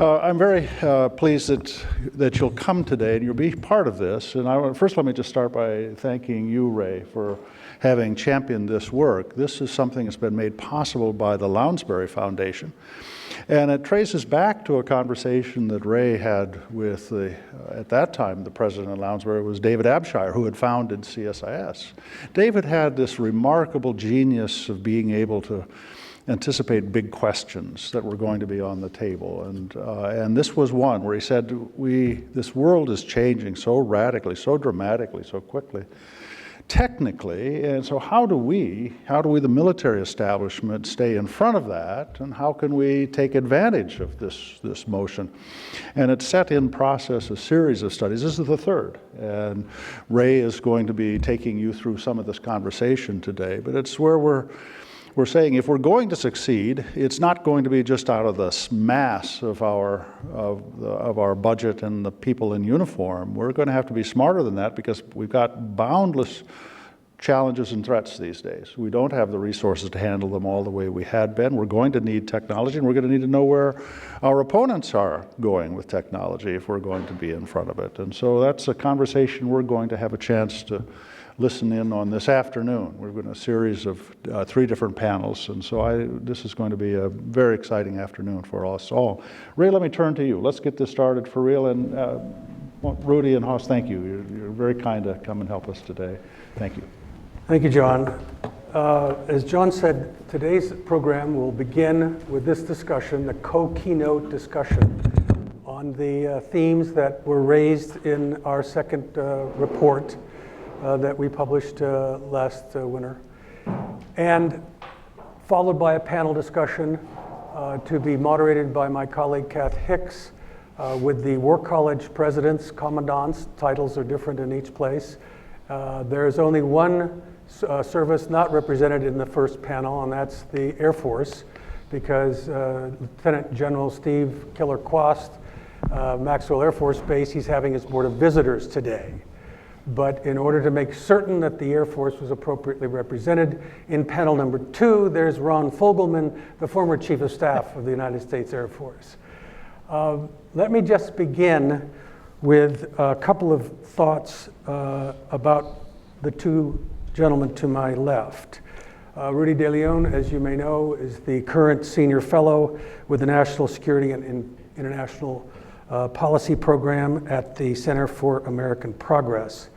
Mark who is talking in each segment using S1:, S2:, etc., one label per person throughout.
S1: I'm very pleased that you'll come today and you'll be part of this. And first, let me just start by thanking you, Ray, for having championed this work. This is something that's been made possible by the Lounsbury Foundation. And it traces back to a conversation that Ray had with, at that time, the president of Lounsbury was David Abshire, who had founded CSIS. David had this remarkable genius of being able to anticipate big questions that were going to be on the table. And this was one where he said, this world is changing so radically, so dramatically, so quickly, technically, and so how do we, the military establishment, stay in front of that, and how can we take advantage of this motion? And it set in process a series of studies. This is the third, and Ray is going to be taking you through some of this conversation today, but it's where we're saying if we're going to succeed, it's not going to be just out of the mass of our budget and the people in uniform. We're going to have to be smarter than that because we've got boundless challenges and threats these days. We don't have the resources to handle them all the way we had been. We're going to need technology, and we're going to need to know where our opponents are going with technology if we're going to be in front of it. And so that's a conversation we're going to have a chance to listen in on this afternoon. We're going to a series of 3 different panels, and so this is going to be a very exciting afternoon for us all. Ray, let me turn to you. Let's get this started for real, and Rudy and Haas, thank you. You're very kind to come and help us today. Thank you.
S2: Thank you, John. As John said, today's program will begin with this discussion, the co-keynote discussion on the themes that were raised in our second report that we published last winter, and followed by a panel discussion to be moderated by my colleague Kath Hicks with the War College presidents, commandants. Titles are different in each place. There's only one service not represented in the first panel, and that's the Air Force, because Lieutenant General Steve Killer-Quast, Maxwell Air Force Base, he's having his Board of Visitors today. But in order to make certain that the Air Force was appropriately represented, in panel number 2, there's Ron Fogelman, the former Chief of Staff of the United States Air Force. Let me just begin with a couple of thoughts about the 2 gentlemen to my left. Rudy De Leon, as you may know, is the current Senior Fellow with the National Security and International Policy Program at the Center for American Progress.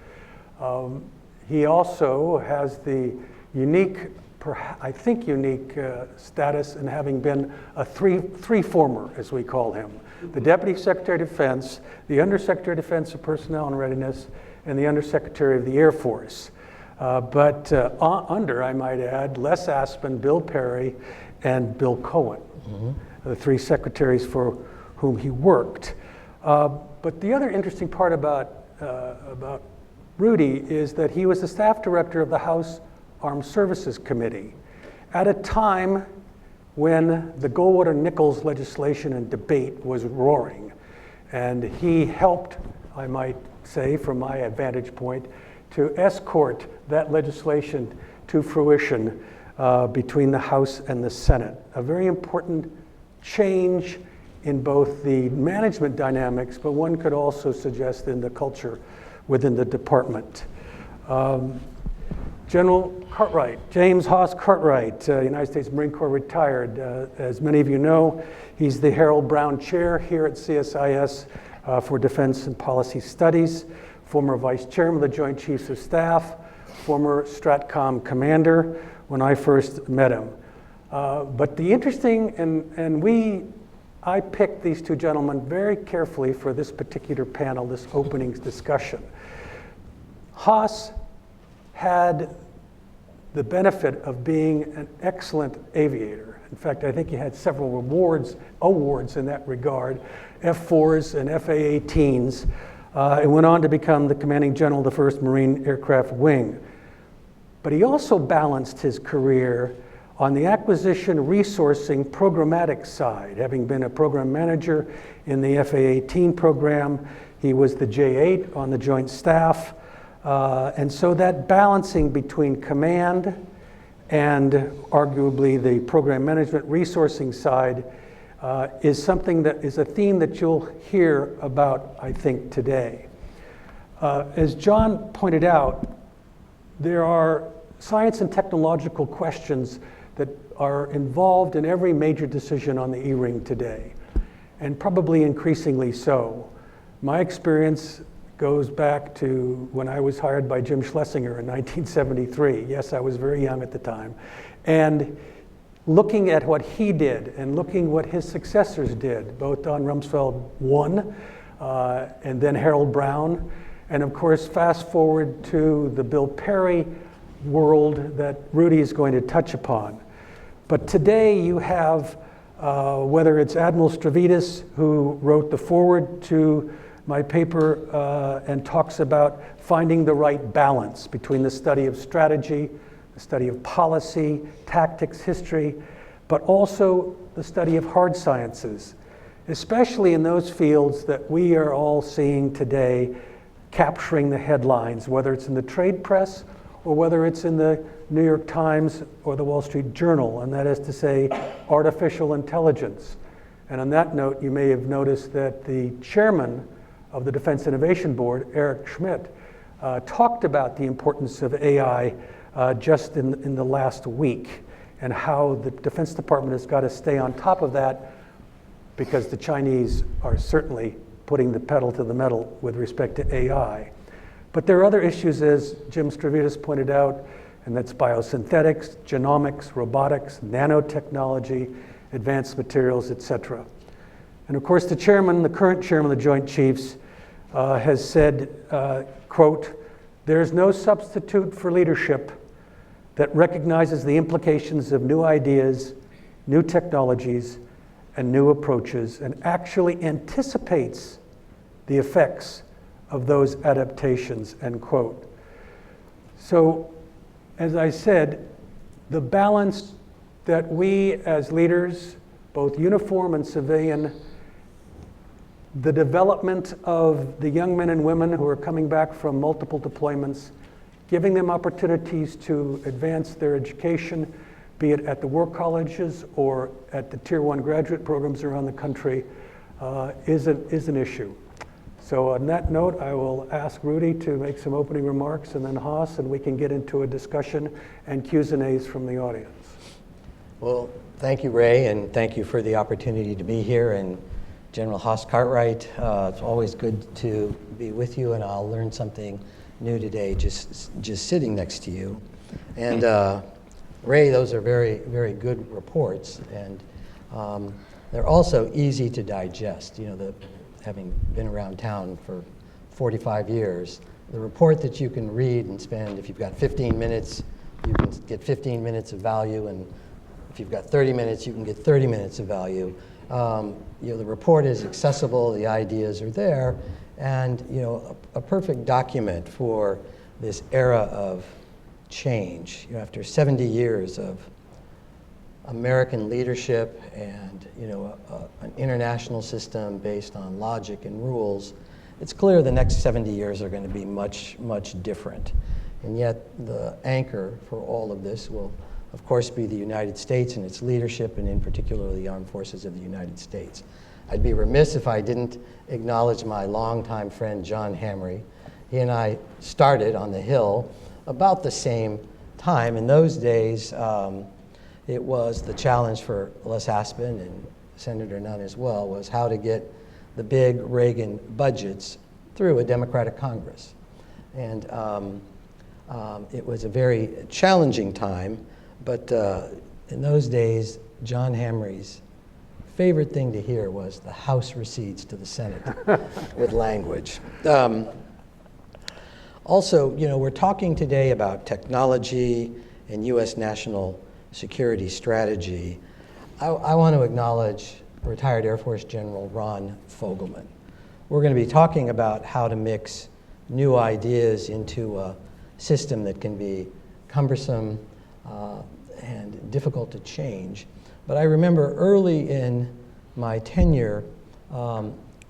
S2: He also has the unique, I think unique status in having been a three-former, as we call him. The Deputy Secretary of Defense, the Undersecretary of Defense of Personnel and Readiness, and the Undersecretary of the Air Force. But under, I might add, Les Aspin, Bill Perry, and Bill Cohen, the 3 secretaries for whom he worked. But the other interesting part about Rudy is that he was the staff director of the House Armed Services Committee at a time when the Goldwater-Nichols legislation and debate was roaring. And he helped, I might say, from my vantage point, to escort that legislation to fruition between the House and the Senate. A very important change in both the management dynamics, but one could also suggest in the culture within the department. General Cartwright, James Haas Cartwright, United States Marine Corps retired. As many of you know, he's the Harold Brown Chair here at CSIS for Defense and Policy Studies, former Vice Chairman of the Joint Chiefs of Staff, former Stratcom Commander when I first met him. But the interesting, I picked these 2 gentlemen very carefully for this particular panel, this opening discussion. Haas had the benefit of being an excellent aviator. In fact, I think he had several awards in that regard, F-4s and FA-18s, and went on to become the commanding general of the 1st Marine Aircraft Wing. But he also balanced his career on the acquisition, resourcing, programmatic side. Having been a program manager in the FA-18 program, he was the J-8 on the Joint Staff. And so that balancing between command and arguably the program management resourcing side is something that is a theme that you'll hear about, I think, today. As John pointed out, there are science and technological questions that are involved in every major decision on the E-ring today, and probably increasingly so. My experience goes back to when I was hired by Jim Schlesinger in 1973. Yes, I was very young at the time. And looking at what he did and looking what his successors did, both Don Rumsfeld 1 and then Harold Brown, and of course fast forward to the Bill Perry world that Rudy is going to touch upon. But today you have, whether it's Admiral Stavridis, who wrote the foreword to my paper and talks about finding the right balance between the study of strategy, the study of policy, tactics, history, but also the study of hard sciences, especially in those fields that we are all seeing today capturing the headlines, whether it's in the trade press or whether it's in the New York Times or the Wall Street Journal, and that is to say, artificial intelligence. And on that note, you may have noticed that the chairman of the Defense Innovation Board, Eric Schmidt, talked about the importance of AI just in the last week, and how the Defense Department has got to stay on top of that, because the Chinese are certainly putting the pedal to the metal with respect to AI. But there are other issues, as Jim Stavridis pointed out, and that's biosynthetics, genomics, robotics, nanotechnology, advanced materials, etc. And of course, the chairman, the current chairman of the Joint Chiefs, has said, quote, "There is no substitute for leadership that recognizes the implications of new ideas, new technologies, and new approaches, and actually anticipates the effects of those adaptations," end quote. So, as I said, the balance that we as leaders, both uniform and civilian, the development of the young men and women who are coming back from multiple deployments, giving them opportunities to advance their education, be it at the war colleges or at the Tier 1 graduate programs around the country, is an issue. So on that note, I will ask Rudy to make some opening remarks, and then Haas, and we can get into a discussion and Q's and A's from the audience.
S3: Well, thank you, Ray, and thank you for the opportunity to be here. And General Haas Cartwright, it's always good to be with you, and I'll learn something new today just sitting next to you. And Ray, those are very, very good reports, and they're also easy to digest. You know, having been around town for 45 years, the report that you can read and spend, if you've got 15 minutes, you can get 15 minutes of value, and if you've got 30 minutes, you can get 30 minutes of value. You know, the report is accessible, the ideas are there, and you know, a perfect document for this era of change. You know, after 70 years of American leadership and you know, an international system based on logic and rules, it's clear the next 70 years are going to be much, much different. And yet the anchor for all of this will, of course, be the United States and its leadership, and in particular the armed forces of the United States. I'd be remiss if I didn't acknowledge my longtime friend John Hamre. He and I started on the Hill about the same time. In those days, it was the challenge for Les Aspin and Senator Nunn as well, was how to get the big Reagan budgets through a Democratic Congress. And it was a very challenging time, but in those days, John Hamre's favorite thing to hear was the House recedes to the Senate with language. Also, you know, we're talking today about technology and U.S. national security strategy. I want to acknowledge retired Air Force General Ron Fogelman. We're going to be talking about how to mix new ideas into a system that can be cumbersome and difficult to change. But I remember early in my tenure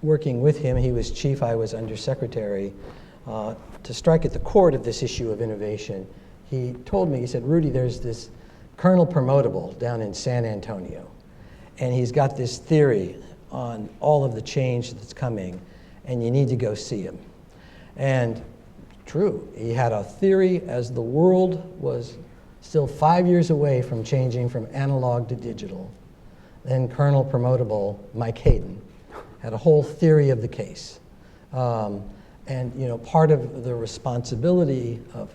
S3: working with him, he was chief, I was undersecretary, to strike at the core of this issue of innovation. He told me, he said, "Rudy, there's this Colonel Promotable down in San Antonio, and he's got this theory on all of the change that's coming, and you need to go see him. And true, he had a theory as the world was still 5 years away from changing from analog to digital. Then Colonel Promotable Mike Hayden had a whole theory of the case. And part of the responsibility of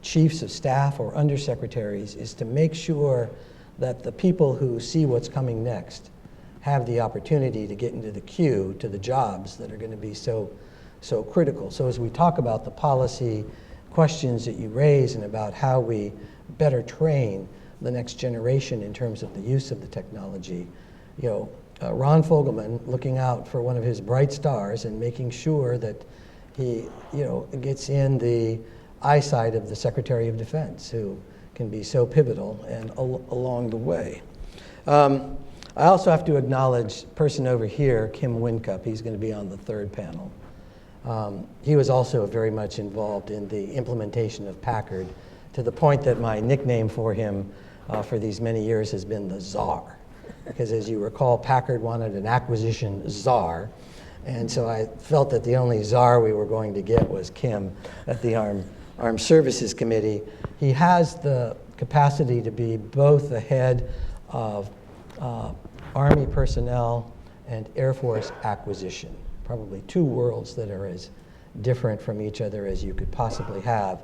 S3: chiefs of staff or undersecretaries is to make sure that the people who see what's coming next have the opportunity to get into the queue to the jobs that are going to be so critical. So as we talk about the policy questions that you raise and about how we better train the next generation in terms of the use of the technology, Ron Fogelman looking out for one of his bright stars and making sure that he gets in the eyesight of the Secretary of Defense, who can be so pivotal and along the way. I also have to acknowledge person over here, Kim Wincup. He's going to be on the third panel. He was also very much involved in the implementation of Packard, to the point that my nickname for him for these many years has been the Czar. Because as you recall, Packard wanted an acquisition czar, and so I felt that the only czar we were going to get was Kim at the Armed Services Committee. He has the capacity to be both the head of Army personnel and Air Force acquisition, probably two worlds that are as different from each other as you could possibly have,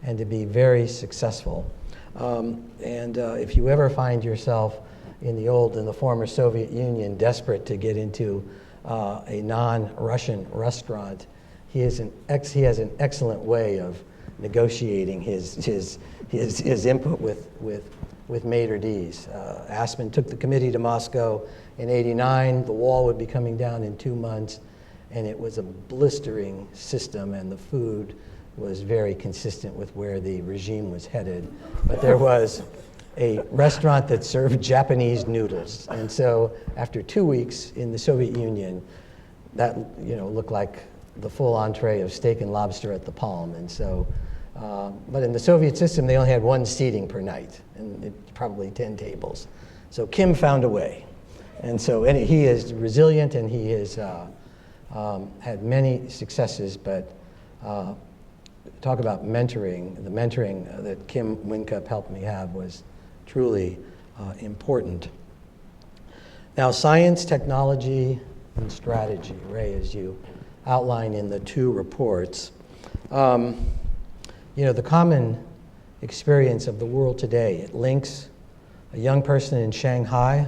S3: and to be very successful. If you ever find yourself in the former Soviet Union desperate to get into a non-Russian restaurant, he has an excellent way of negotiating his input with maitre d's. Aspen took the committee to Moscow in '89. The wall would be coming down in 2 months, and it was a blistering system, and the food was very consistent with where the regime was headed. But there was a restaurant that served Japanese noodles, and so after 2 weeks in the Soviet Union, that looked like the full entree of steak and lobster at the Palm. And so, but in the Soviet system, they only had one seating per night, and probably 10 tables. So Kim found a way, and so he is resilient, and he has had many successes. But talk about mentoring. The mentoring that Kim Wincup helped me have was truly important. Now, science, technology, and strategy, Ray, as you outline in the two reports. The common experience of the world today, it links a young person in Shanghai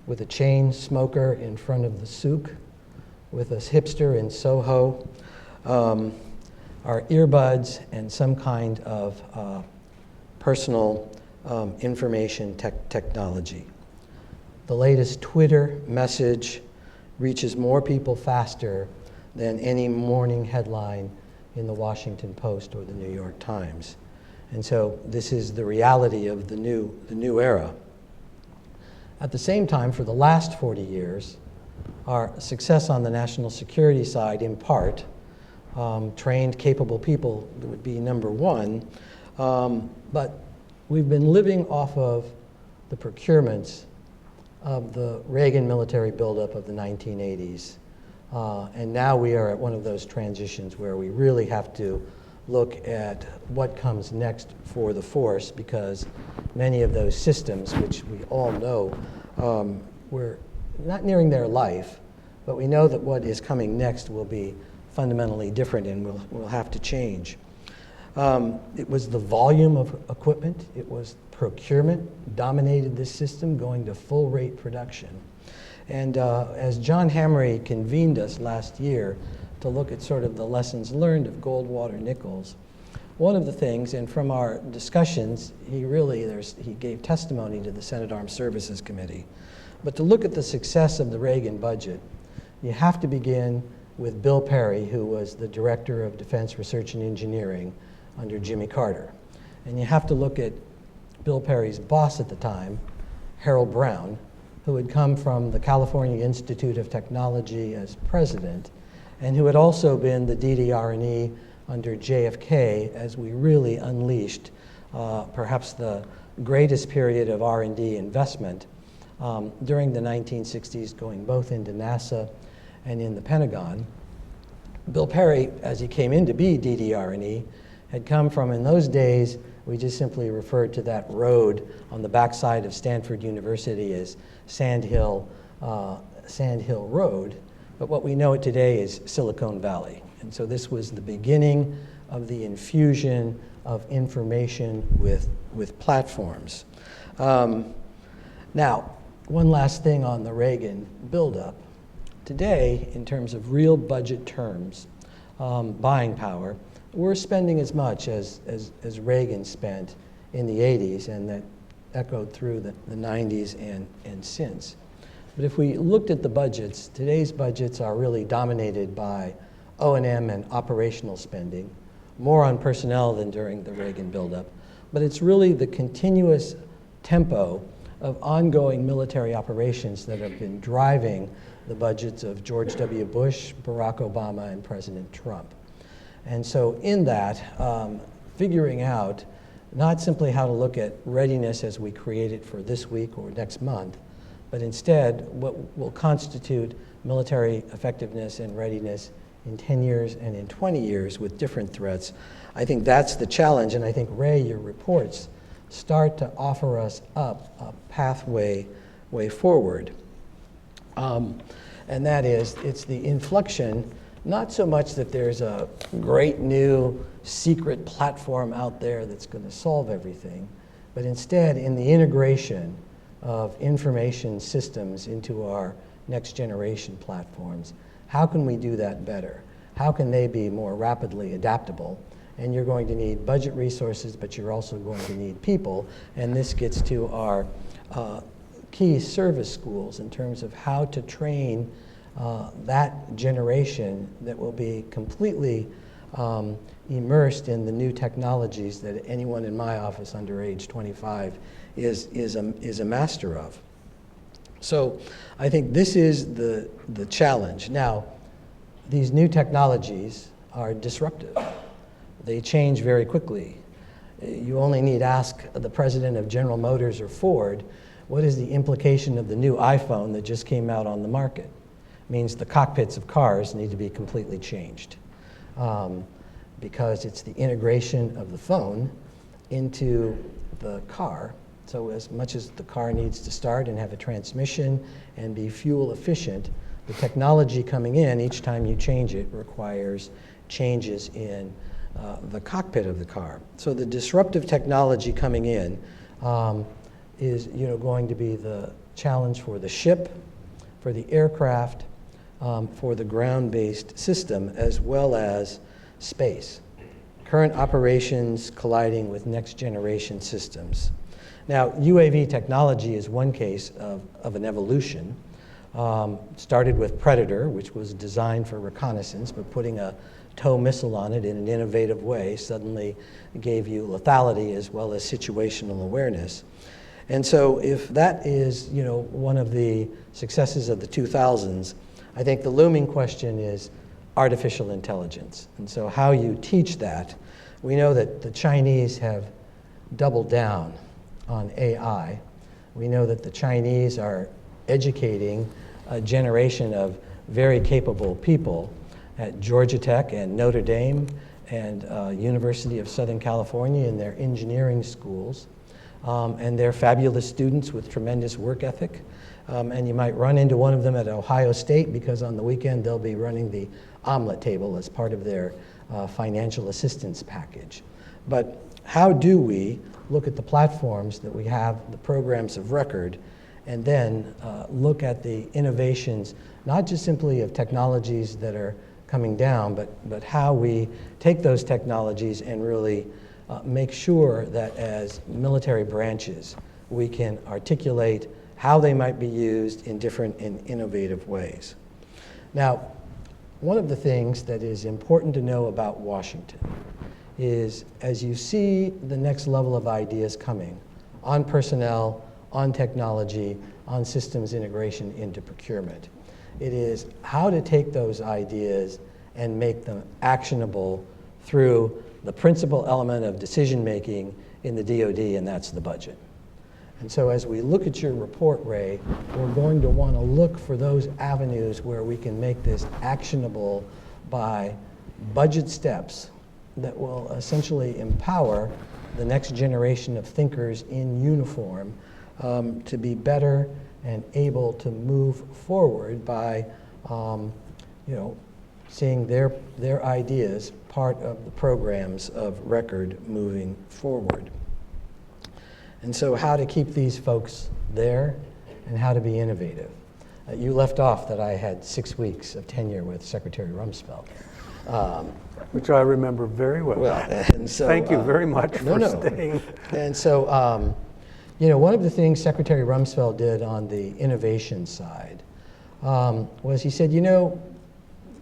S3: with a chain smoker in front of the souk, with a hipster in Soho, our earbuds, and some kind of personal information technology. The latest Twitter message reaches more people faster than any morning headline in the Washington Post or the New York Times. And so this is the reality of the new era. At the same time, for the last 40 years, our success on the national security side, in part, trained, capable people would be number one, but we've been living off of the procurements of the Reagan military buildup of the 1980s. And now we are at one of those transitions where we really have to look at what comes next for the force, because many of those systems, which we all know, we're not nearing their life, but we know that what is coming next will be fundamentally different, and we'll have to change. It was the volume of equipment, it was procurement dominated this system, going to full rate production. And as John Hamre convened us last year to look at sort of the lessons learned of Goldwater Nichols, one of the things, and from our discussions, he gave testimony to the Senate Armed Services Committee. But to look at the success of the Reagan budget, you have to begin with Bill Perry, who was the Director of Defense Research and Engineering under Jimmy Carter. And you have to look at Bill Perry's boss at the time, Harold Brown, who had come from the California Institute of Technology as president, and who had also been the DD-R&E under JFK as we really unleashed perhaps the greatest period of R&D investment during the 1960s, going both into NASA and in the Pentagon. Bill Perry, as he came in to be DDR&E, had come from, in those days, we just simply referred to that road on the backside of Stanford University as Sand Hill Road. But what we know it today is Silicon Valley. And so this was the beginning of the infusion of information with platforms. Now, one last thing on the Reagan buildup. Today, in terms of real budget terms, buying power, we're spending as much as Reagan spent in the 80s, and that echoed through the 90s and since. But if we looked at the budgets, today's budgets are really dominated by O&M and operational spending, more on personnel than during the Reagan buildup. But it's really the continuous tempo of ongoing military operations that have been driving the budgets of George W. Bush, Barack Obama, and President Trump. And so in that, figuring out not simply how to look at readiness as we create it for this week or next month, but instead what will constitute military effectiveness and readiness in 10 years and in 20 years with different threats. I think that's the challenge, and I think, Ray, your reports start to offer us up a pathway forward. And that is, it's the inflection, not so much that there's a great new secret platform out there that's going to solve everything, but instead in the integration of information systems into our next generation platforms. How can we do that better? How can they be more rapidly adaptable? And you're going to need budget resources, but you're also going to need people. And this gets to our key service schools in terms of how to train that generation that will be completely immersed in the new technologies that anyone in my office under age 25 is a master of. So I think this is the challenge. Now, these new technologies are disruptive. They change very quickly. You only need ask the president of General Motors or Ford, what is the implication of the new iPhone that just came out on the market? It means the cockpits of cars need to be completely changed because it's the integration of the phone into the car. So as much as the car needs to start and have a transmission and be fuel efficient, the technology coming in, each time you change it, requires changes in the cockpit of the car. So the disruptive technology coming in is going to be the challenge for the ship, for the aircraft, for the ground-based system, as well as space. Current operations colliding with next-generation systems. Now, UAV technology is one case of an evolution. Started with Predator, which was designed for reconnaissance, but putting a tow missile on it in an innovative way suddenly gave you lethality as well as situational awareness. And so if that is, one of the successes of the 2000s, I think the looming question is artificial intelligence. And so how you teach that. We know that the Chinese have doubled down on AI. We know that the Chinese are educating a generation of very capable people at Georgia Tech and Notre Dame and University of Southern California in their engineering schools. And they're fabulous students with tremendous work ethic. And you might run into one of them at Ohio State because on the weekend they'll be running the omelet table as part of their financial assistance package. But how do we look at the platforms that we have, the programs of record, and then look at the innovations, not just simply of technologies that are coming down, but how we take those technologies and really make sure that as military branches, we can articulate how they might be used in different and innovative ways. Now, one of the things that is important to know about Washington is as you see the next level of ideas coming on personnel, on technology, on systems integration into procurement, it is how to take those ideas and make them actionable through the principal element of decision making in the DoD, and that's the budget. And so as we look at your report, Ray, we're going to want to look for those avenues where we can make this actionable by budget steps that will essentially empower the next generation of thinkers in uniform to be better and able to move forward by seeing their ideas part of the programs of record moving forward. And so how to keep these folks there and how to be innovative. You left off that I had 6 weeks of tenure with Secretary Rumsfeld.
S2: Which I remember very well.
S3: And so,
S2: Thank you very much for staying.
S3: And so, one of the things Secretary Rumsfeld did on the innovation side was he said,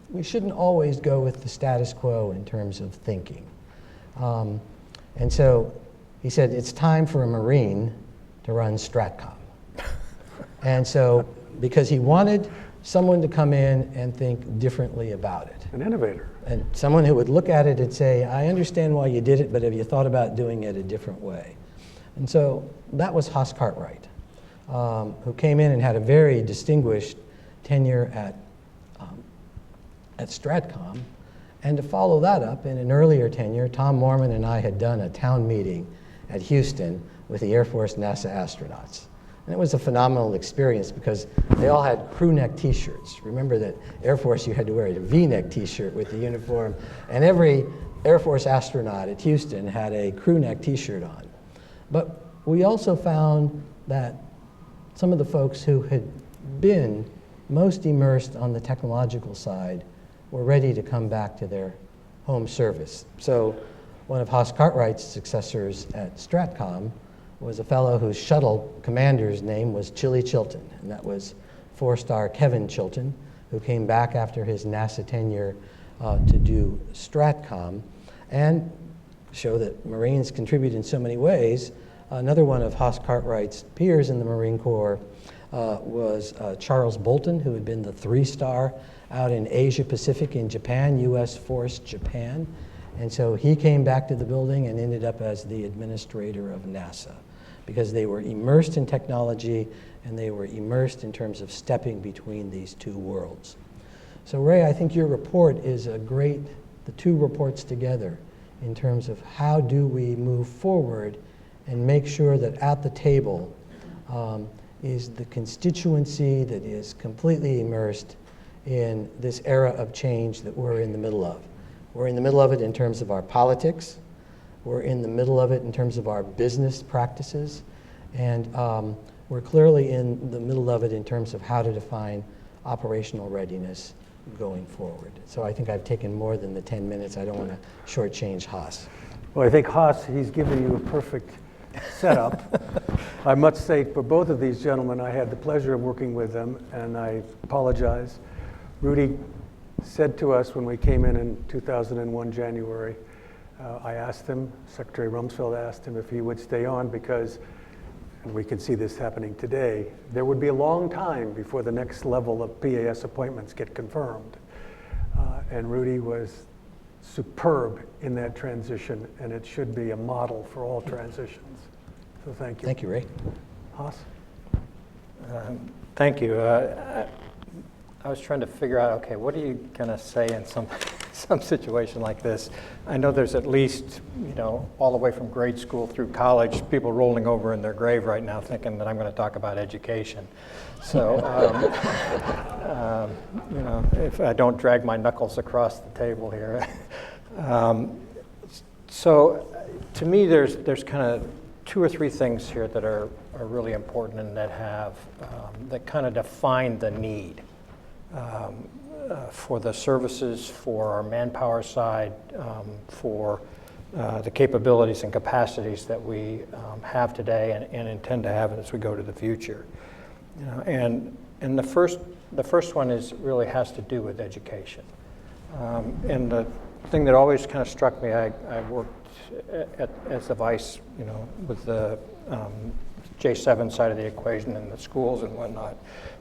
S3: we shouldn't always go with the status quo in terms of thinking. And so he said, it's time for a Marine to run Stratcom. And so, because he wanted someone to come in and think differently about it.
S2: An innovator.
S3: And someone who would look at it and say, I understand why you did it, but have you thought about doing it a different way? And so that was Haas Cartwright, who came in and had a very distinguished tenure at Stratcom. And to follow that up, in an earlier tenure, Tom Mormon and I had done a town meeting at Houston with the Air Force NASA astronauts. And it was a phenomenal experience because they all had crew neck t-shirts. Remember that Air Force, you had to wear a V-neck t-shirt with the uniform, and every Air Force astronaut at Houston had a crew neck t-shirt on. But we also found that some of the folks who had been most immersed on the technological side were ready to come back to their home service. So one of Haas Cartwright's successors at Stratcom was a fellow whose shuttle commander's name was Chili Chilton, and that was 4-star Kevin Chilton, who came back after his NASA tenure to do Stratcom and show that Marines contribute in so many ways. Another one of Haas Cartwright's peers in the Marine Corps was Charles Bolton, who had been the 3-star out in Asia Pacific in Japan, U.S. Force Japan. And so he came back to the building and ended up as the administrator of NASA because they were immersed in technology and they were immersed in terms of stepping between these two worlds. So Ray, I think your report is a great, the two reports together in terms of how do we move forward and make sure that at the table is the constituency that is completely immersed in this era of change that we're in the middle of. We're in the middle of it in terms of our politics. We're in the middle of it in terms of our business practices. And we're clearly in the middle of it in terms of how to define operational readiness going forward. So I think I've taken more than the 10 minutes. I don't want to shortchange Haas.
S2: Well, I think Haas, he's given you a perfect setup. I must say, for both of these gentlemen, I had the pleasure of working with them, and I apologize. Rudy said to us when we came in 2001 January, I asked him, Secretary Rumsfeld asked him if he would stay on because, and we can see this happening today, there would be a long time before the next level of PAS appointments get confirmed. And Rudy was superb in that transition, and it should be a model for all transitions. So thank you.
S3: Thank you, Ray.
S2: Haas?
S4: Thank you. I was trying to figure out, okay, what are you going to say in some situation like this? I know there's at least, all the way from grade school through college, people rolling over in their grave right now thinking that I'm going to talk about education. So, if I don't drag my knuckles across the table here. So, to me, there's kind of 2 or 3 things here that are really important and that kind of define the need. For the services, for our manpower side, for the capabilities and capacities that we have today and intend to have as we go to the future. And the first one really has to do with education. And the thing that always kind of struck me, I worked as the vice, with the J7 side of the equation and the schools and whatnot.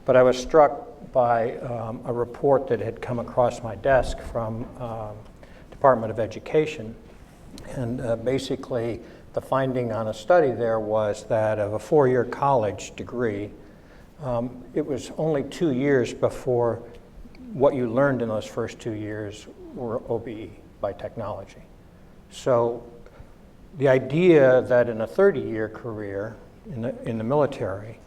S4: But I was struck by a report that had come across my desk from Department of Education. And basically, the finding on a study there was that of a 4-year college degree, it was only 2 years before what you learned in those first 2 years were OBE by technology. So the idea that in a 30-year career in the military,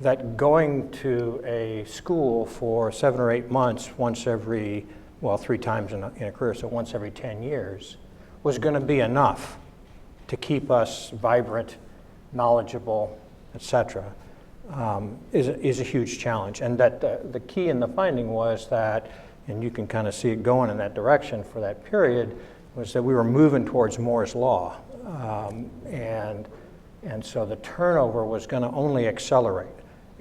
S4: that going to a school for 7 or 8 months once every, well, 3 times in a career, so once every 10 years, was going to be enough to keep us vibrant, knowledgeable, et cetera, is a huge challenge. And that the key in the finding was that, and you can kind of see it going in that direction for that period, was that we were moving towards Moore's Law. And so the turnover was going to only accelerate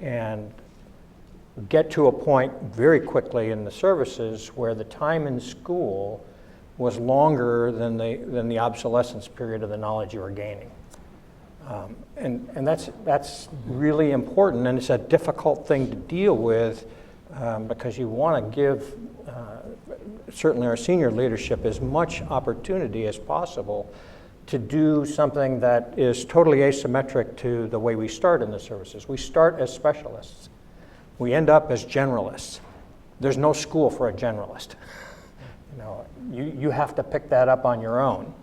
S4: and get to a point very quickly in the services where the time in school was longer than the obsolescence period of the knowledge you were gaining. And that's really important, and it's a difficult thing to deal with because you want to give certainly our senior leadership as much opportunity as possible to do something that is totally asymmetric to the way we start in the services. We start as specialists. We end up as generalists. There's no school for a generalist. You know, you have to pick that up on your own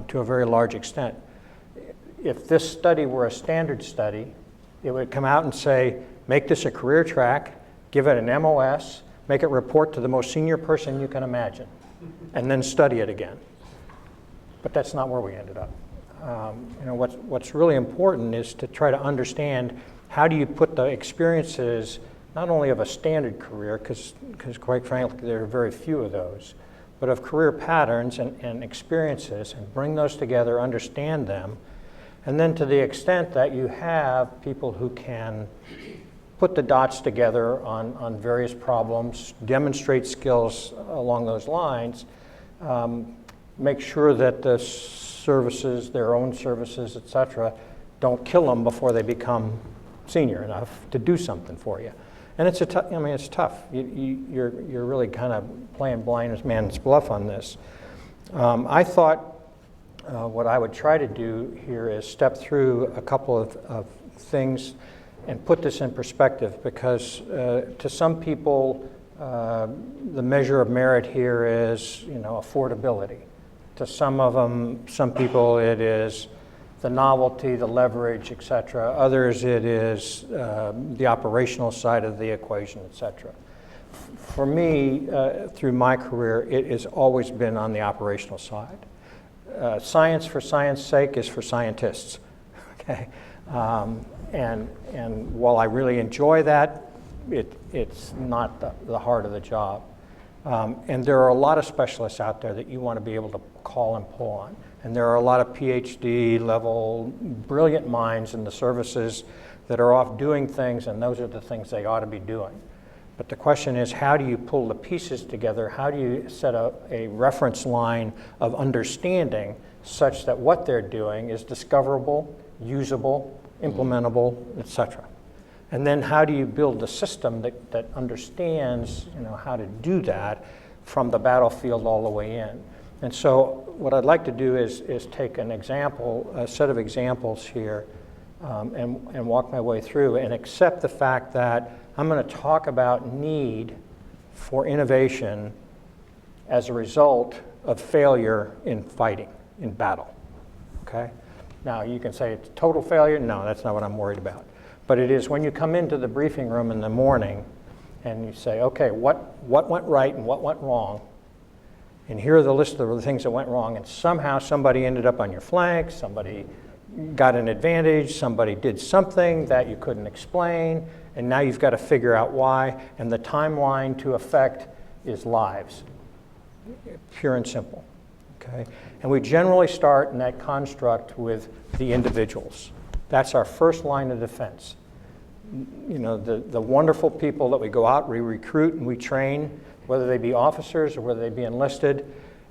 S4: to a very large extent. If this study were a standard study, it would come out and say, make this a career track, give it an MOS, make it report to the most senior person you can imagine, and then study it again. But that's not where we ended up. You know, what's really important is to try to understand how do you put the experiences, not only of a standard career, because quite frankly there are very few of those, but of career patterns and experiences, and bring those together, understand them, and then to the extent that you have people who can put the dots together on various problems, demonstrate skills along those lines, make sure that the services, their own services, et cetera, don't kill them before they become senior enough to do something for you. And it's it's tough. You're really kind of playing blind man's bluff on this. I thought what I would try to do here is step through a couple of things and put this in perspective, because to some people, the measure of merit here is, affordability. To some people it is the novelty, the leverage, et cetera. Others it is the operational side of the equation, et cetera. For me, through my career, it has always been on the operational side. Science for science sake is for scientists, okay? And while I really enjoy that, it's not the heart of the job. And there are a lot of specialists out there that you want to be able to call and pull on. And there are a lot of PhD level brilliant minds in the services that are off doing things, and those are the things they ought to be doing. But the question is, how do you pull the pieces together? How do you set a reference line of understanding such that what they're doing is discoverable, usable, implementable, et cetera? And then how do you build a system that understands how to do that from the battlefield all the way in? And so what I'd like to do is take an example, a set of examples here, and walk my way through and accept the fact that I'm going to talk about need for innovation as a result of failure in fighting, in battle, okay? Now you can say it's total failure. No, that's not what I'm worried about. But it is when you come into the briefing room in the morning and you say, okay, what went right and what went wrong? And here are the list of the things that went wrong, and somehow somebody ended up on your flank, somebody got an advantage, somebody did something that you couldn't explain, and now you've got to figure out why, and the timeline to effect is lives, pure and simple, okay? And we generally start in that construct with the individuals. That's our first line of defense. The wonderful people that we go out, we recruit and we train, whether they be officers or whether they be enlisted,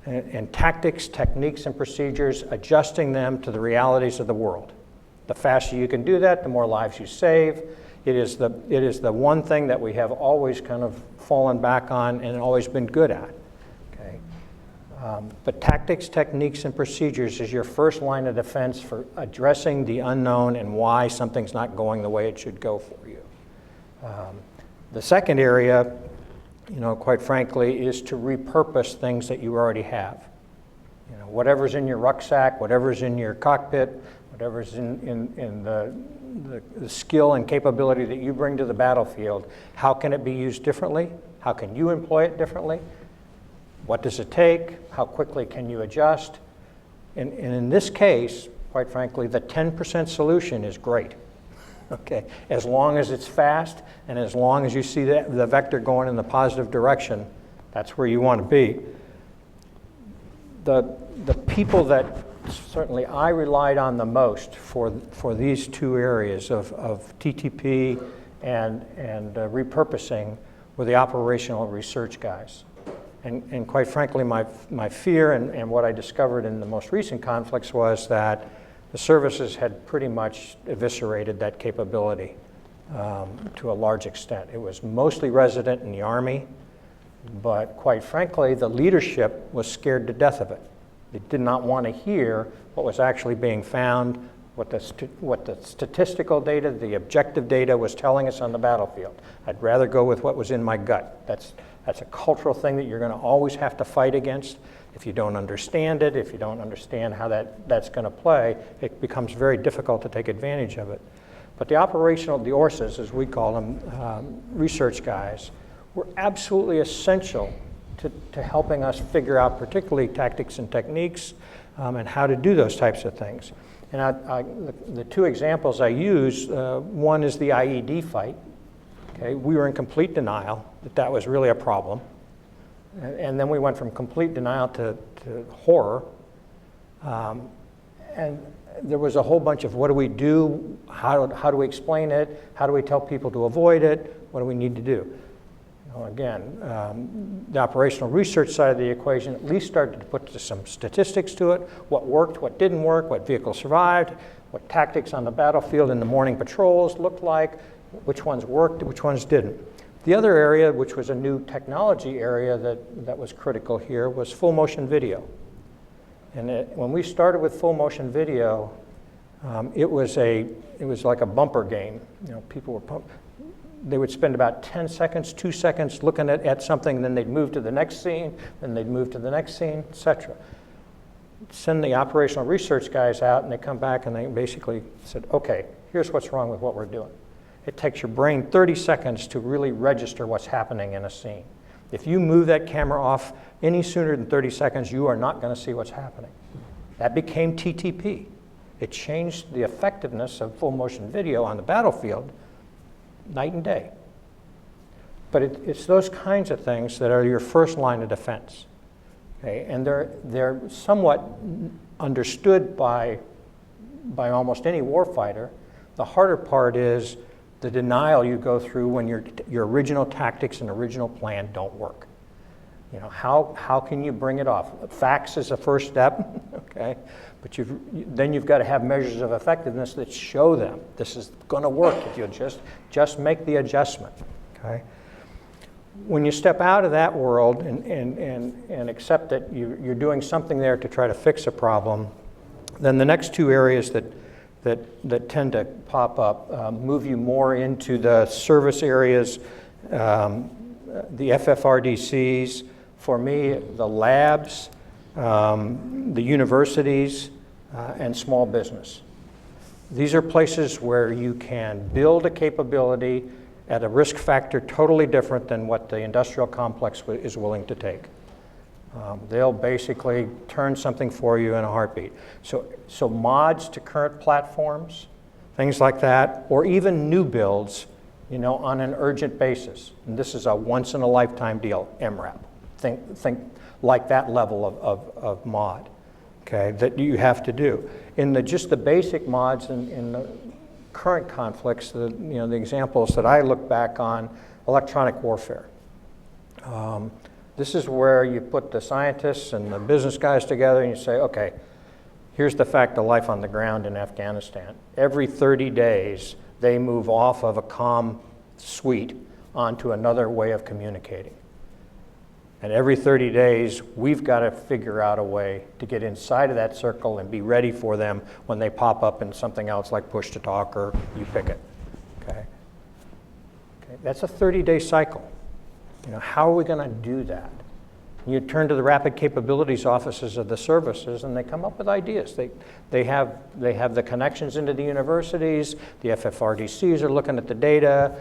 S4: and tactics, techniques, and procedures, adjusting them to the realities of the world. The faster you can do that, the more lives you save. It is the one thing that we have always kind of fallen back on and always been good at. Okay. But tactics, techniques, and procedures is your first line of defense for addressing the unknown and why something's not going the way it should go for you. The second area, quite frankly, is to repurpose things that you already have. Whatever's in your rucksack, whatever's in your cockpit, whatever's in the skill and capability that you bring to the battlefield, how can it be used differently? How can you employ it differently? What does it take? How quickly can you adjust? And in this case, quite frankly, the 10% solution is great. Okay, as long as it's fast and as long as you see the vector going in the positive direction, that's where you want to be. The people that certainly I relied on the most for these two areas of TTP and repurposing were the operational research guys. And quite frankly, my fear and what I discovered in the most recent conflicts was that the services had pretty much eviscerated that capability to a large extent. It was mostly resident in the Army, but quite frankly, the leadership was scared to death of it. They did not want to hear what was actually being found, what the statistical data, the objective data was telling us on the battlefield. I'd rather go with what was in my gut. That's a cultural thing that you're going to always have to fight against. If you don't understand it, if you don't understand how that's going to play, it becomes very difficult to take advantage of it. But the operational, the ORSAs, as we call them, research guys, were absolutely essential to helping us figure out particularly tactics and techniques and how to do those types of things. And the two examples I use, one is the IED fight. Okay, we were in complete denial that was really a problem. And then we went from complete denial to horror. And there was a whole bunch of what do we do, how do we explain it, how do we tell people to avoid it, what do we need to do? Again, the operational research side of the equation at least started to put some statistics to it, what worked, what didn't work, what vehicles survived, what tactics on the battlefield in the morning patrols looked like, which ones worked, which ones didn't. The other area, which was a new technology area that was critical here, was full motion video. And when we started with full motion video, it was like a bumper game. People were they would spend about 10 seconds, 2 seconds looking at something, then they'd move to the next scene, then they'd move to the next scene, etc. Send the operational research guys out, and they come back and they basically said, okay, here's what's wrong with what we're doing. It takes your brain 30 seconds to really register what's happening in a scene. If you move that camera off any sooner than 30 seconds, you are not going to see what's happening. That became TTP. It changed the effectiveness of full motion video on the battlefield night and day. But it's those kinds of things that are your first line of defense. Okay? And they're somewhat understood by almost any warfighter. The harder part is the denial you go through when your original tactics and original plan don't work. How can you bring it off? Facts is a first step, okay? But then you've got to have measures of effectiveness that show them this is going to work if you just make the adjustment, okay? When you step out of that world and accept that you're doing something there to try to fix a problem, then the next two areas that tend to pop up move you more into the service areas, the FFRDCs, for me, the labs, the universities, and small business. These are places where you can build a capability at a risk factor totally different than what the industrial complex is willing to take. They'll basically turn something for you in a heartbeat. So mods to current platforms, things like that, or even new builds, on an urgent basis. And this is a once-in-a-lifetime deal, MRAP. Think like that level of mod, okay, that you have to do. In just the basic mods in the current conflicts, the examples that I look back on, electronic warfare. This is where you put the scientists and the business guys together and you say, okay, here's the fact of life on the ground in Afghanistan. Every 30 days, they move off of a comm suite onto another way of communicating. And every 30 days, we've got to figure out a way to get inside of that circle and be ready for them when they pop up in something else like push to talk or you pick it. Okay? That's a 30-day cycle. How are we going to do that? You turn to the rapid capabilities offices of the services, and they come up with ideas. They have the connections into the universities. The FFRDCs are looking at the data.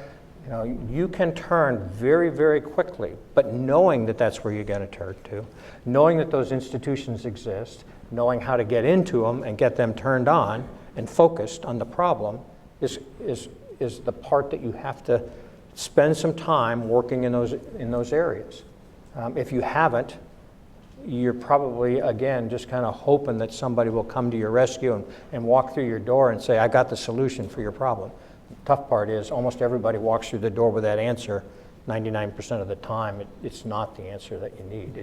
S4: You can turn very, very quickly, but knowing that that's where you're going to turn to, knowing that those institutions exist, knowing how to get into them and get them turned on and focused on the problem is the part that you have to spend some time working in those areas. If you haven't, you're probably, again, just kind of hoping that somebody will come to your rescue and walk through your door and say, I got the solution for your problem. The tough part is almost everybody walks through the door with that answer. 99% of the time, it's not the answer that you need.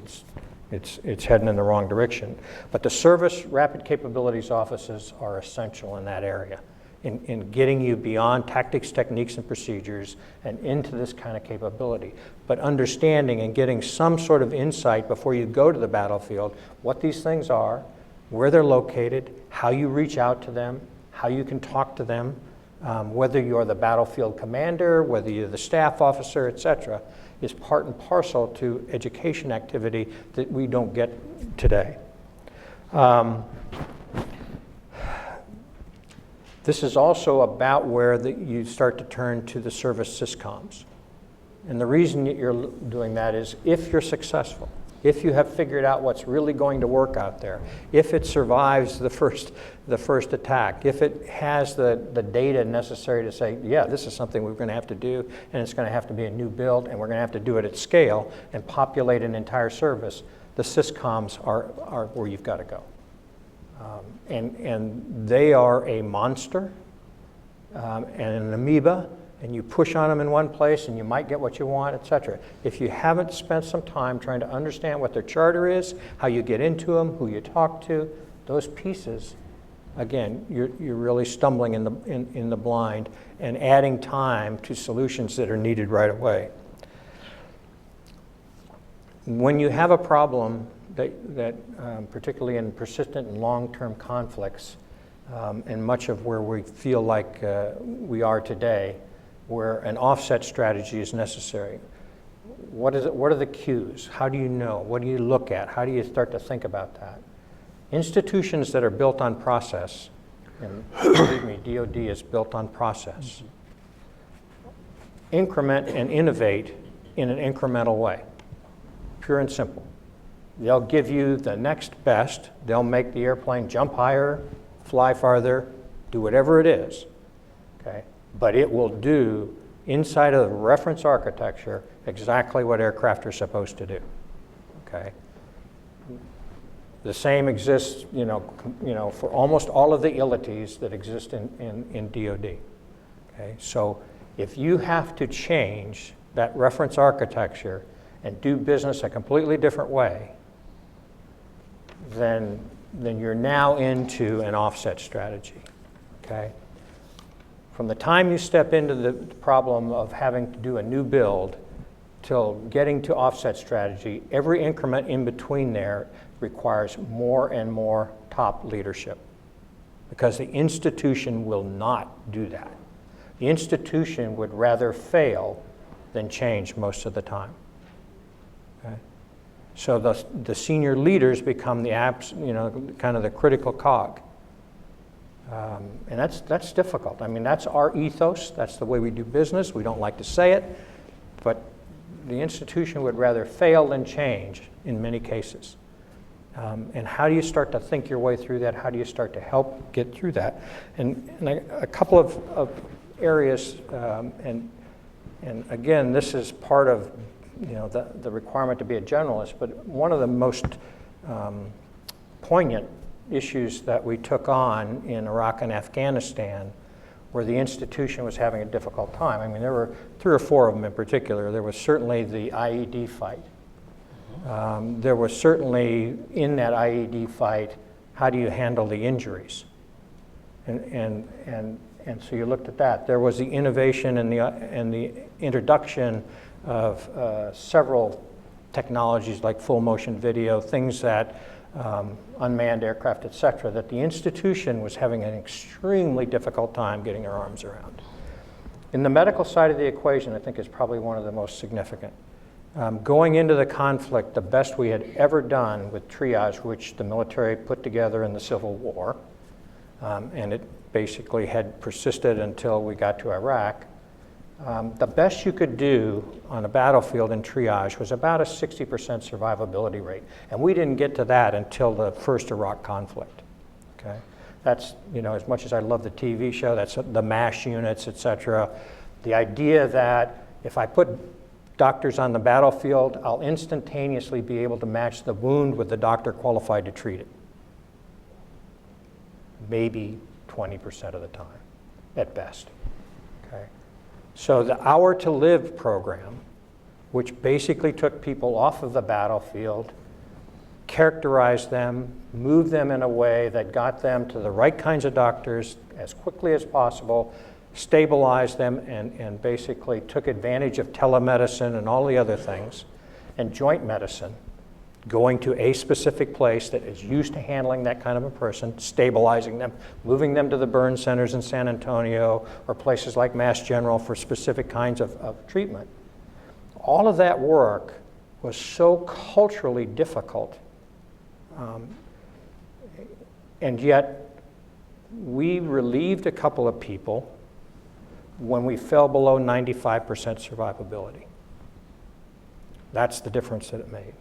S4: It's heading in the wrong direction. But the service rapid capabilities offices are essential in that area, in getting you beyond tactics, techniques, and procedures and into this kind of capability. But understanding and getting some sort of insight before you go to the battlefield, what these things are, where they're located, how you reach out to them, how you can talk to them, whether you're the battlefield commander, whether you're the staff officer, et cetera, is part and parcel to education activity that we don't get today. This is also about where you start to turn to the service syscoms. And the reason that you're doing that is if you're successful, if you have figured out what's really going to work out there, if it survives the first attack, if it has the data necessary to say, yeah, this is something we're going to have to do, and it's going to have to be a new build, and we're going to have to do it at scale and populate an entire service, the syscoms are where you've got to go. And they are a monster and an amoeba, and you push on them in one place and you might get what you want, et cetera. If you haven't spent some time trying to understand what their charter is, how you get into them, who you talk to, those pieces, again, you're really stumbling in the blind and adding time to solutions that are needed right away. When you have a problem that particularly in persistent and long-term conflicts, and much of where we feel like we are today, where an offset strategy is necessary. What are the cues? How do you know? What do you look at? How do you start to think about that? Institutions that are built on process, and believe me, DoD is built on process, increment and innovate in an incremental way, pure and simple. They'll give you the next best. They'll make the airplane jump higher, fly farther, do whatever it is, okay? But it will do, inside of the reference architecture, exactly what aircraft are supposed to do, okay? The same exists, for almost all of the ilities that exist in DoD, okay? So if you have to change that reference architecture and do business a completely different way, then you're now into an offset strategy, okay? From the time you step into the problem of having to do a new build till getting to offset strategy, every increment in between there requires more and more top leadership because the institution will not do that. The institution would rather fail than change most of the time. Okay? So the senior leaders become kind of the critical cog. And that's difficult. I mean, that's our ethos. That's the way we do business. We don't like to say it, but the institution would rather fail than change in many cases. And how do you start to think your way through that? How do you start to help get through that? And a couple of areas, and again, this is part of the requirement to be a generalist, but one of the most poignant issues that we took on in Iraq and Afghanistan where the institution was having a difficult time. I mean, there were 3 or 4 of them in particular. There was certainly the IED fight. There was certainly, in that IED fight, how do you handle the injuries? And so you looked at that. There was the innovation and the introduction of several technologies like full motion video, things that unmanned aircraft, et cetera, that the institution was having an extremely difficult time getting their arms around. In the medical side of the equation, I think is probably one of the most significant. Going into the conflict, the best we had ever done with triage, which the military put together in the Civil War, and it basically had persisted until we got to Iraq, the best you could do on a battlefield in triage was about a 60% survivability rate. And we didn't get to that until the first Iraq conflict, okay? That's, as much as I love the TV show, that's the MASH units, et cetera. The idea that if I put doctors on the battlefield, I'll instantaneously be able to match the wound with the doctor qualified to treat it. Maybe 20% of the time, at best, okay? So the Hour to Live program, which basically took people off of the battlefield, characterized them, moved them in a way that got them to the right kinds of doctors as quickly as possible, stabilized them, and basically took advantage of telemedicine and all the other things, and joint medicine, going to a specific place that is used to handling that kind of a person, stabilizing them, moving them to the burn centers in San Antonio or places like Mass General for specific kinds of treatment. All of that work was so culturally difficult, and yet we relieved a couple of people when we fell below 95% survivability. That's the difference that it made.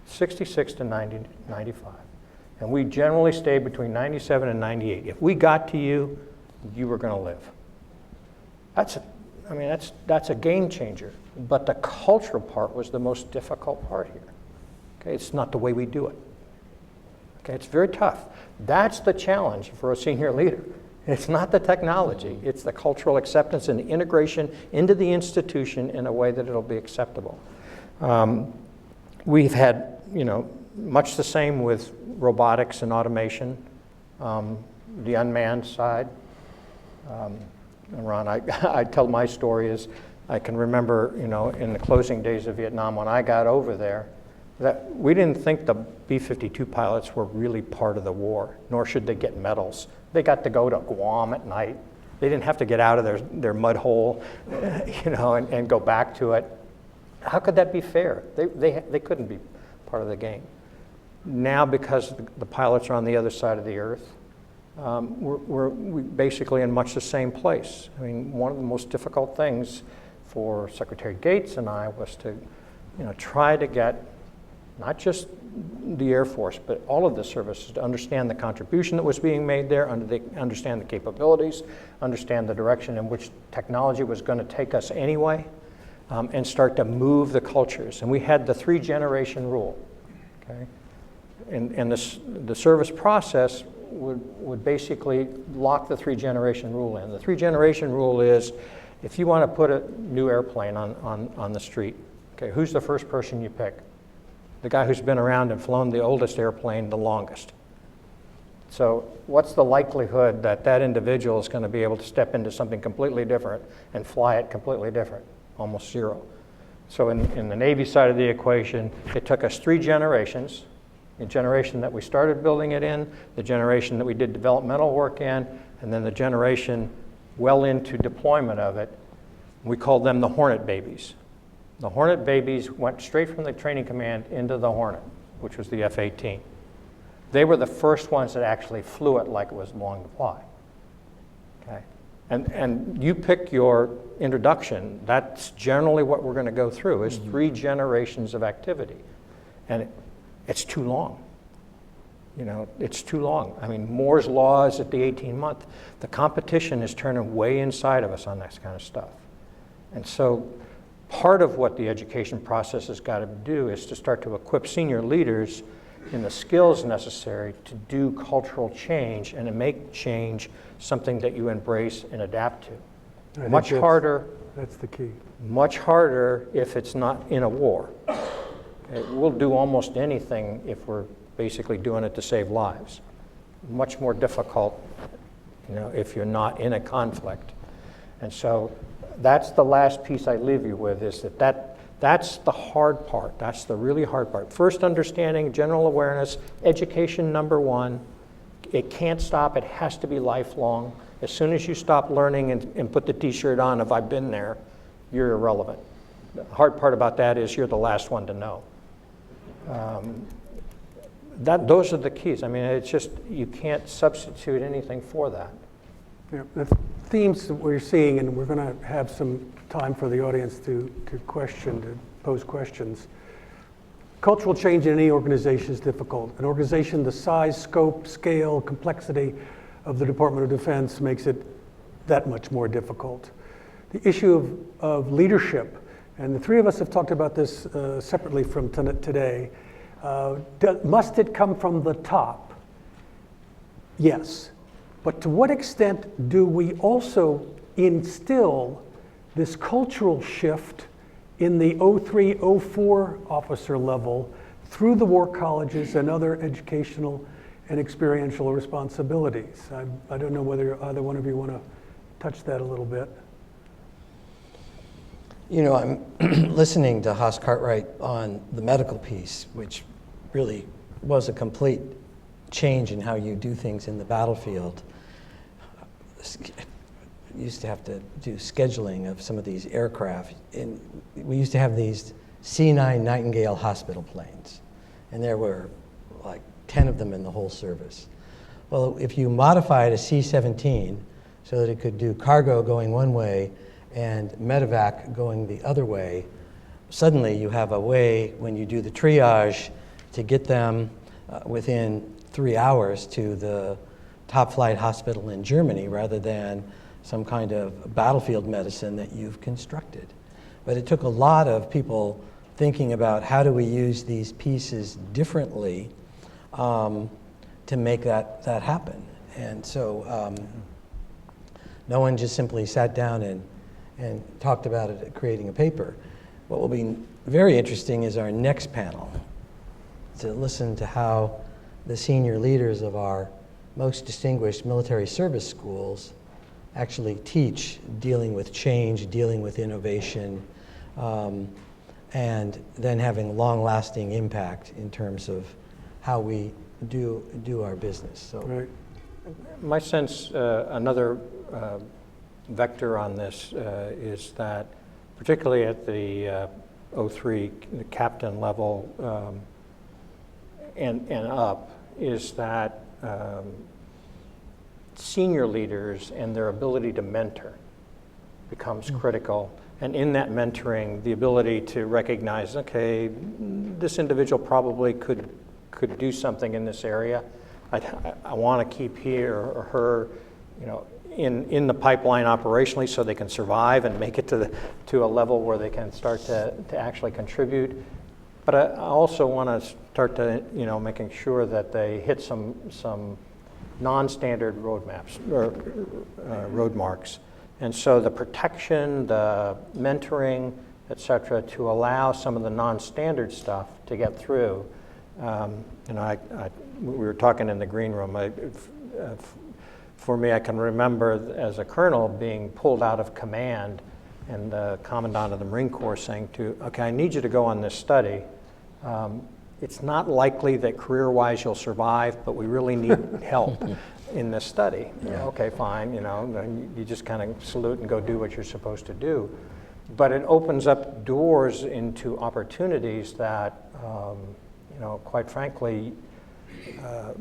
S4: 66 to 90, 95. And we generally stayed between 97 and 98. If we got to you, you were going to live. That's a game changer. But the cultural part was the most difficult part here. Okay, it's not the way we do it. Okay, it's very tough. That's the challenge for a senior leader. It's not the technology, it's the cultural acceptance and the integration into the institution in a way that it'll be acceptable. We've had, much the same with robotics and automation, the unmanned side. And Ron, I tell my story is I can remember, in the closing days of Vietnam when I got over there, that we didn't think the B-52 pilots were really part of the war, nor should they get medals. They got to go to Guam at night. They didn't have to get out of their mud hole, and go back to it. How could that be fair? They couldn't be part of the game. Now, because the pilots are on the other side of the earth, we're basically in much the same place. I mean, one of the most difficult things for Secretary Gates and I was to, try to get not just the Air Force, but all of the services to understand the contribution that was being made there, understand the capabilities, understand the direction in which technology was going to take us anyway, and start to move the cultures. And we had the 3-generation rule, okay? And the service process would basically lock the 3-generation rule in. The 3-generation rule is, if you want to put a new airplane on the street, okay, who's the first person you pick? The guy who's been around and flown the oldest airplane the longest. So what's the likelihood that that individual is going to be able to step into something completely different and fly it completely different? Almost zero. So in the Navy side of the equation, it took us 3 generations, the generation that we started building it in, the generation that we did developmental work in, and then the generation well into deployment of it. We called them the Hornet babies. The Hornet babies went straight from the training command into the Hornet, which was the F-18. They were the first ones that actually flew it like it was long to fly. Okay? And you pick your introduction, that's generally what we're going to go through, is 3 generations of activity. And it's too long. It's too long. I mean, Moore's Law is at the 18-month. The competition is turning way inside of us on that kind of stuff. And so part of what the education process has got to do is to start to equip senior leaders in the skills necessary to do cultural change and to make change something that you embrace and adapt to. Much harder.
S2: That's the key.
S4: Much harder if it's not in a war. We'll do almost anything if we're basically doing it to save lives. Much more difficult, if you're not in a conflict. And so that's the last piece I leave you with, is that That's the hard part. That's the really hard part. First, understanding, general awareness, education number one. It can't stop. It has to be lifelong. As soon as you stop learning and put the t-shirt on of I've been there, you're irrelevant. The hard part about that is you're the last one to know. Those are the keys. I mean, it's just, you can't substitute anything for that.
S2: Yeah, the themes that we're seeing, and we're going to have some time for the audience to pose questions. Cultural change in any organization is difficult. An organization the size, scope, scale, complexity of the Department of Defense makes it that much more difficult. The issue of leadership, and the three of us have talked about this separately from today. Must it come from the top? Yes. But to what extent do we also instill this cultural shift in the 03, 04 officer level through the war colleges and other educational and experiential responsibilities? I don't know whether either one of you want to touch that a little bit.
S3: You know, I'm listening to Haas Cartwright on the medical piece, which really was a complete change in how you do things in the battlefield. Used to have to do scheduling of some of these aircraft. And we used to have these C-9 Nightingale hospital planes, and there were like 10 of them in the whole service. Well, if you modified a C-17 so that it could do cargo going one way and medevac going the other way, suddenly you have a way, when you do the triage, to get them within 3 hours to the top flight hospital in Germany rather than some kind of battlefield medicine that you've constructed. But it took a lot of people thinking about how do we use these pieces differently to make that happen. And so no one just simply sat down and talked about it at creating a paper. What will be very interesting is our next panel, to listen to how the senior leaders of our most distinguished military service schools actually teach dealing with change, dealing with innovation, and then having long-lasting impact in terms of how we do our business. So,
S2: Right.
S4: My sense, another vector on this is that, particularly at the 03 the captain level and up, is that senior leaders and their ability to mentor becomes critical. And in that mentoring, the ability to recognize, okay, this individual probably could do something in this area. I want to keep he or her, you know, in the pipeline operationally so they can survive and make it to a level where they can start to actually contribute. But I also want to start to, you know, making sure that they hit some non-standard roadmaps or road marks. And so the protection, the mentoring, et cetera, to allow some of the non-standard stuff to get through. You know, we were talking in the green room. For me, I can remember as a colonel being pulled out of command and the commandant of the Marine Corps saying okay, I need you to go on this study. It's not likely that career-wise you'll survive, but we really need help in this study. Yeah. Okay, fine, you know, you just kind of salute and go do what you're supposed to do. But it opens up doors into opportunities that, you know, quite frankly,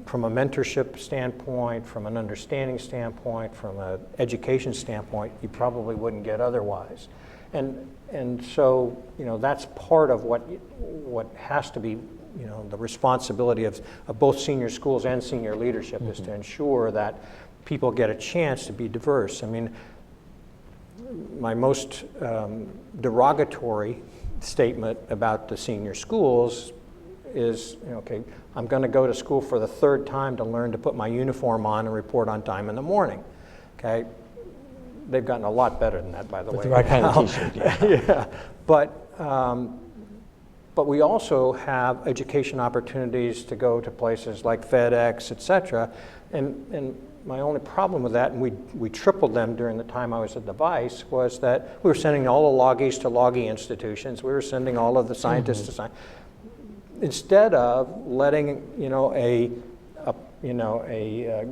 S4: from a mentorship standpoint, from an understanding standpoint, from an education standpoint, you probably wouldn't get otherwise. And so, you know, that's part of what has to be, you know, the responsibility of both senior schools and senior leadership is to ensure that people get a chance to be diverse. I mean, my most derogatory statement about the senior schools is, you know, okay, I'm going to go to school for the third time to learn to put my uniform on and report on time in the morning. Okay, they've gotten a lot better than that, by the way.
S3: With the right kind of t-shirt, yeah.
S4: Yeah, but we also have education opportunities to go to places like FedEx, et cetera, and my only problem with that, and we tripled them during the time I was at the Vice, was that we were sending all the loggies to loggie institutions. We were sending all of the scientists to science, instead of letting a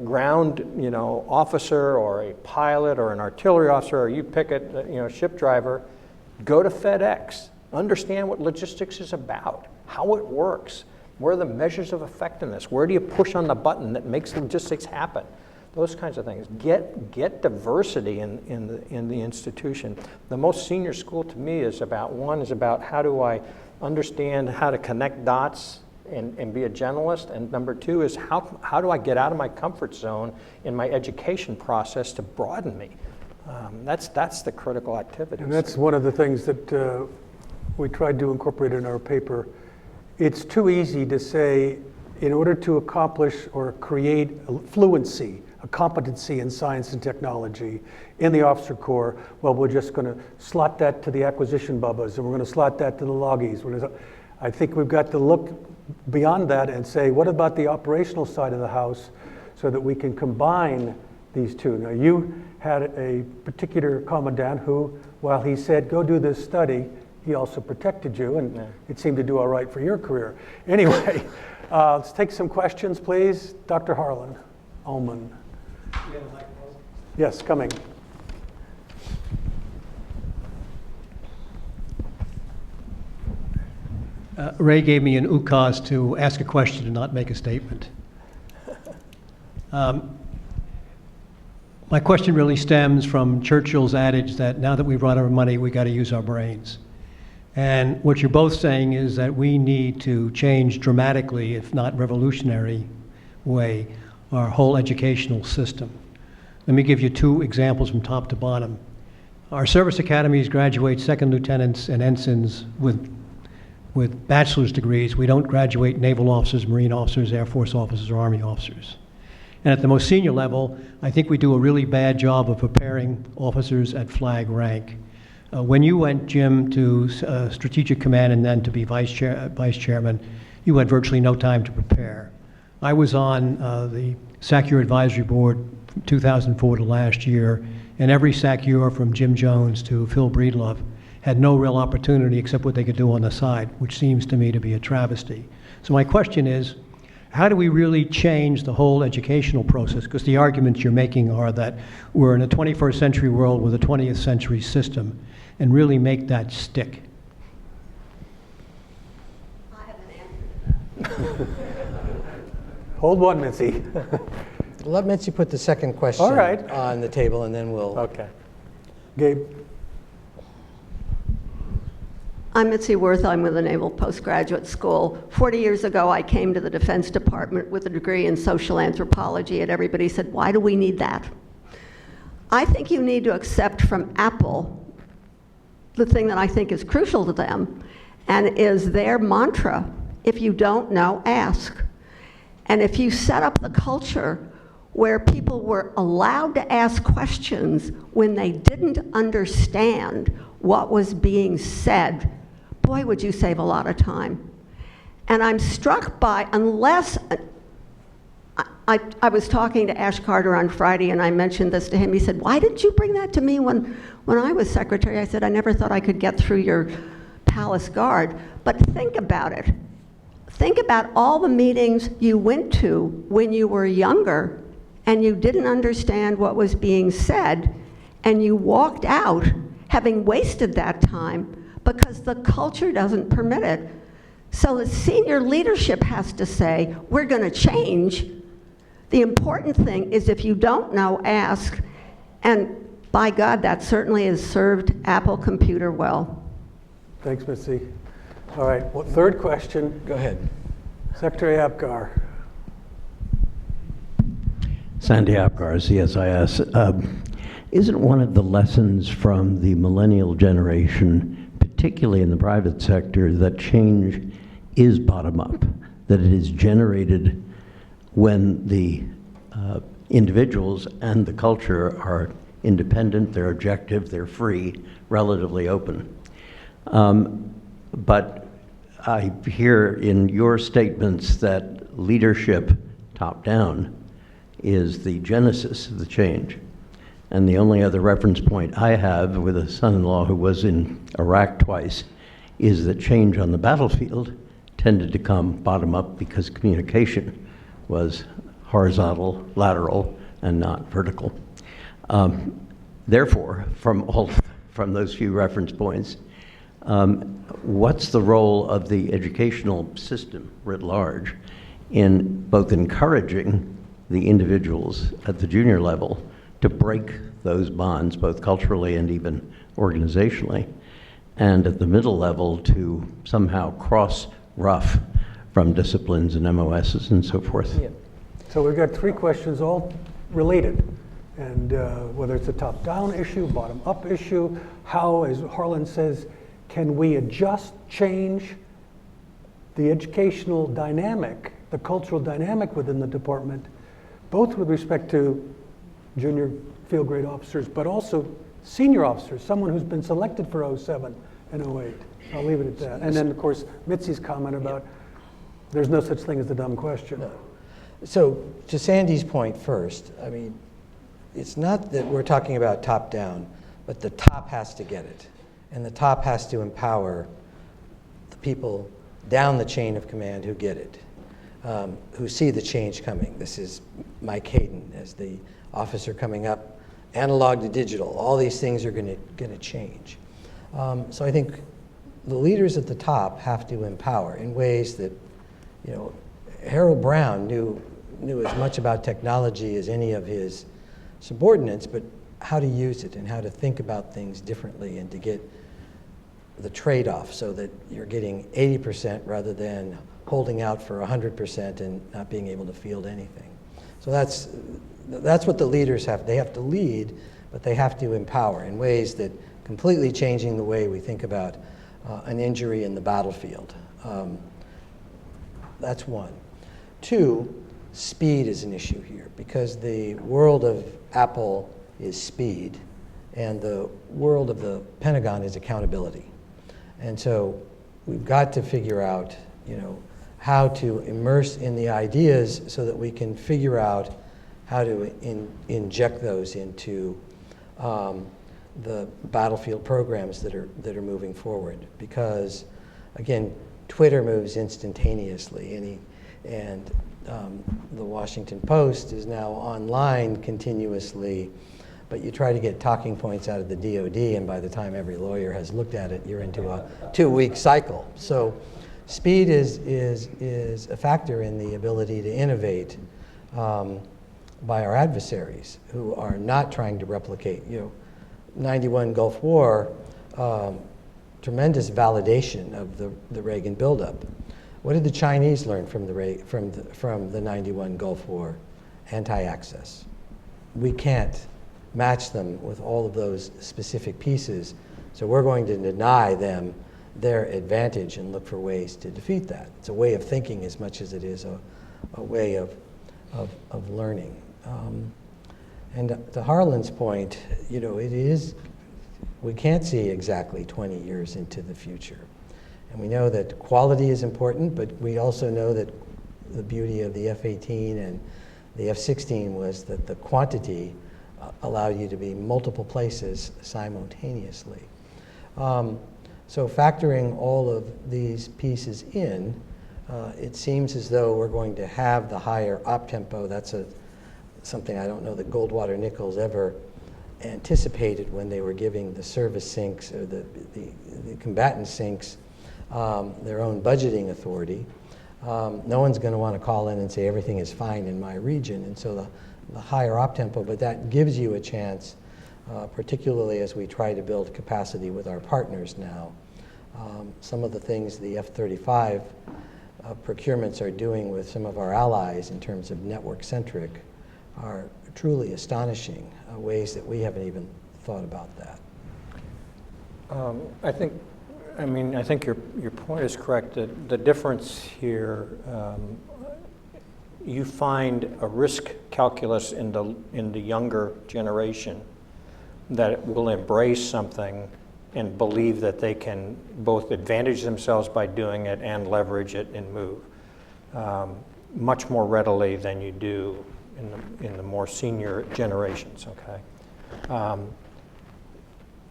S4: ground officer or a pilot or an artillery officer, or you pick it, ship driver, go to FedEx, understand what logistics is about, how it works. Where are the measures of effectiveness? Where do you push on the button that makes logistics happen? Those kinds of things. Get diversity in the institution. The most senior school to me is about how do I understand how to connect dots and be a generalist, and number two is how do I get out of my comfort zone in my education process to broaden me? That's the critical activity.
S2: And that's one of the things that we tried to incorporate in our paper. It's too easy to say, in order to accomplish or create a fluency, a competency in science and technology in the officer corps, well, we're just going to slot that to the acquisition bubbas, and we're going to slot that to the loggies. I think we've got to look beyond that and say, what about the operational side of the house so that we can combine these two? Now, you had a particular commandant who, while he said, go do this study, he also protected you, and it seemed to do all right for your career. Anyway, let's take some questions, please. Dr. Harlan Ullman. Yes, coming.
S5: Ray gave me an ukaz to ask a question and not make a statement. My question really stems from Churchill's adage that now that we've run out of money, we got to use our brains. And what you're both saying is that we need to change dramatically, if not revolutionary way, our whole educational system. Let me give you two examples from top to bottom. Our service academies graduate second lieutenants and ensigns with bachelor's degrees. We don't graduate naval officers, Marine officers, Air Force officers, or Army officers. And at the most senior level, I think we do a really bad job of preparing officers at flag rank. When you went, Jim, to Strategic Command and then to be vice chairman, you had virtually no time to prepare. I was on the SACUR Advisory Board from 2004 to last year, and every SACUR from Jim Jones to Phil Breedlove had no real opportunity except what they could do on the side, which seems to me to be a travesty. So my question is, how do we really change the whole educational process? Because the arguments you're making are that we're in a 21st century world with a 20th century system, and really make that stick.
S6: I have an answer.
S2: Hold one, Mitzi.
S3: Let Mitzi put the second question
S2: All right.
S3: on the table, and then we'll...
S2: Okay. Gabe?
S6: I'm Mitzi Worth. I'm with the Naval Postgraduate School. 40 years ago, I came to the Defense Department with a degree in social anthropology, and everybody said, why do we need that? I think you need to accept from Apple the thing that I think is crucial to them, and is their mantra, if you don't know, ask. And if you set up the culture where people were allowed to ask questions when they didn't understand what was being said, boy, would you save a lot of time. And I'm struck by, unless, I was talking to Ash Carter on Friday, and I mentioned this to him. He said, why didn't you bring that to me when I was secretary? I said, I never thought I could get through your palace guard. But think about it. Think about all the meetings you went to when you were younger and you didn't understand what was being said, and you walked out having wasted that time because the culture doesn't permit it. So the senior leadership has to say, we're going to change. The important thing is, if you don't know, ask. And by God, that certainly has served Apple Computer well.
S2: Thanks, Mitzi. All right, well, third question.
S3: Go ahead.
S2: Secretary Apgar.
S7: Sandy Apgar, CSIS. Isn't one of the lessons from the millennial generation, particularly in the private sector, that change is bottom-up, that it is generated when the individuals and the culture are independent, they're objective, they're free, relatively open. But I hear in your statements that leadership, top-down, is the genesis of the change. And the only other reference point I have with a son-in-law who was in Iraq twice is that change on the battlefield tended to come bottom up because communication was horizontal, lateral, and not vertical. Therefore, from those few reference points, what's the role of the educational system writ large in both encouraging the individuals at the junior level to break those bonds, both culturally and even organizationally, and at the middle level to somehow cross rough from disciplines and MOSs and so forth?
S3: Yeah.
S2: So we've got three questions, all related. And whether it's a top-down issue, bottom-up issue, how, as Harlan says, can we adjust, change the educational dynamic, the cultural dynamic within the department, both with respect to junior field grade officers, but also senior officers, someone who's been selected for 07 and 08. I'll leave it at that. And then, of course, Mitzi's comment about there's no such thing as the dumb question.
S3: No. So to Sandy's point first, I mean, it's not that we're talking about top down, but the top has to get it. And the top has to empower the people down the chain of command who get it, who see the change coming. This is Mike Hayden as the officer coming up, analog to digital. All these things are going to change. So I think the leaders at the top have to empower in ways that, you know, Harold Brown knew as much about technology as any of his subordinates, but how to use it and how to think about things differently and to get the trade-off so that you're getting 80% rather than holding out for 100% and not being able to field anything. So that's what the leaders have. They have to lead, but they have to empower in ways that completely changing the way we think about an injury in the battlefield. That's one. Two, speed is an issue here because the world of Apple is speed and the world of the Pentagon is accountability. And so we've got to figure out, you know, how to immerse in the ideas so that we can figure out how to inject those into the battlefield programs that are moving forward. Because, again, Twitter moves instantaneously, and the Washington Post is now online continuously, but you try to get talking points out of the DoD, and by the time every lawyer has looked at it, you're into a 2-week cycle. So speed is a factor in the ability to innovate by our adversaries who are not trying to replicate. You know, 91 Gulf War, tremendous validation of the Reagan buildup. What did the Chinese learn from the 91 Gulf War? Anti-access. We can't match them with all of those specific pieces, so we're going to deny them their advantage and look for ways to defeat that. It's a way of thinking as much as it is a way of learning. And to Harlan's point, you know, we can't see exactly 20 years into the future. And we know that quality is important, but we also know that the beauty of the F-18 and the F-16 was that the quantity allowed you to be multiple places simultaneously. So factoring all of these pieces in, it seems as though we're going to have the higher op tempo. That's something I don't know that Goldwater Nichols ever anticipated when they were giving the service sinks or the combatant sinks their own budgeting authority. No one's going to want to call in and say everything is fine in my region, and so the higher op tempo, but that gives you a chance, particularly as we try to build capacity with our partners now. Some of the things the F-35 procurements are doing with some of our allies in terms of network-centric are truly astonishing, ways that we haven't even thought about that.
S4: I think your point is correct. The difference here, you find a risk calculus in the younger generation that will embrace something and believe that they can both advantage themselves by doing it and leverage it and move much more readily than you do in the more senior generations, okay?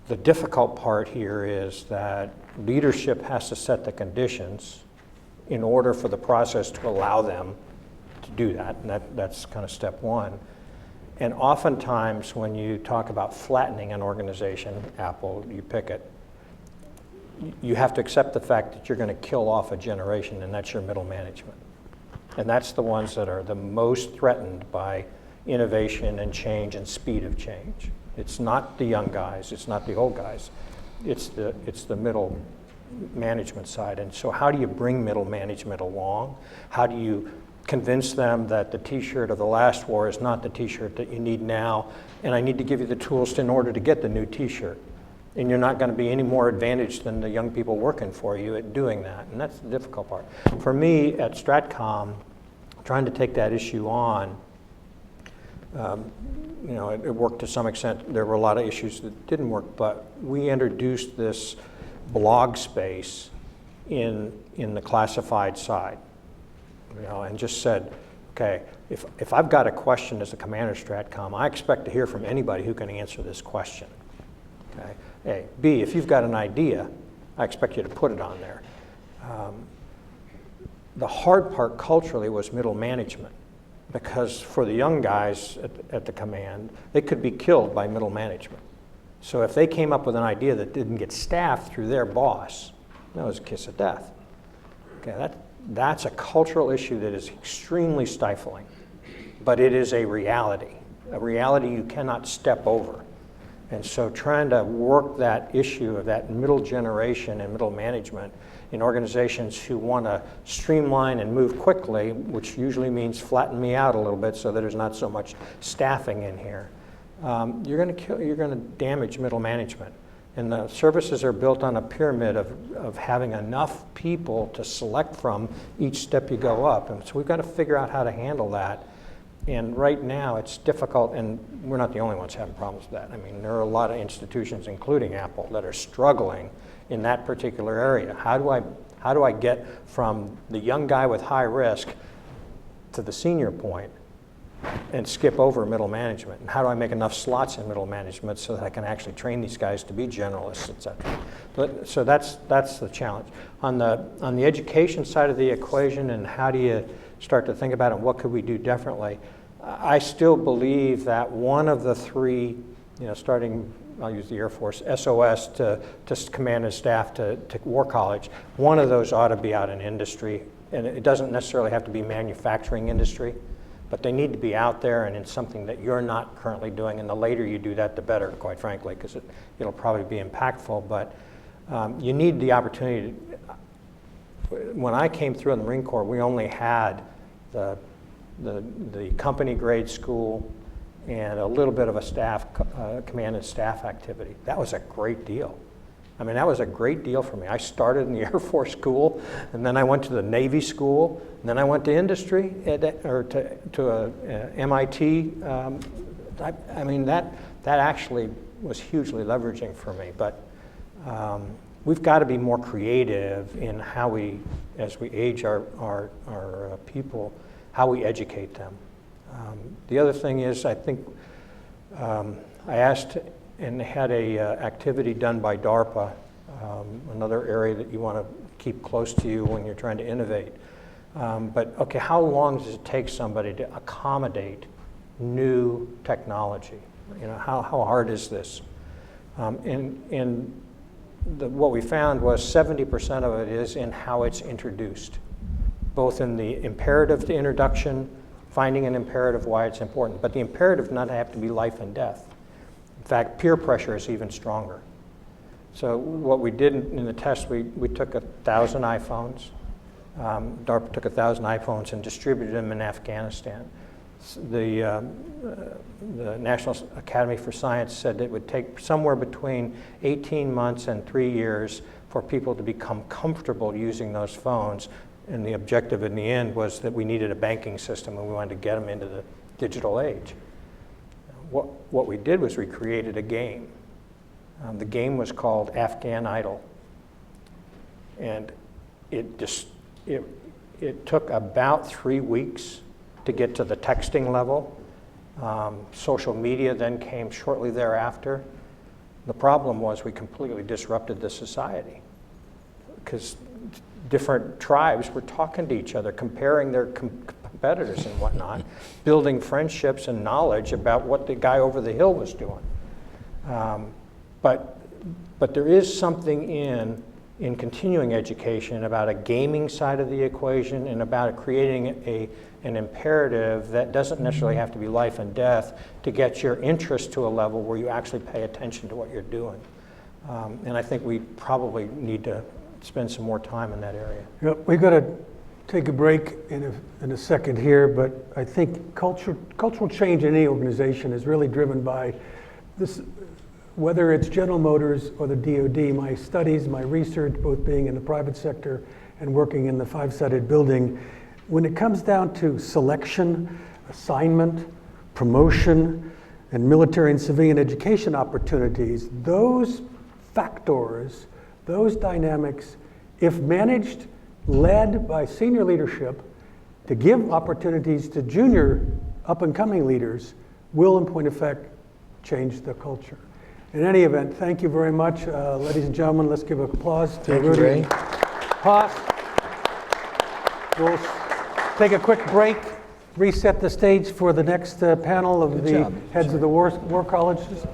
S4: The difficult part here is that leadership has to set the conditions in order for the process to allow them to do that, and that's kind of step one. And oftentimes when you talk about flattening an organization, Apple, you pick it, you have to accept the fact that you're going to kill off a generation, and that's your middle management. And that's the ones that are the most threatened by innovation and change and speed of change. It's not the young guys, it's not the old guys, it's the middle management side. And so how do you bring middle management along? How do you convince them that the t-shirt of the last war is not the t-shirt that you need now, and I need to give you the tools in order to get the new t-shirt? And you're not going to be any more advantaged than the young people working for you at doing that. And that's the difficult part. For me at Stratcom, trying to take that issue on, you know, it worked to some extent. There were a lot of issues that didn't work, but we introduced this blog space in the classified side, you know, and just said, okay, if I've got a question as a commander Stratcom, I expect to hear from anybody who can answer this question. Okay. A. B, if you've got an idea, I expect you to put it on there. The hard part culturally was middle management, because for the young guys at the command, they could be killed by middle management. So if they came up with an idea that didn't get staffed through their boss, that was a kiss of death. Okay, that's a cultural issue that is extremely stifling, but it is a reality you cannot step over. And so trying to work that issue of that middle generation and middle management in organizations who want to streamline and move quickly, which usually means flatten me out a little bit so that there's not so much staffing in here, you're going to damage middle management. And the services are built on a pyramid of having enough people to select from each step you go up. And so we've got to figure out how to handle that. And right now it's difficult, and we're not the only ones having problems with that. I mean, there are a lot of institutions, including Apple, that are struggling in that particular area. How do I get from the young guy with high risk to the senior point and skip over middle management? And how do I make enough slots in middle management so that I can actually train these guys to be generalists, et cetera? So that's the challenge. On the education side of the equation, and how do you start to think about it, what could we do differently? I still believe that one of the three, you know, starting, I'll use the Air Force, SOS to command and staff to War College, one of those ought to be out in industry. And it doesn't necessarily have to be manufacturing industry, but they need to be out there and in something that you're not currently doing. And the later you do that, the better, quite frankly, because it'll probably be impactful. But you need the opportunity. When I came through in the Marine Corps, we only had the company grade school and a little bit of a staff, command and staff activity. That was a great deal. I mean, that was a great deal for me. I started in the Air Force school, and then I went to the Navy school, and then I went to industry, or to MIT. I mean, that actually was hugely leveraging for me. But we've got to be more creative in how we, as we age our people, how we educate them. The other thing is, I think I asked and had a activity done by DARPA, another area that you want to keep close to you when you're trying to innovate. But okay, how long does it take somebody to accommodate new technology? You know, how hard is this? What we found was 70% of it is in how it's introduced, both in the imperative to introduction, finding an imperative why it's important, but the imperative does not have to be life and death. In fact, peer pressure is even stronger. So what we did in the test, we took 1,000 iPhones. DARPA took 1,000 iPhones and distributed them in Afghanistan. The National Academy for Science said that it would take somewhere between 18 months and 3 years for people to become comfortable using those phones. And the objective in the end was that we needed a banking system and we wanted to get them into the digital age. What we did was we created a game. The game was called Afghan Idol. And it took about 3 weeks to get to the texting level. Social media then came shortly thereafter. The problem was we completely disrupted the society because different tribes were talking to each other, comparing their competitors and whatnot, building friendships and knowledge about what the guy over the hill was doing. But there is something in continuing education about a gaming side of the equation and about creating an imperative that doesn't necessarily have to be life and death to get your interest to a level where you actually pay attention to what you're doing. And I think we probably need to spend some more time in that area.
S2: Yep, we got to take a break in a second here, but I think cultural change in any organization is really driven by this, whether it's General Motors or the DoD. My studies, my research, both being in the private sector and working in the five-sided building, when it comes down to selection, assignment, promotion, and military and civilian education opportunities, those factors, those dynamics, if managed, led by senior leadership to give opportunities to junior up-and-coming leaders, will in point of fact change the culture. In any event, thank you very much. Ladies and gentlemen, let's give applause to
S3: Thank you,
S2: Rudy
S3: Ray.
S2: and Haas. We'll take a quick break, reset the stage for the next panel of
S3: Good
S2: the
S3: job.
S2: heads of the war colleges.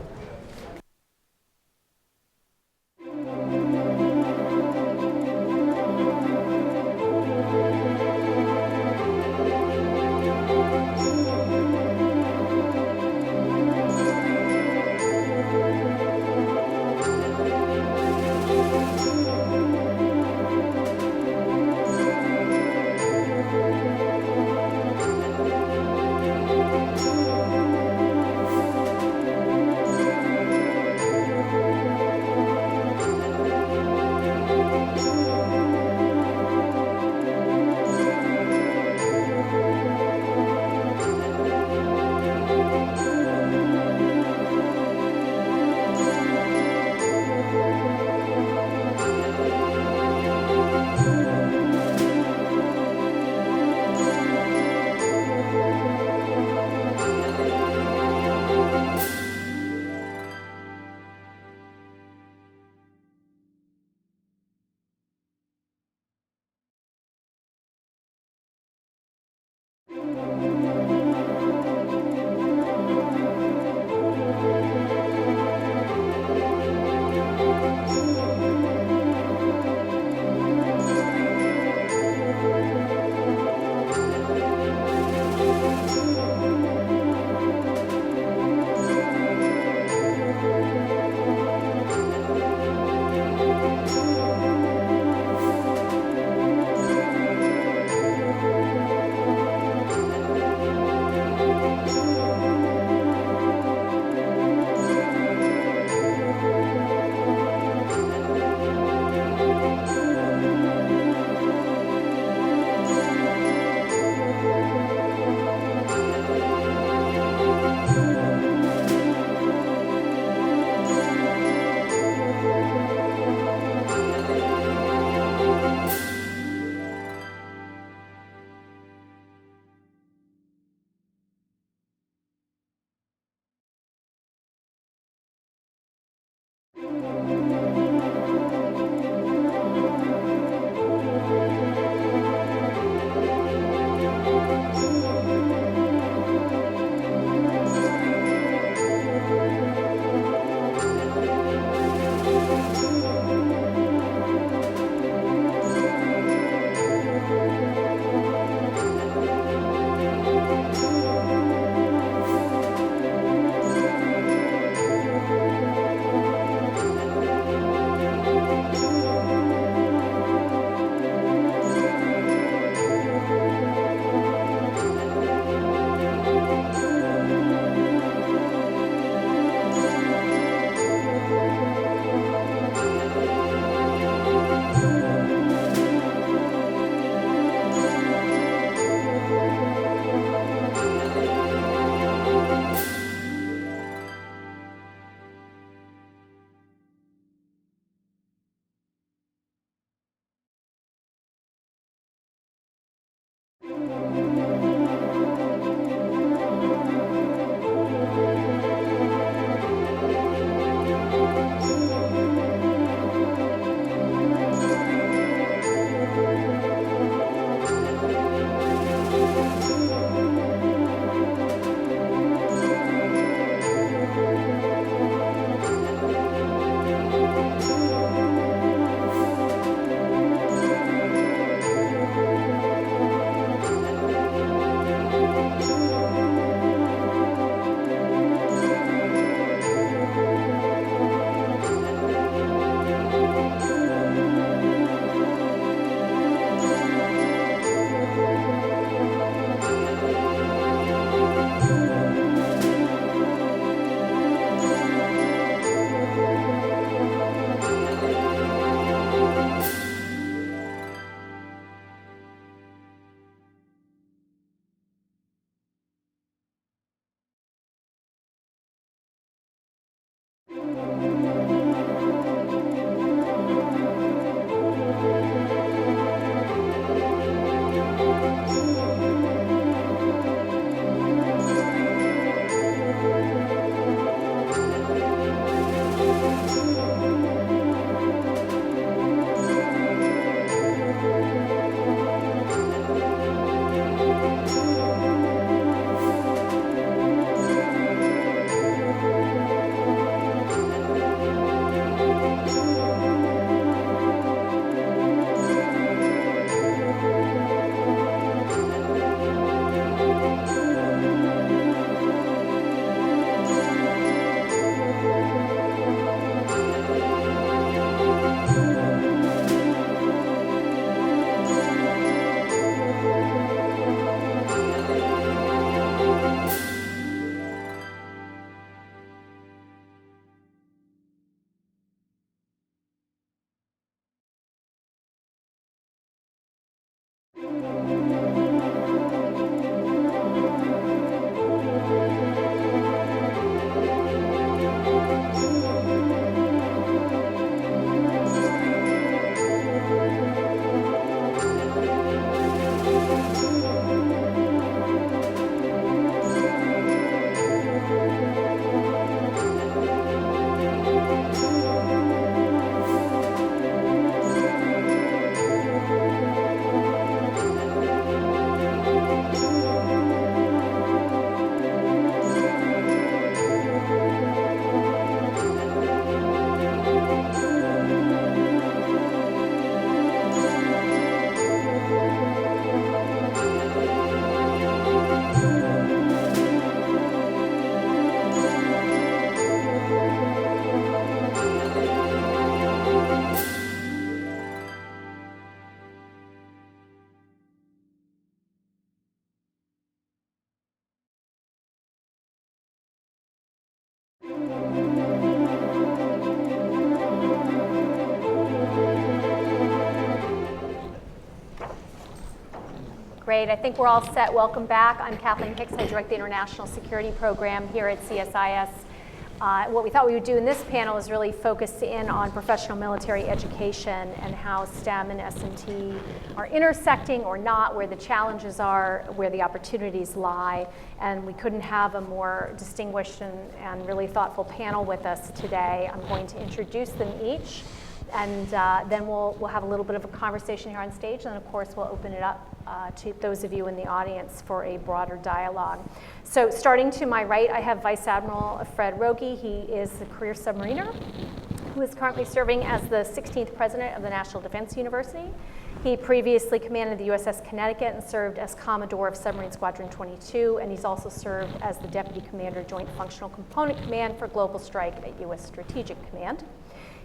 S8: Great, I think we're all set. Welcome back. I'm Kathleen Hicks. I direct the International Security Program here at CSIS. What we thought we would do in this panel is really focus in on professional military education and how STEM and S&T are intersecting or not, where the challenges are, where the opportunities lie. And we couldn't have a more distinguished and really thoughtful panel with us today. I'm going to introduce them each, and then we'll have a little bit of a conversation here on stage, and then of course we'll open it up to those of you in the audience for a broader dialogue. So starting to my right, I have Vice Admiral Fred Rogie. He is a career submariner who is currently serving as the 16th president of the National Defense University. He previously commanded the USS Connecticut and served as Commodore of Submarine Squadron 22, and he's also served as the Deputy Commander, Joint Functional Component Command for Global Strike at U.S. Strategic Command.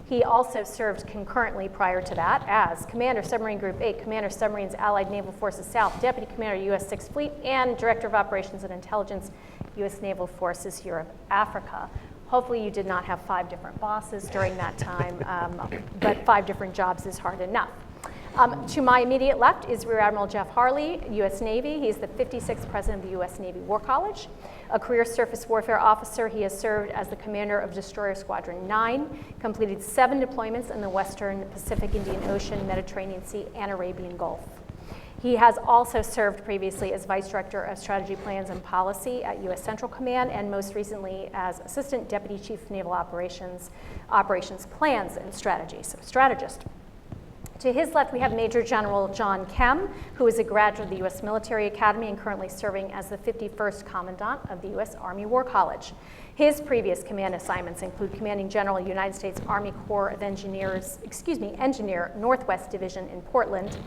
S8: He also served concurrently prior to that as Commander Submarine Group 8, Commander Submarines Allied Naval Forces South, Deputy Commander U.S. 6th Fleet, and Director of Operations and Intelligence, U.S. Naval Forces Europe, Africa. Hopefully you did not have 5 different bosses during that time, but 5 different jobs is hard enough. To my immediate left is Rear Admiral Jeff Harley, U.S. Navy. He's the 56th president of the U.S. Navy War College. A career surface warfare officer, he has served as the commander of Destroyer Squadron 9, completed 7 deployments in the Western Pacific, Indian Ocean, Mediterranean Sea, and Arabian Gulf. He has also served previously as Vice Director of Strategy Plans and Policy at U.S. Central Command, and most recently as Assistant Deputy Chief of Naval Operations Plans and Strategy, so strategist. To his left, we have Major General John Kem, who is a graduate of the U.S. Military Academy and currently serving as the 51st Commandant of the U.S. Army War College. His previous command assignments include Commanding General, United States Army Corps of Engineers, Engineer Northwest Division in Portland,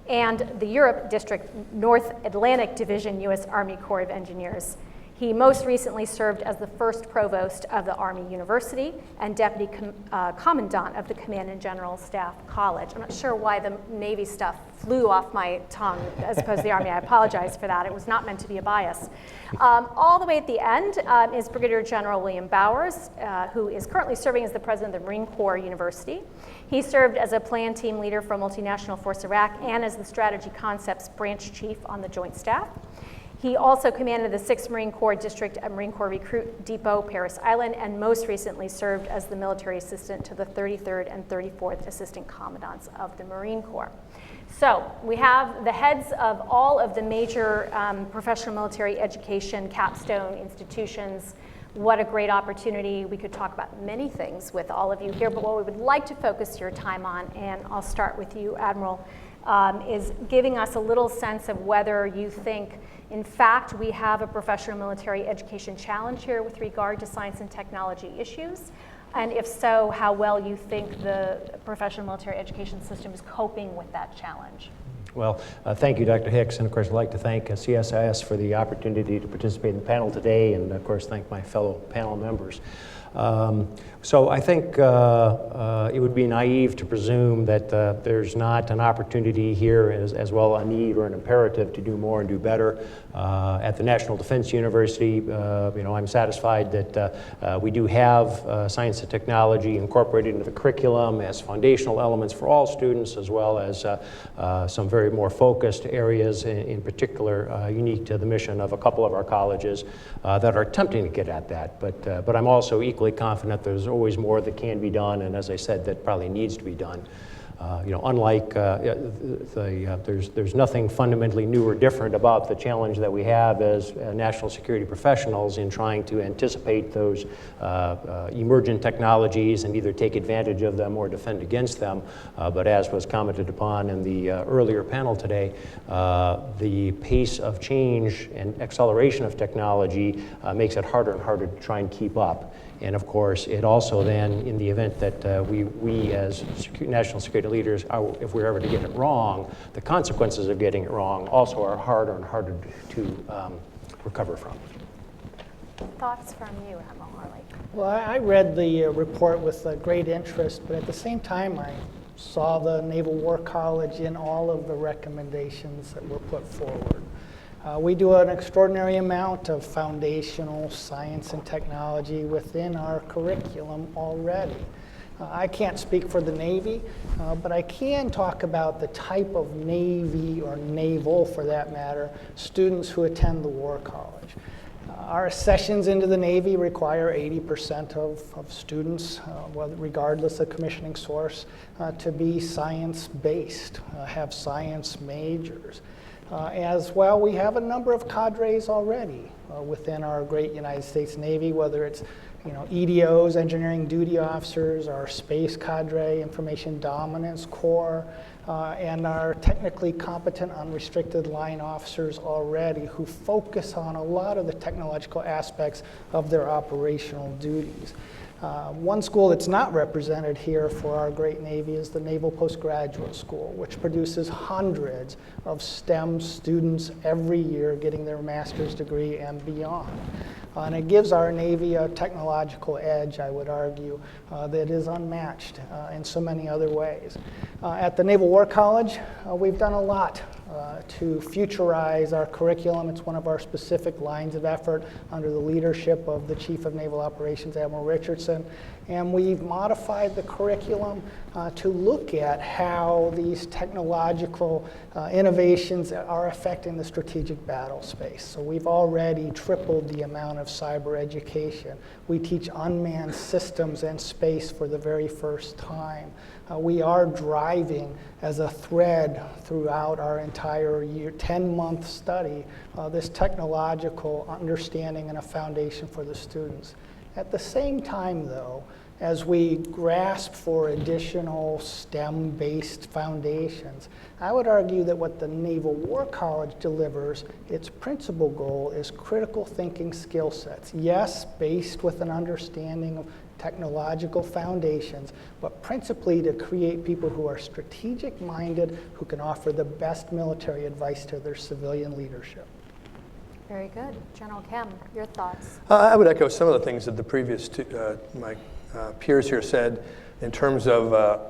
S8: and the Europe District North Atlantic Division, U.S. Army Corps of Engineers. He most recently served as the first provost of the Army University and deputy commandant of the Command and General Staff College. I'm not sure why the Navy stuff flew off my tongue as opposed to the Army. I apologize for that. It was not meant to be a bias. All the way at the end is Brigadier General William Bowers, who is currently serving as the president of the Marine Corps University. He served as a plan team leader for Multinational Force Iraq and as the Strategy Concepts Branch Chief on the Joint Staff. He also commanded the 6th Marine Corps District at Marine Corps Recruit Depot, Parris Island, and most recently served as the military assistant to the 33rd and 34th Assistant Commandants of the Marine Corps. So we have the heads of all of the major professional military education capstone institutions. What a great opportunity. We could talk about many things with all of you here, but what we would like to focus your time on, and I'll start with you, Admiral, is giving us a little sense of whether you think, in fact, we have a professional military education challenge here with regard to science and technology issues, and if so, how well you think the professional military education system is coping with that challenge.
S4: Well, thank you, Dr. Hicks, and of course I'd like to thank CSIS for the opportunity to participate in the panel today, and of course thank my fellow panel members. So I think it would be naive to presume that there's not an opportunity here as well a need or an imperative to do more and do better. At the National Defense University, I'm satisfied that we do have science and technology incorporated into the curriculum as foundational elements for all students, as well as some very more focused areas, in particular unique to the mission of a couple of our colleges that are attempting to get at that. But I'm also equally confident there's always more that can be done, and as I said, that probably needs to be done. Unlike there's nothing fundamentally new or different about the challenge that we have as national security professionals in trying to anticipate those emergent technologies and either take advantage of them or defend against them. But as was commented upon in the earlier panel today, the pace of change and acceleration of technology makes it harder and harder to try and keep up. And of course, it also then, in the event that we as national security leaders, if we're ever to get it wrong, the consequences of getting it wrong also are harder and harder to recover from.
S8: Thoughts from you, Admiral Harley?
S9: Well, I read the report with great interest, but at the same time, I saw the Naval War College in all of the recommendations that were put forward. We do an extraordinary amount of foundational science and technology within our curriculum already. I can't speak for the Navy, but I can talk about the type of Navy, or naval for that matter, students who attend the War College. Our sessions into the Navy require 80% of students, regardless of commissioning source, to be science-based, have science majors. As well, we have a number of cadres already within our great United States Navy, whether it's EDOs, engineering duty officers, our space cadre, information dominance corps, and our technically competent unrestricted line officers already, who focus on a lot of the technological aspects of their operational duties. One school that's not represented here for our great Navy is the Naval Postgraduate School, which produces hundreds of STEM students every year getting their master's degree and beyond. And it gives our Navy a technological edge, I would argue, that is unmatched in so many other ways. At the Naval War College, we've done a lot to futurize our curriculum. It's one of our specific lines of effort under the leadership of the Chief of Naval Operations, Admiral Richardson. And we've modified the curriculum to look at how these technological innovations are affecting the strategic battle space. So we've already tripled the amount of cyber education. We teach unmanned systems and space for the very first time. We are driving as a thread throughout our entire year, 10-month study, this technological understanding and a foundation for the students. At the same time, though, as we grasp for additional STEM-based foundations, I would argue that what the Naval War College delivers, its principal goal is critical thinking skill sets. Yes, based with an understanding of technological foundations, but principally to create people who are strategic-minded, who can offer the best military advice to their civilian leadership.
S8: Very good. General Kem, your thoughts?
S10: I would echo some of the things that the previous my peers here said in terms of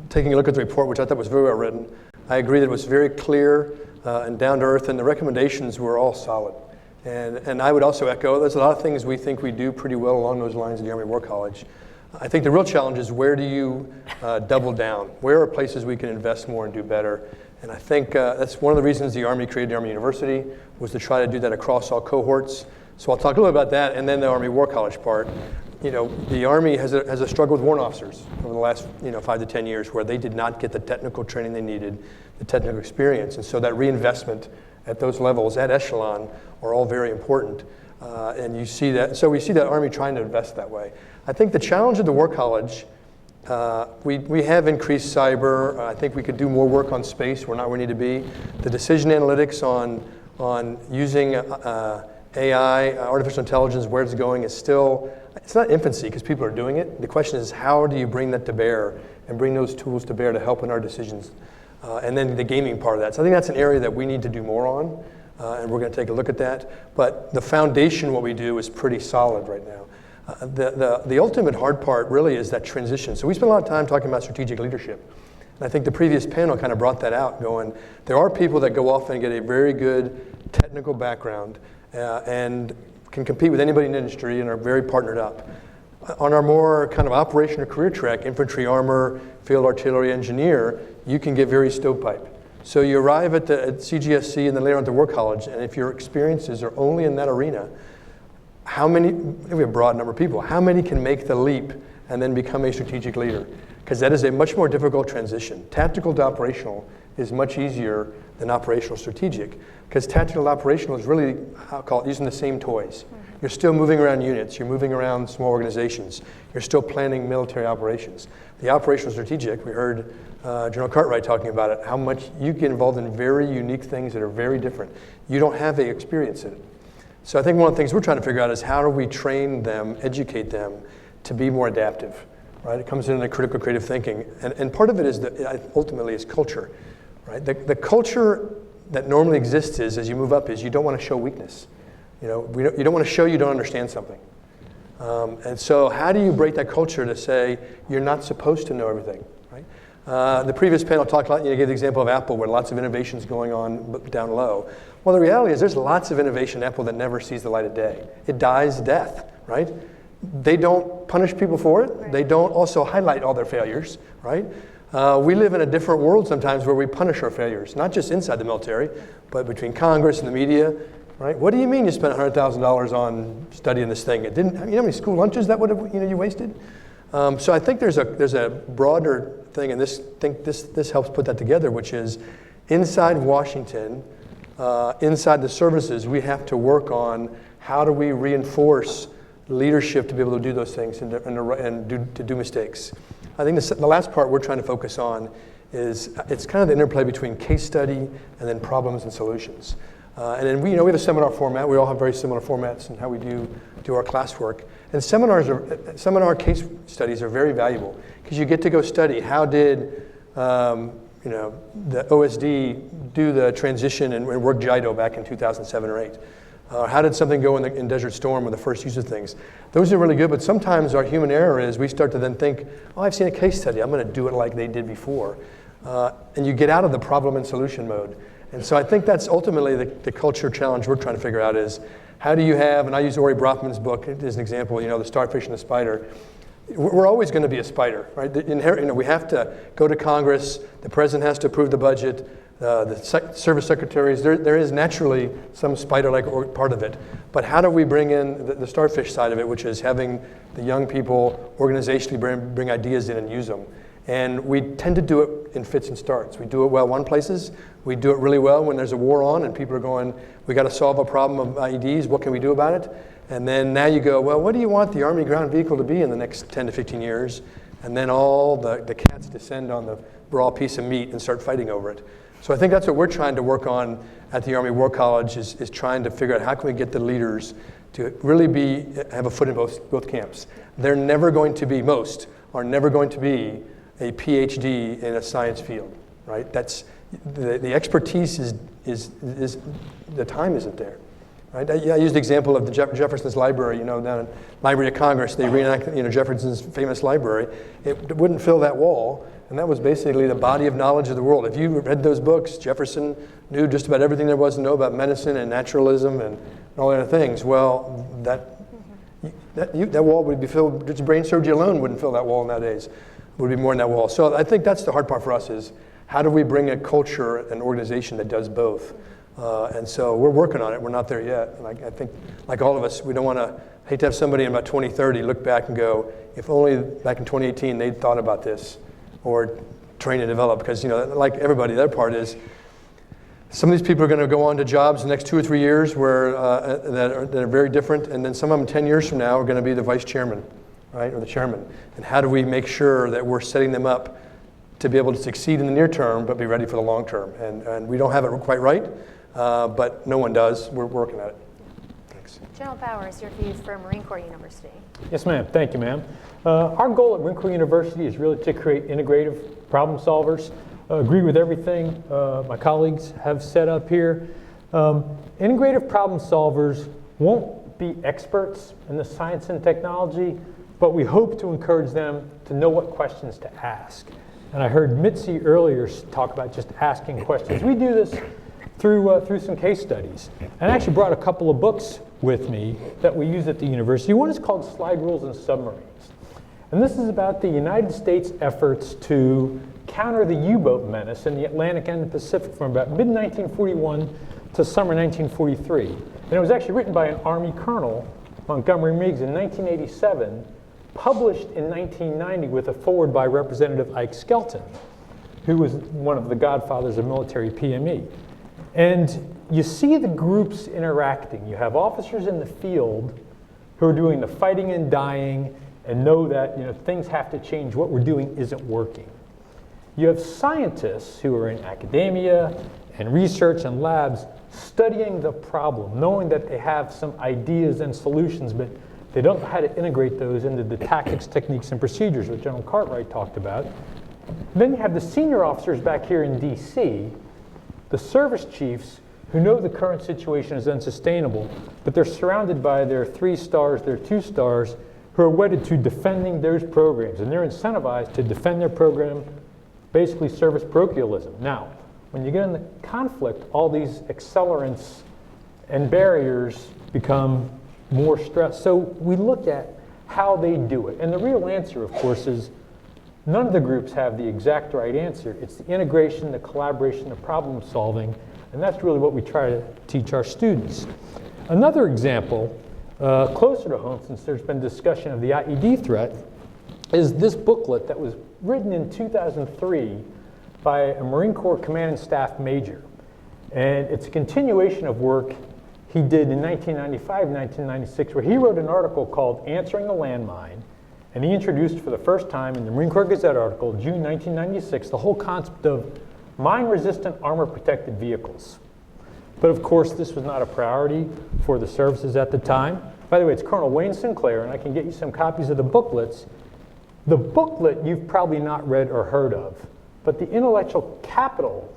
S10: taking a look at the report, which I thought was very well written. I agree that it was very clear and down to earth, and the recommendations were all solid. And I would also echo, there's a lot of things we think we do pretty well along those lines in the Army War College. I think the real challenge is, where do you double down? Where are places we can invest more and do better? And I think that's one of the reasons the Army created the Army University, was to try to do that across all cohorts. So I'll talk a little bit about that, and then the Army War College part. The Army has a struggle with warrant officers over the last 5 to 10 years, where they did not get the technical training they needed, the technical experience. And so that reinvestment at those levels, at echelon, are all very important. And you see that, so we see that Army trying to invest that way. I think the challenge of the War College, we have increased cyber. I think we could do more work on space. We're not where we need to be. The decision analytics on using AI, artificial intelligence, where it's going is still, it's not infancy because people are doing it. The question is, how do you bring that to bear and bring those tools to bear to help in our decisions? And then the gaming part of that. So I think that's an area that we need to do more on, and we're going to take a look at that. But the foundation, what we do, is pretty solid right now. The ultimate hard part really is that transition. So we spent a lot of time talking about strategic leadership. And I think the previous panel kind of brought that out, going, there are people that go off and get a very good technical background and can compete with anybody in the industry and are very partnered up. On our more kind of operational career track, infantry, armor, field artillery engineer, you can get very stovepipe. So you arrive at CGSC and then later on to War College, and if your experiences are only in that arena, how many, we have a broad number of people, how many can make the leap and then become a strategic leader? Because that is a much more difficult transition. Tactical to operational is much easier than operational strategic, because tactical to operational is really, I'll call it, using the same toys. You're still moving around units, you're moving around small organizations, you're still planning military operations. The operational strategic, we heard General Cartwright talking about it, how much you get involved in very unique things that are very different. You don't have the experience in it. So I think one of the things we're trying to figure out is, how do we train them, educate them to be more adaptive, right? It comes into critical creative thinking. And part of it is ultimately is culture, right? The culture that normally exists is, as you move up, is you don't want to show weakness. You don't want to show you don't understand something. And so how do you break that culture to say you're not supposed to know everything, right? The previous panel talked a lot, gave the example of Apple where lots of innovations going on down low. Well, the reality is there's lots of innovation in Apple that never sees the light of day. It dies death, right? They don't punish people for it. Right. They don't also highlight all their failures, right? We live in a different world sometimes where we punish our failures, not just inside the military, but between Congress and the media, right? What do you mean you spent $100,000 on studying this thing? It didn't. You know how many school lunches that would have you wasted? So I think there's a broader thing, and this helps put that together, which is inside Washington, inside the services, we have to work on how do we reinforce leadership to be able to do those things and to do mistakes. I think the last part we're trying to focus on is it's kind of the interplay between case study and then problems and solutions. And then we have a seminar format. We all have very similar formats in how we do our classwork. And seminar case studies are very valuable because you get to go study how did the OSD do the transition and work JIDO back in 2007 or 8. How did something go in Desert Storm with the first use of things? Those are really good, but sometimes our human error is we start to then think, oh, I've seen a case study. I'm going to do it like they did before. And you get out of the problem and solution mode. And so I think that's ultimately the culture challenge we're trying to figure out is how do you have, and I use Ori Brockman's book as an example, the starfish and the spider. We're always going to be a spider, right? We have to go to Congress. The president has to approve the budget. The service secretaries, there is naturally some spider-like part of it. But how do we bring in the starfish side of it, which is having the young people organizationally bring ideas in and use them? And we tend to do it in fits and starts. We do it well one places. We do it really well when there's a war on and people are going, we got to solve a problem of IEDs. What can we do about it? And then now you go, well, what do you want the Army ground vehicle to be in the next 10 to 15 years? And then all the cats descend on the raw piece of meat and start fighting over it. So I think that's what we're trying to work on at the Army War College is trying to figure out how can we get the leaders to really have a foot in both camps. They're never going to be, most are never going to be a PhD in a science field, right? That's the expertise is the time isn't there, right? I used the example of the Jefferson's Library, down in Library of Congress. They reenact, Jefferson's famous library. It wouldn't fill that wall. And that was basically the body of knowledge of the world. If you read those books, Jefferson knew just about everything there was to know about medicine and naturalism and all the other things. Well, that wall would be filled, just brain surgery alone wouldn't fill that wall nowadays. It would be more than that wall. So I think that's the hard part for us is how do we bring a culture, an organization that does both? And so we're working on it. We're not there yet. And I think, like all of us, we don't want to, hate to have somebody in about 2030 look back and go, if only back in 2018 they'd thought about this. Or train and develop, because like everybody, their part is some of these people are going to go on to jobs the next 2 or 3 years where that are very different, and then some of them 10 years from now are going to be the vice chairman, right, or the chairman. And how do we make sure that we're setting them up to be able to succeed in the near term, but be ready for the long term? And we don't have it quite right, but no one does. We're working at it. Thanks.
S8: General Bowers, your views for Marine Corps University.
S4: Yes, ma'am. Thank you, ma'am. Our goal at Marine Corps University is really to create integrative problem solvers. Agree with everything my colleagues have set up here. Integrative problem solvers won't be experts in the science and technology, but we hope to encourage them to know what questions to ask. And I heard Mitzi earlier talk about just asking questions. We do this through some case studies. And I actually brought a couple of books with me that we use at the university. One is called Slide Rules and Submarines. And this is about the United States efforts to counter the U-boat menace in the Atlantic and the Pacific from about mid-1941 to summer 1943. And it was actually written by an Army colonel, Montgomery Meigs, in 1987, published in 1990 with a foreword by Representative Ike Skelton, who was one of the godfathers of military PME. And you see the groups interacting. You have officers in the field who are doing the fighting and dying and know that things have to change. What we're doing isn't working. You have scientists who are in academia and research and labs studying the problem, knowing that they have some ideas and solutions, but they don't know how to integrate those into the tactics, techniques, and procedures that General Cartwright talked about. Then you have the senior officers back here in DC, the service chiefs who know the current situation is unsustainable, but they're surrounded by their 3 stars, their 2 stars, who are wedded to defending those programs. And they're incentivized to defend their program basically service parochialism. Now, when you get into conflict, all these accelerants and barriers become more stress. So we look at how they do it. And the real answer, of course, is none of the groups have the exact right answer. It's the integration, the collaboration, the problem solving, and that's really what we try to teach our students. Another example, closer to home, since there's been discussion of the IED threat, is this booklet that was written in 2003 by a Marine Corps Command and Staff Major. And it's a continuation of work he did in 1995, 1996, where he wrote an article called Answering the Landmine, and he introduced for the first time in the Marine Corps Gazette article, June 1996, the whole concept of mine-resistant armor-protected vehicles. But of course, this was not a priority for the services at the time. By the way, it's Colonel Wayne Sinclair, and I can get you some copies of the booklets. The booklet you've probably not read or heard of, but the intellectual capital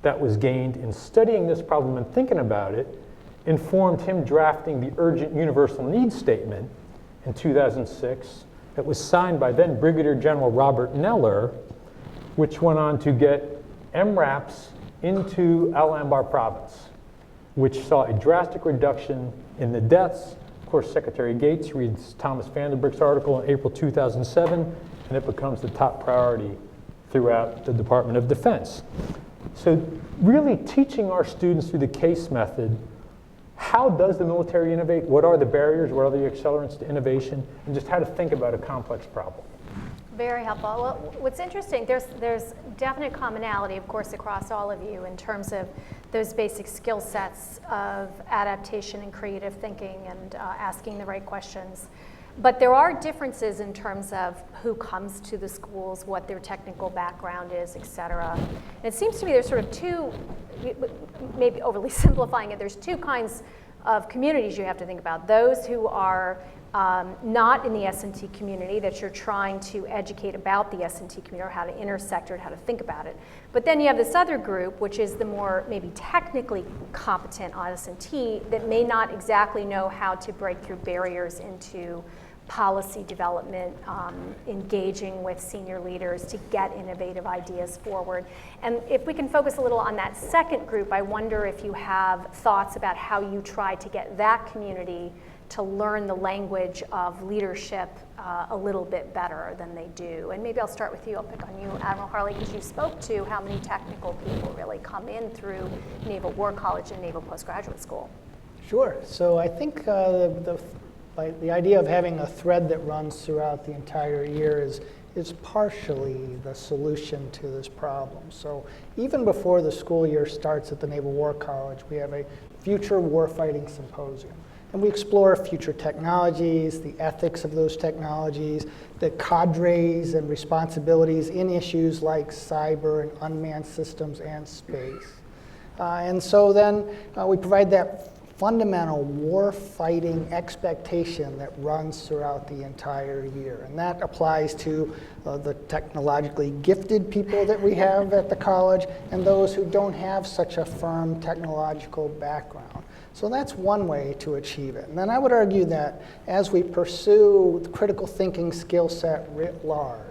S4: that was gained in studying this problem and thinking about it informed him drafting the Urgent Universal Needs Statement in 2006 that was signed by then Brigadier General Robert Neller, which went on to get MRAPs into Al-Anbar province, which saw a drastic reduction in the deaths. Of course, Secretary Gates reads Thomas Vandenberg's article in April 2007, and it becomes the top priority throughout the Department of Defense. So really teaching our students through the case method, how does the military innovate? What are the barriers? What are the accelerants to innovation? And just how to think about a complex problem.
S8: Very helpful. Well, what's interesting, there's definite commonality, of course, across all of you in terms of those basic skill sets of adaptation and creative thinking and asking the right questions. But there are differences in terms of who comes to the schools, what their technical background is, et cetera. And it seems to me there's sort of two, maybe overly simplifying it, there's two kinds of communities you have to think about. Those who are not in the S&T community, that you're trying to educate about the S&T community or how to intersect it, how to think about it. But then you have this other group, which is the more maybe technically competent on S&T that may not exactly know how to break through barriers into policy development, engaging with senior leaders to get innovative ideas forward. And if we can focus a little on that second group, I wonder if you have thoughts about how you try to get that community to learn the language of leadership a little bit better than they do. And maybe I'll start with you. I'll pick on you, Admiral Harley, because you spoke to how many technical people really come in through Naval War College and Naval Postgraduate School.
S9: Sure. So I think the idea of having a thread that runs throughout the entire year is partially the solution to this problem. So even before the school year starts at the Naval War College, we have a Future Warfighting Symposium. And we explore future technologies, the ethics of those technologies, the cadres and responsibilities in issues like cyber and unmanned systems and space. And so then we provide that fundamental war-fighting expectation that runs throughout the entire year. And that applies to the technologically gifted people that we have at the college and those who don't have such a firm technological background. So that's one way to achieve it. And then I would argue that as we pursue the critical thinking skill set writ large,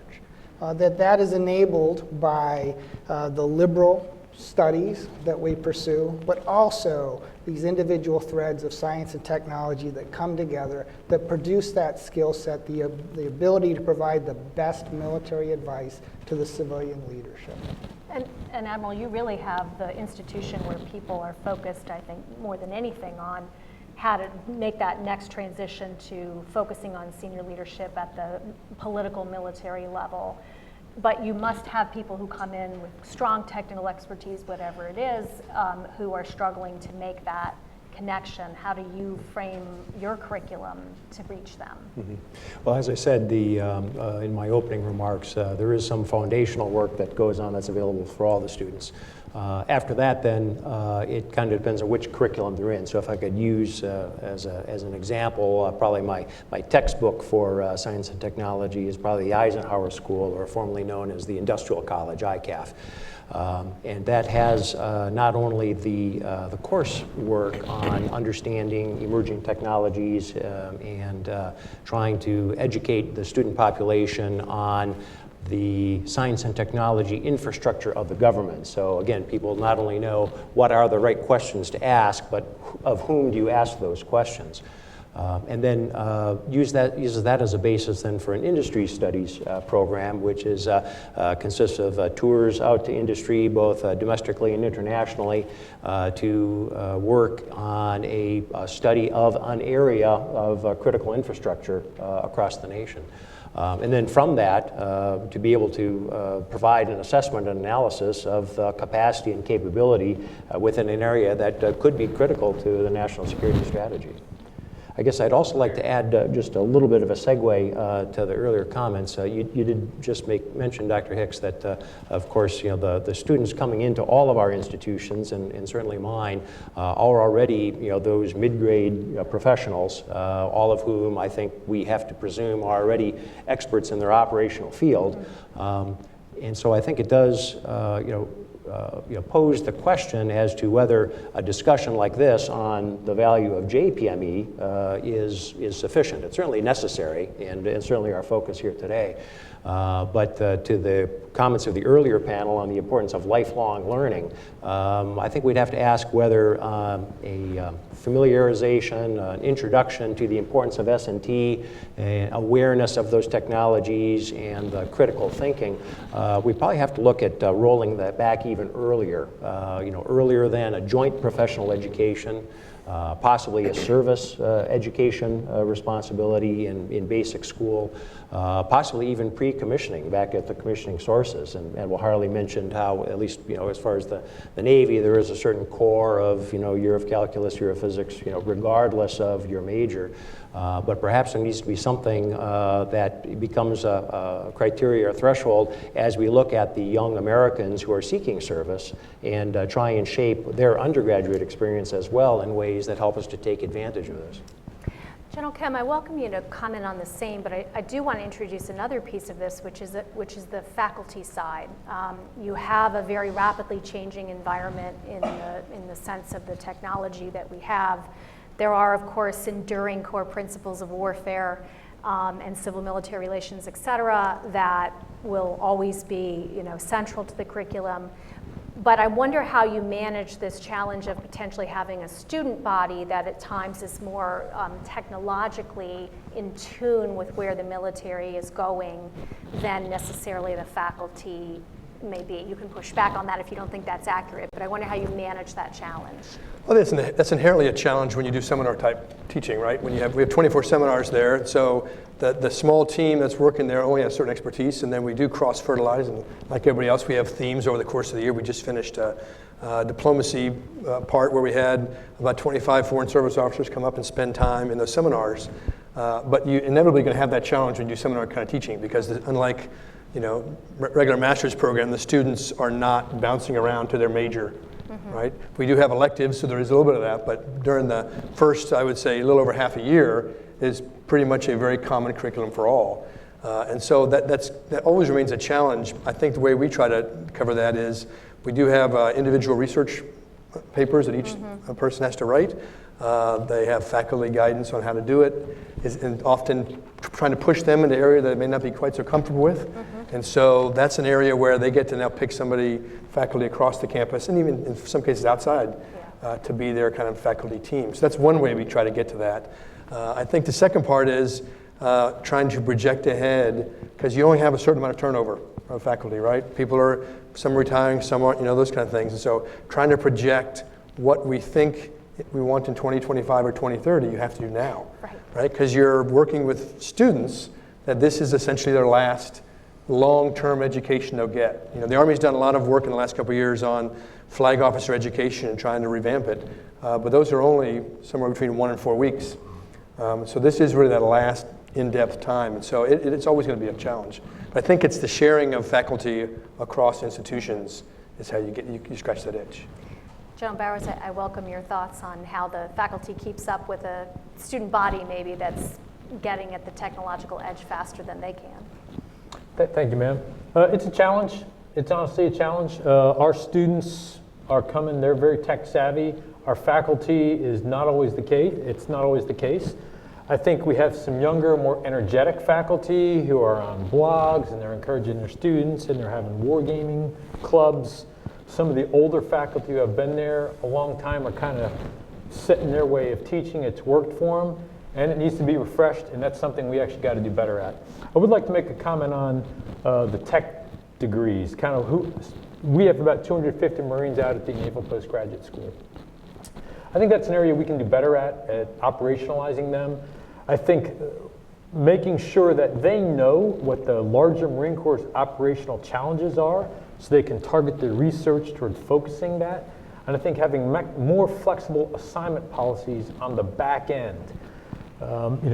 S9: that is enabled by the liberal studies that we pursue, but also these individual threads of science and technology that come together that produce that skill set, the ability to provide the best military advice to the civilian leadership.
S8: And Admiral, you really have the institution where people are focused, I think, more than anything on how to make that next transition to focusing on senior leadership at the political military level. But you must have people who come in with strong technical expertise, whatever it is, who are struggling to make that connection. How do you frame your curriculum to reach them?
S4: Mm-hmm. Well, as I said in my opening remarks, there is some foundational work that goes on that's available for all the students. After that, then, it kind of depends on which curriculum they're in. So if I could use, as an example, probably my textbook for science and technology is probably the Eisenhower School, or formerly known as the Industrial College, ICAF. And that has not only the coursework on understanding emerging technologies and trying to educate the student population on
S11: the science and technology infrastructure of the government. So again, people not only know what are the right questions to ask, but of whom do you ask those questions. And then uses that as a basis then for an industry studies program, which is consists of tours out to industry, both domestically and internationally, to work on a study of an area of critical infrastructure across the nation. And then from that, to be able to provide an assessment and analysis of capacity and capability within an area that could be critical to the national security strategy. I guess I'd also like to add just a little bit of a segue to the earlier comments. You did just mention, Dr. Hicks, that of course, the students coming into all of our institutions, and certainly mine, are already, those mid-grade professionals, all of whom I think we have to presume are already experts in their operational field. And so I think it does, pose the question as to whether a discussion like this on the value of JPME is sufficient. It's certainly necessary, and certainly our focus here today. But to the comments of the earlier panel on the importance of lifelong learning, I think we'd have to ask whether a familiarization, an introduction to the importance of S&T, awareness of those technologies, and critical thinking, we probably have to look at rolling that back even earlier, earlier than a joint professional education, possibly a service education responsibility in basic school, possibly even pre-commissioning back at the commissioning sources. And well, Harley mentioned how, at least as far as the Navy, there is a certain core of year of calculus, year of physics, regardless of your major. But perhaps there needs to be something that becomes a criteria or threshold as we look at the young Americans who are seeking service and try and shape their undergraduate experience as well in ways that help us to take advantage of this.
S8: General Kim, I welcome you to comment on the same, but I do want to introduce another piece of this, which is the faculty side. You have a very rapidly changing environment in the sense of the technology that we have. There are, of course, enduring core principles of warfare and civil military relations, et cetera, that will always be central to the curriculum. But I wonder how you manage this challenge of potentially having a student body that at times is more technologically in tune with where the military is going than necessarily the faculty may be. You can push back on that if you don't think that's accurate, but I wonder how you manage that challenge.
S10: Well, that's inherently a challenge when you do seminar type teaching, right? We have 24 seminars there, so the small team that's working there only has certain expertise, and then we do cross-fertilize, and like everybody else, we have themes over the course of the year. We just finished a diplomacy part where we had about 25 foreign service officers come up and spend time in those seminars. But you're inevitably going to have that challenge when you do seminar kind of teaching, because unlike regular master's program, the students are not bouncing around to their major, right? We do have electives, so there is a little bit of that, but during the first, I would say, a little over half a year is pretty much a very common curriculum for all. And so that always remains a challenge. I think the way we try to cover that is we do have individual research papers that each person has to write. They have faculty guidance on how to do it, and often trying to push them into an area that they may not be quite so comfortable with. And so that's an area where they get to now pick faculty across the campus, and even in some cases outside, to be their kind of faculty team. So that's one way we try to get to that. I think the second part is trying to project ahead, because you only have a certain amount of turnover of faculty, right? Some are retiring, some aren't, those kind of things. And so trying to project what we think we want in 2025 or 2030, you have to do now, right? Because you're working with students that this is essentially their last long-term education they'll get. The Army's done a lot of work in the last couple of years on flag officer education and trying to revamp it, but those are only somewhere between 1 and 4 weeks. So this is really that last in-depth time, and so it's always going to be a challenge. But I think it's the sharing of faculty across institutions is how you scratch that itch.
S8: General Bowers, I welcome your thoughts on how the faculty keeps up with a student body maybe that's getting at the technological edge faster than they can.
S4: Thank you, ma'am. It's a challenge. It's honestly a challenge. Our students are coming, they're very tech savvy. Our faculty is not always the case. It's not always the case. I think we have some younger, more energetic faculty who are on blogs and they're encouraging their students and they're having wargaming clubs. Some of the older faculty who have been there a long time are kind of set in their way of teaching. It's worked for them and it needs to be refreshed, and that's something we actually got to do better at. I would like to make a comment on the tech degrees. We have about 250 Marines out at the Naval Postgraduate School. I think that's an area we can do better at operationalizing them. I think making sure that they know what the larger Marine Corps' operational challenges are so they can target their research toward focusing that. And I think having more flexible assignment policies on the back end.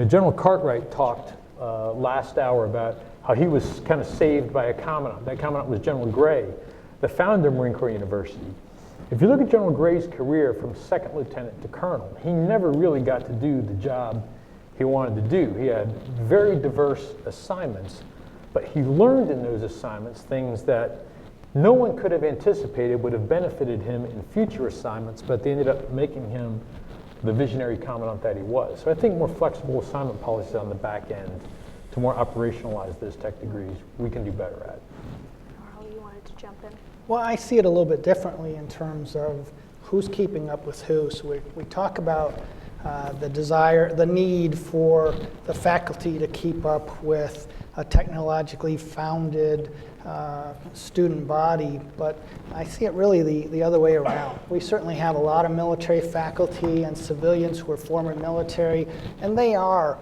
S4: General Cartwright talked last hour about how he was kind of saved by a commandant. That commandant was General Gray, the founder of Marine Corps University. If you look at General Gray's career from second lieutenant to colonel, he never really got to do the job he wanted to do. He had very diverse assignments, but he learned in those assignments things that no one could have anticipated would have benefited him in future assignments, but they ended up making him the visionary commandant that he was. So I think more flexible assignment policies on the back end to more operationalize those tech degrees, we can do better at.
S8: Carl, you wanted to jump in?
S9: Well, I see it a little bit differently in terms of who's keeping up with who. So we talk about the need for the faculty to keep up with a technologically founded student body, but I see it really the other way around. We certainly have a lot of military faculty and civilians who are former military, and they are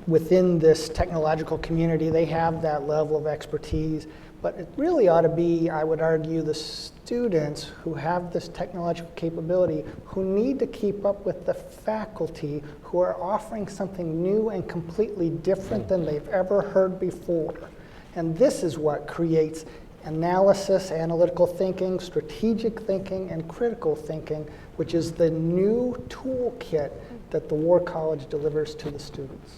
S9: within this technological community. They have that level of expertise, but it really ought to be, I would argue, the students who have this technological capability who need to keep up with the faculty who are offering something new and completely different than they've ever heard before. And this is what creates analysis, analytical thinking, strategic thinking, and critical thinking, which is the new toolkit that the War College delivers to the students.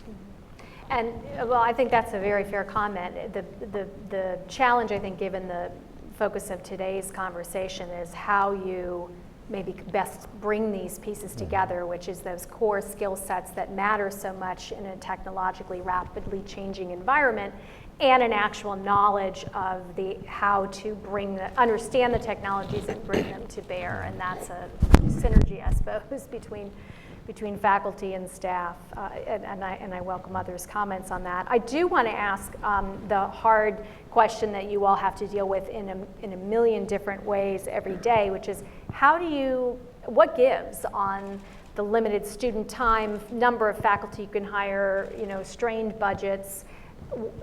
S8: And well, I think that's a very fair comment. The challenge, I think, given the focus of today's conversation, is how you maybe best bring these pieces together, which is those core skill sets that matter so much in a technologically rapidly changing environment, and an actual knowledge of how to understand the technologies and bring them to bear. And that's a synergy, I suppose, between faculty and staff, and I welcome others' comments on that. I do want to ask the hard question that you all have to deal with in a million different ways every day, which is what gives on the limited student time, number of faculty you can hire, strained budgets.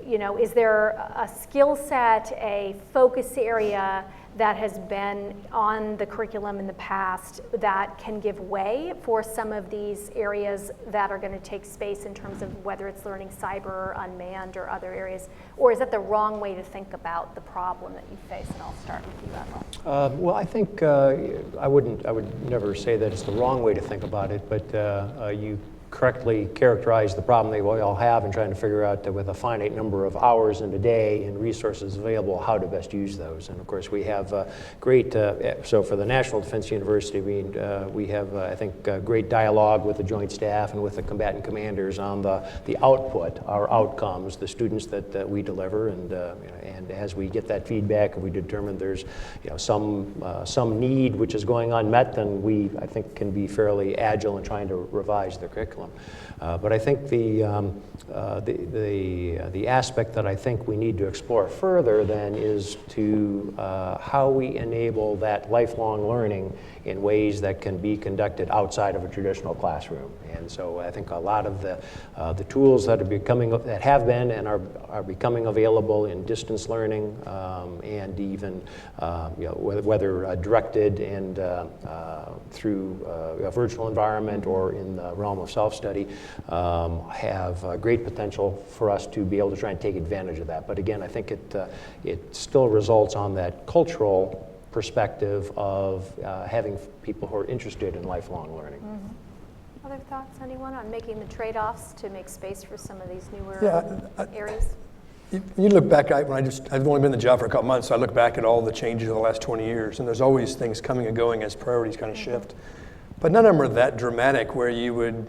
S8: Is there a skill set, a focus area that has been on the curriculum in the past that can give way for some of these areas that are going to take space in terms of whether it's learning cyber or unmanned or other areas? Or is that the wrong way to think about the problem that you face? And I'll start with you, Admiral.
S11: Well, I think I would never say that it's the wrong way to think about it, but you correctly characterize the problem that we all have in trying to figure out that with a finite number of hours in a day and resources available, how to best use those. And of course, we have great, so for the National Defense University, we have, I think, great dialogue with the Joint Staff and with the combatant commanders on the output, our outcomes, the students that we deliver, and as we get that feedback and we determine there's some need which is going unmet, then we, I think, can be fairly agile in trying to revise the curriculum. But I think the aspect that I think we need to explore further then is to how we enable that lifelong learning in ways that can be conducted outside of a traditional classroom. And so I think a lot of the tools that have been and are becoming available in distance learning and even whether directed and through a virtual environment or in the realm of self-study have great potential for us to be able to try and take advantage of that. But again, I think it still results on that cultural perspective of having people who are interested in lifelong learning.
S8: Mm-hmm. Other thoughts, anyone, on making the trade-offs to make space for some of these newer areas?
S10: You look back, I've only been in the job for a couple months, so I look back at all the changes of the last 20 years, and there's always things coming and going as priorities kind of shift. but none of them are that dramatic where you would,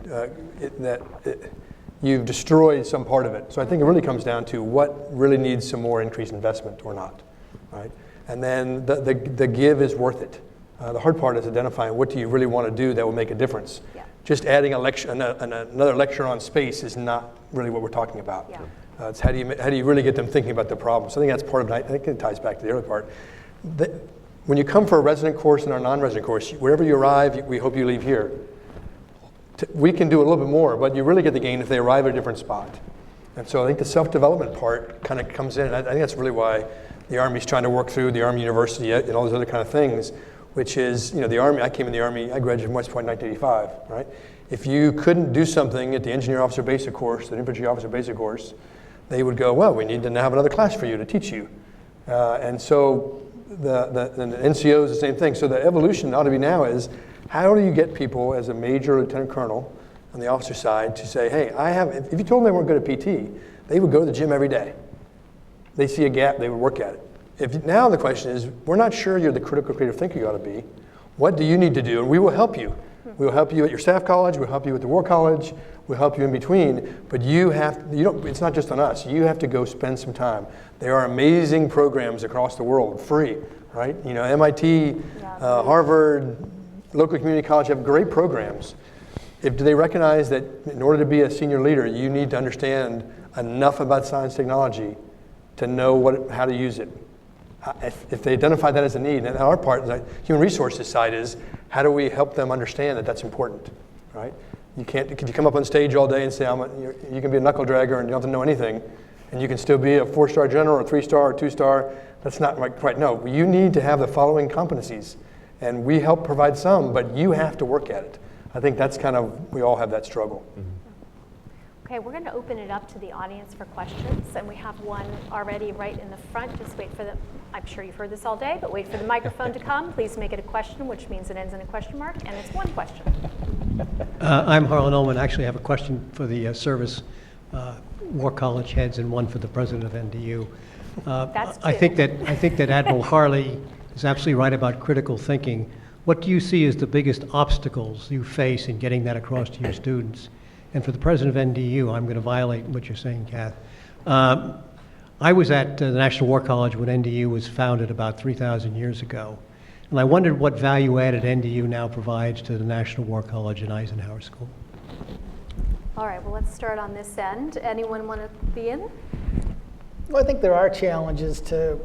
S10: you've destroyed some part of it. So I think it really comes down to what really needs some more increased investment or not, right? And then the give is worth it. The hard part is identifying what do you really want to do that will make a difference. Yeah. Just adding a lecture, another lecture on space is not really what we're talking about. Yeah. It's how do you really get them thinking about the problem. So I think that's part of it. I think it ties back to the earlier part. When you come for a resident course and our non-resident course, wherever you arrive, we hope you leave here. We can do a little bit more, but you really get the gain if they arrive at a different spot. And so I think the self-development part kind of comes in. I think that's really why the Army's trying to work through the Army University and all those other kind of things, which is, the Army, I came in the Army, I graduated from West Point in 1985, right? If you couldn't do something at the Engineer Officer Basic course, the Infantry Officer Basic course, they would go, well, we need to have another class for you to teach you. And so the NCO is the same thing. So the evolution ought to be now is, how do you get people as a major or lieutenant colonel on the officer side to say, hey, if you told them they weren't good at PT, they would go to the gym every day. They see a gap, they would work at it. Now the question is, we're not sure you're the critical creative thinker you ought to be. What do you need to do? And we will help you. We will help you at your staff college, we'll help you at the War College, we'll help you in between, but it's not just on us. You have to go spend some time. There are amazing programs across the world, free, right? MIT, Harvard, local community college have great programs. Do they recognize that in order to be a senior leader, you need to understand enough about science technology to know how to use it? If they identify that as a need, and our part, the human resources side is, how do we help them understand that that's important, right? Could you come up on stage all day and say, you can be a knuckle dragger and you don't have to know anything, and you can still be a 4-star general or 3-star or 2-star? That's not right. No, you need to have the following competencies, and we help provide some, but you have to work at it. I think that's we all have that struggle. Mm-hmm.
S8: Okay, we're going to open it up to the audience for questions, and we have one already right in the front. Just wait for I'm sure you've heard this all day, but wait for the microphone to come. Please make it a question, which means it ends in a question mark, and it's one question.
S5: I'm Harlan Ullman. Actually, I have a question for the service War College heads and one for the president of NDU.
S8: That's two.
S5: I think that Admiral Harley is absolutely right about critical thinking. What do you see as the biggest obstacles you face in getting that across to your students? And for the president of NDU, I'm going to violate what you're saying, Kath. I was at the National War College when NDU was founded about 3,000 years ago. And I wondered what value added NDU now provides to the National War College and Eisenhower School.
S8: All right, well, let's start on this end. Anyone want to be in?
S9: Well, I think there are challenges to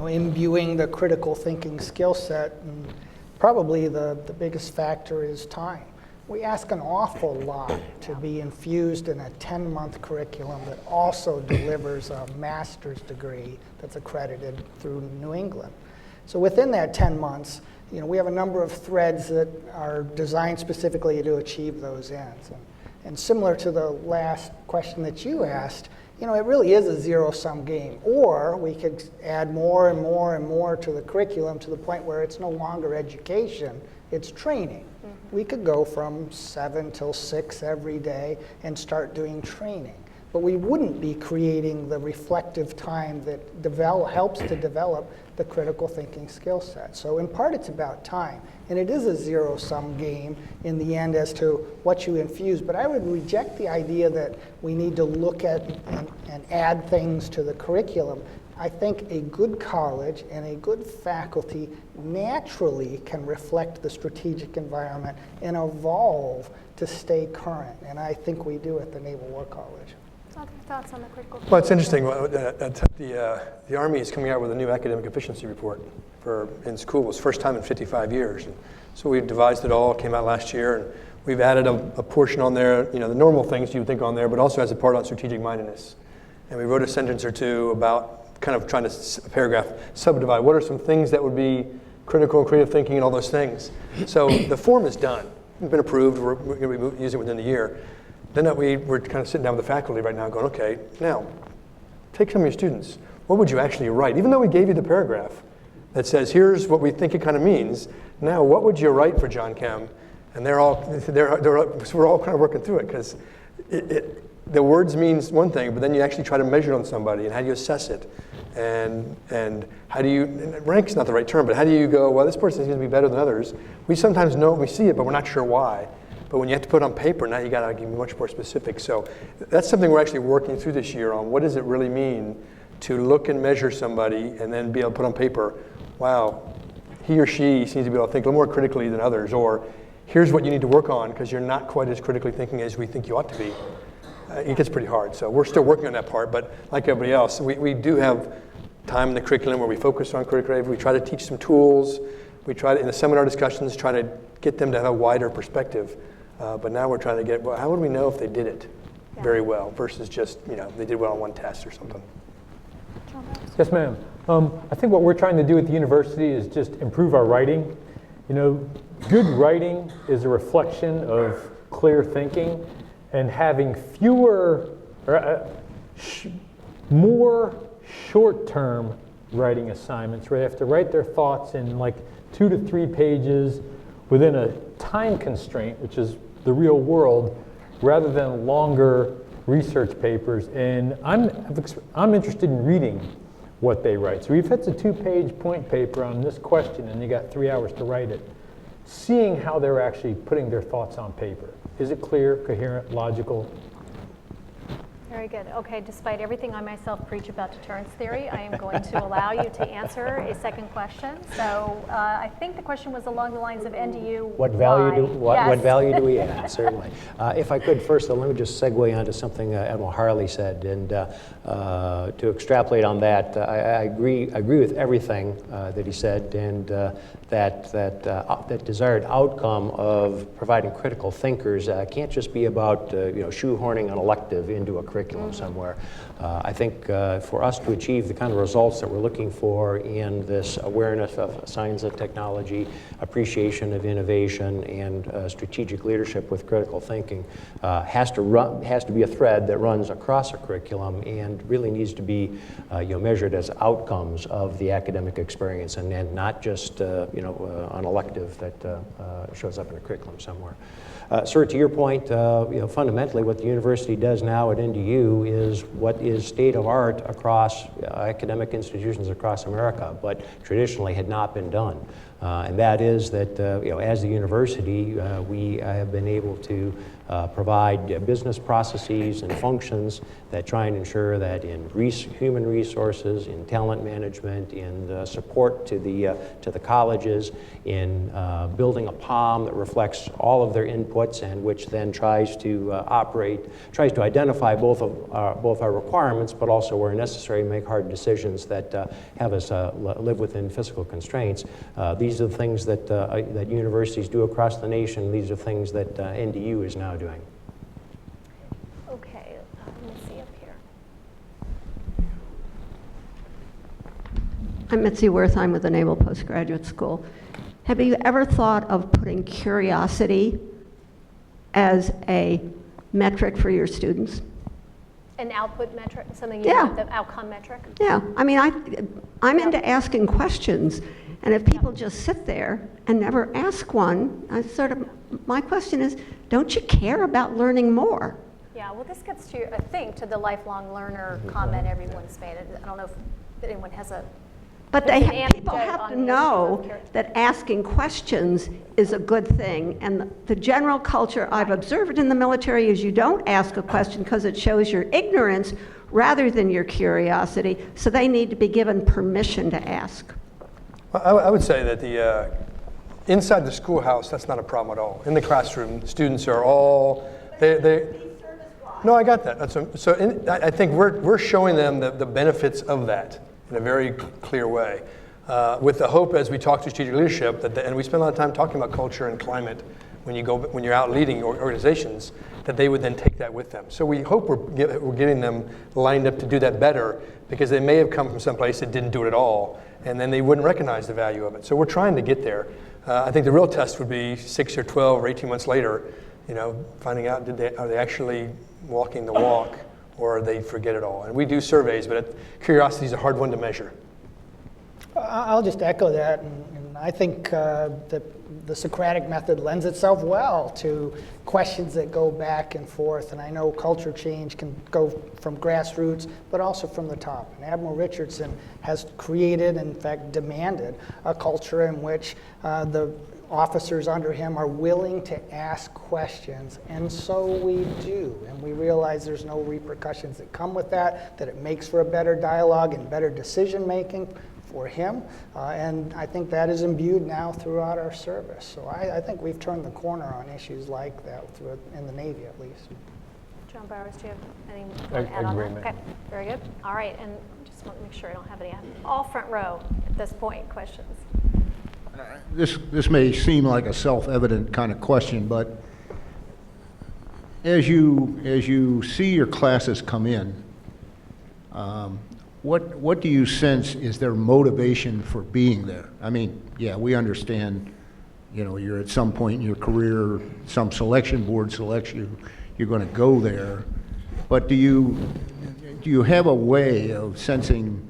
S9: imbuing the critical thinking skill set, and probably the biggest factor is time. We ask an awful lot to be infused in a 10-month curriculum that also delivers a master's degree that's accredited through New England. So within that 10 months, we have a number of threads that are designed specifically to achieve those ends. And similar to the last question that you asked, it really is a zero-sum game. Or we could add more and more and more to the curriculum to the point where it's no longer education, it's training. We could go from 7 till 6 every day and start doing training. But we wouldn't be creating the reflective time that helps to develop the critical thinking skill set. So in part it's about time. And it is a zero-sum game in the end as to what you infuse. But I would reject the idea that we need to look at and add things to the curriculum. I think a good college and a good faculty naturally can reflect the strategic environment and evolve to stay current. And I think we do at the Naval War College.
S8: Other thoughts on the critical?
S10: Well, it's interesting. The Army is coming out with a new academic efficiency report in schools, first time in 55 years. And so we devised it all, came out last year, and we've added a portion on there, the normal things you would think on there, but also has a part on strategic mindedness. And we wrote a sentence or two about kind of trying to, a paragraph, subdivide. What are some things that would be critical and creative thinking and all those things? So the form is done. It's been approved. We're going to be using it within the year. Then we're kind of sitting down with the faculty right now going, okay, now, take some of your students. What would you actually write? Even though we gave you the paragraph that says, here's what we think it kind of means, now what would you write for John Chem? And we're all kind of working through it because the words means one thing, but then you actually try to measure it on somebody, and how do you assess it? And how do you, and rank's not the right term, but how do you go, well, this person seems to be better than others. We sometimes know, we see it, but we're not sure why. But when you have to put it on paper, now you got to be much more specific. So that's something we're actually working through this year on. What does it really mean to look and measure somebody and then be able to put on paper, wow, he or she seems to be able to think a little more critically than others, or here's what you need to work on because you're not quite as critically thinking as we think you ought to be. It gets pretty hard. So we're still working on that part, but like everybody else, we do have time in the curriculum where we focus on critical. We try to teach some tools. We try to, in the seminar discussions, try to get them to have a wider perspective. But now we're trying to get, well, how would we know if they did it very well versus just, they did well on one test or something?
S12: Yes, ma'am. I think what we're trying to do at the university is just improve our writing. Good writing is a reflection of clear thinking, and having more short-term writing assignments where they have to write their thoughts in like 2 to 3 pages within a time constraint, which is the real world, rather than longer research papers. And I'm interested in reading what they write. So if it's a 2-page point paper on this question and you got 3 hours to write it, seeing how they're actually putting their thoughts on paper. Is it clear, coherent, logical?
S8: Very good. Okay, despite everything I myself preach about deterrence theory, I am going to allow you to answer a second question. So I think the question was along the lines of NDU.
S11: What value
S8: Yes.
S11: what value do we add? Certainly. If I could first, though, let me just segue onto something Admiral Harley said, and to extrapolate on that, I agree with everything that he said, and that desired outcome of providing critical thinkers can't just be about shoehorning an elective into a curriculum somewhere. I think for us to achieve the kind of results that we're looking for in this awareness of science and technology, appreciation of innovation, and strategic leadership with critical thinking has to be a thread that runs across a curriculum and really needs to be measured as outcomes of the academic experience, and not just an elective that shows up in a curriculum somewhere. Sir, to your point, fundamentally what the university does now at NDU is what is state of art across academic institutions across America, but traditionally had not been done. And that is that, as the university, we have been able to provide business processes and functions that try and ensure that in human resources, in talent management, in support to the colleges, in building a POM that reflects all of their inputs and which then tries to identify both our requirements, but also where necessary make hard decisions that have us live within fiscal constraints. These are the things that universities do across the nation. These are things that NDU is now doing.
S8: Okay, let me see up here.
S6: I'm Mitzi Worth. I'm with the Naval Postgraduate School. Have you ever thought of putting curiosity as a metric for your students?
S8: An output metric, something the outcome metric?
S6: Yeah, I mean, I'm into asking questions, and if people just sit there and never ask one, my question is, don't you care about learning more?
S8: Yeah, well, this gets to, I think, to the lifelong learner comment everyone's made. I don't know if anyone has a...
S6: But people have to know that asking questions is a good thing. And the general culture I've observed in the military is you don't ask a question because it shows your ignorance rather than your curiosity. So they need to be given permission to ask.
S10: Well, I would say that inside the schoolhouse, that's not a problem at all. In the classroom, students are all... No, I got that. I think we're showing them the benefits of that in a very clear way, with the hope as we talk to strategic leadership and we spend a lot of time talking about culture and climate when you're out leading organizations, that they would then take that with them. So we hope we're getting them lined up to do that better, because they may have come from someplace that didn't do it at all, and then they wouldn't recognize the value of it. So we're trying to get there. I think the real test would be 6 or 12 or 18 months later, finding out are they actually walking the walk, or they forget it all. And we do surveys, but curiosity is a hard one to measure.
S9: I'll just echo that, and I think that The Socratic method lends itself well to questions that go back and forth, and I know culture change can go from grassroots, but also from the top. And Admiral Richardson has created, in fact demanded, a culture in which the officers under him are willing to ask questions, and so we do. And we realize there's no repercussions that come with that, that it makes for a better dialogue and better decision making for him. And I think that is imbued now throughout our service. So I think we've turned the corner on issues like that, in the Navy at least.
S8: John Bowers, do you have anything to add on that? Okay, very good. All right, and just want to make sure I don't have any all front row at this point questions.
S13: This may seem like a self-evident kind of question, but as you see your classes come in, what do you sense is their motivation for being there? I mean, yeah, we understand, you're at some point in your career, some selection board selects you, you're going to go there, but do you have a way of sensing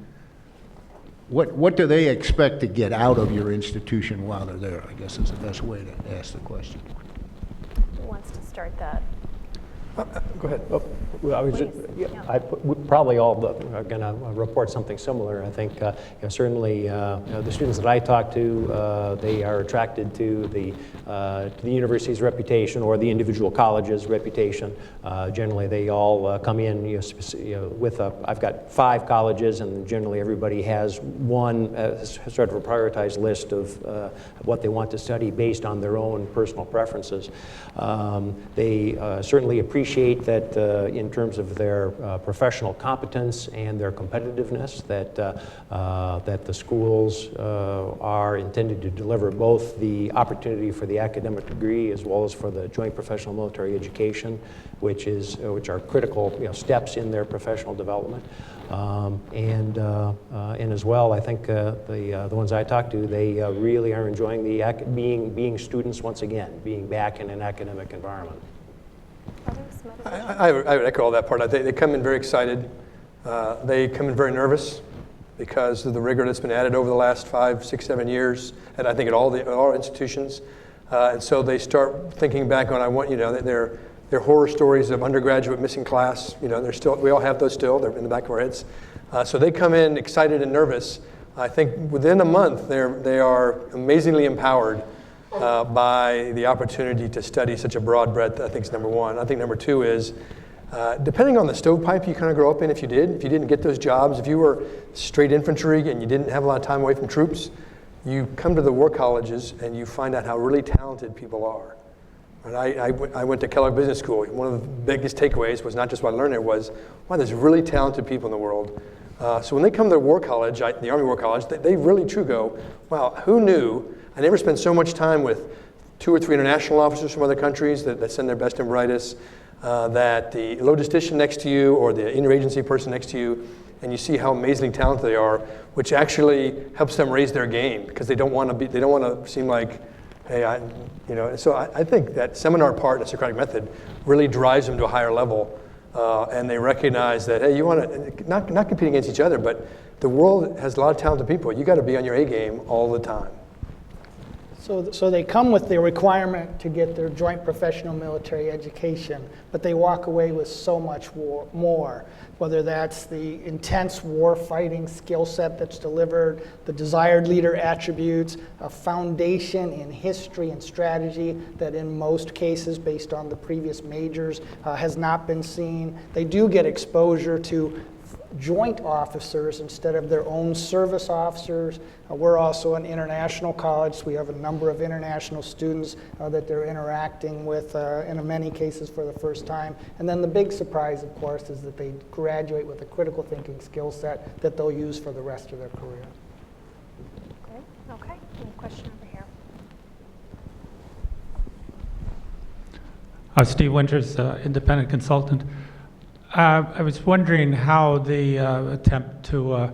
S13: what do they expect to get out of your institution while they're there, I guess is the best way to ask the question.
S8: Who wants to start that?
S11: Go ahead. Oh, well, I was just, we probably all are going to report something similar. I think certainly the students that I talk to, they are attracted to the university's reputation or the individual college's reputation. Generally, they all come in with I've got 5 colleges, and generally everybody has one sort of a prioritized list of what they want to study based on their own personal preferences. They certainly appreciate that in terms of their professional competence and their competitiveness, that the schools are intended to deliver both the opportunity for the academic degree as well as for the joint professional military education, which are critical steps in their professional development. And as well, I think the ones I talk to, they really are enjoying being students once again, being back in an academic environment.
S10: I would echo all that part. They come in very excited. They come in very nervous because of the rigor that's been added over the last 5, 6, 7 years, and I think at all our institutions. And so they start thinking back on their horror stories of undergraduate missing class. We all have those still. They're in the back of our heads. So they come in excited and nervous. I think within a month they are amazingly empowered by the opportunity to study such a broad breadth. I think is number one. I think number two is, depending on the stovepipe you kind of grow up in, if you didn't get those jobs, if you were straight infantry and you didn't have a lot of time away from troops, you come to the war colleges and you find out how really talented people are. And I went to Kellogg Business School. One of the biggest takeaways was not just what I learned there was, wow, there's really talented people in the world. So when they come to the War College, the Army War College, they really true go, wow, who knew? I never spent so much time with 2 or 3 international officers from other countries that send their best and brightest, that the logistician next to you or the interagency person next to you, and you see how amazingly talented they are, which actually helps them raise their game because they don't want to seem like, hey, So I think that seminar part, the Socratic method, really drives them to a higher level, and they recognize that, hey, you want to not compete against each other, but the world has a lot of talented people. You got to be on your A game all the time.
S9: So they come with the requirement to get their joint professional military education, but they walk away with so much more, whether that's the intense war fighting skill set that's delivered, the desired leader attributes, a foundation in history and strategy that in most cases, based on the previous majors, has not been seen. They do get exposure to joint officers instead of their own service officers. We're also an international college, so we have a number of international students that they're interacting with in many cases for the first time. And then the big surprise, of course, is that they graduate with a critical thinking skill set that they'll use for the rest of their career.
S8: Great. Okay. Any question over here?
S14: Steve Winters, independent consultant. I was wondering how the attempt to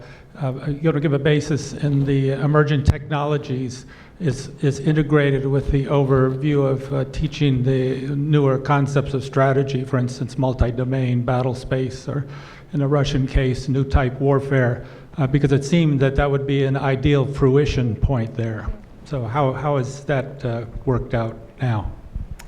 S14: give a basis in the emerging technologies is integrated with the overview of teaching the newer concepts of strategy, for instance, multi-domain battle space, or in a Russian case, new type warfare, because it seemed that would be an ideal fruition point there. So how has that worked out now?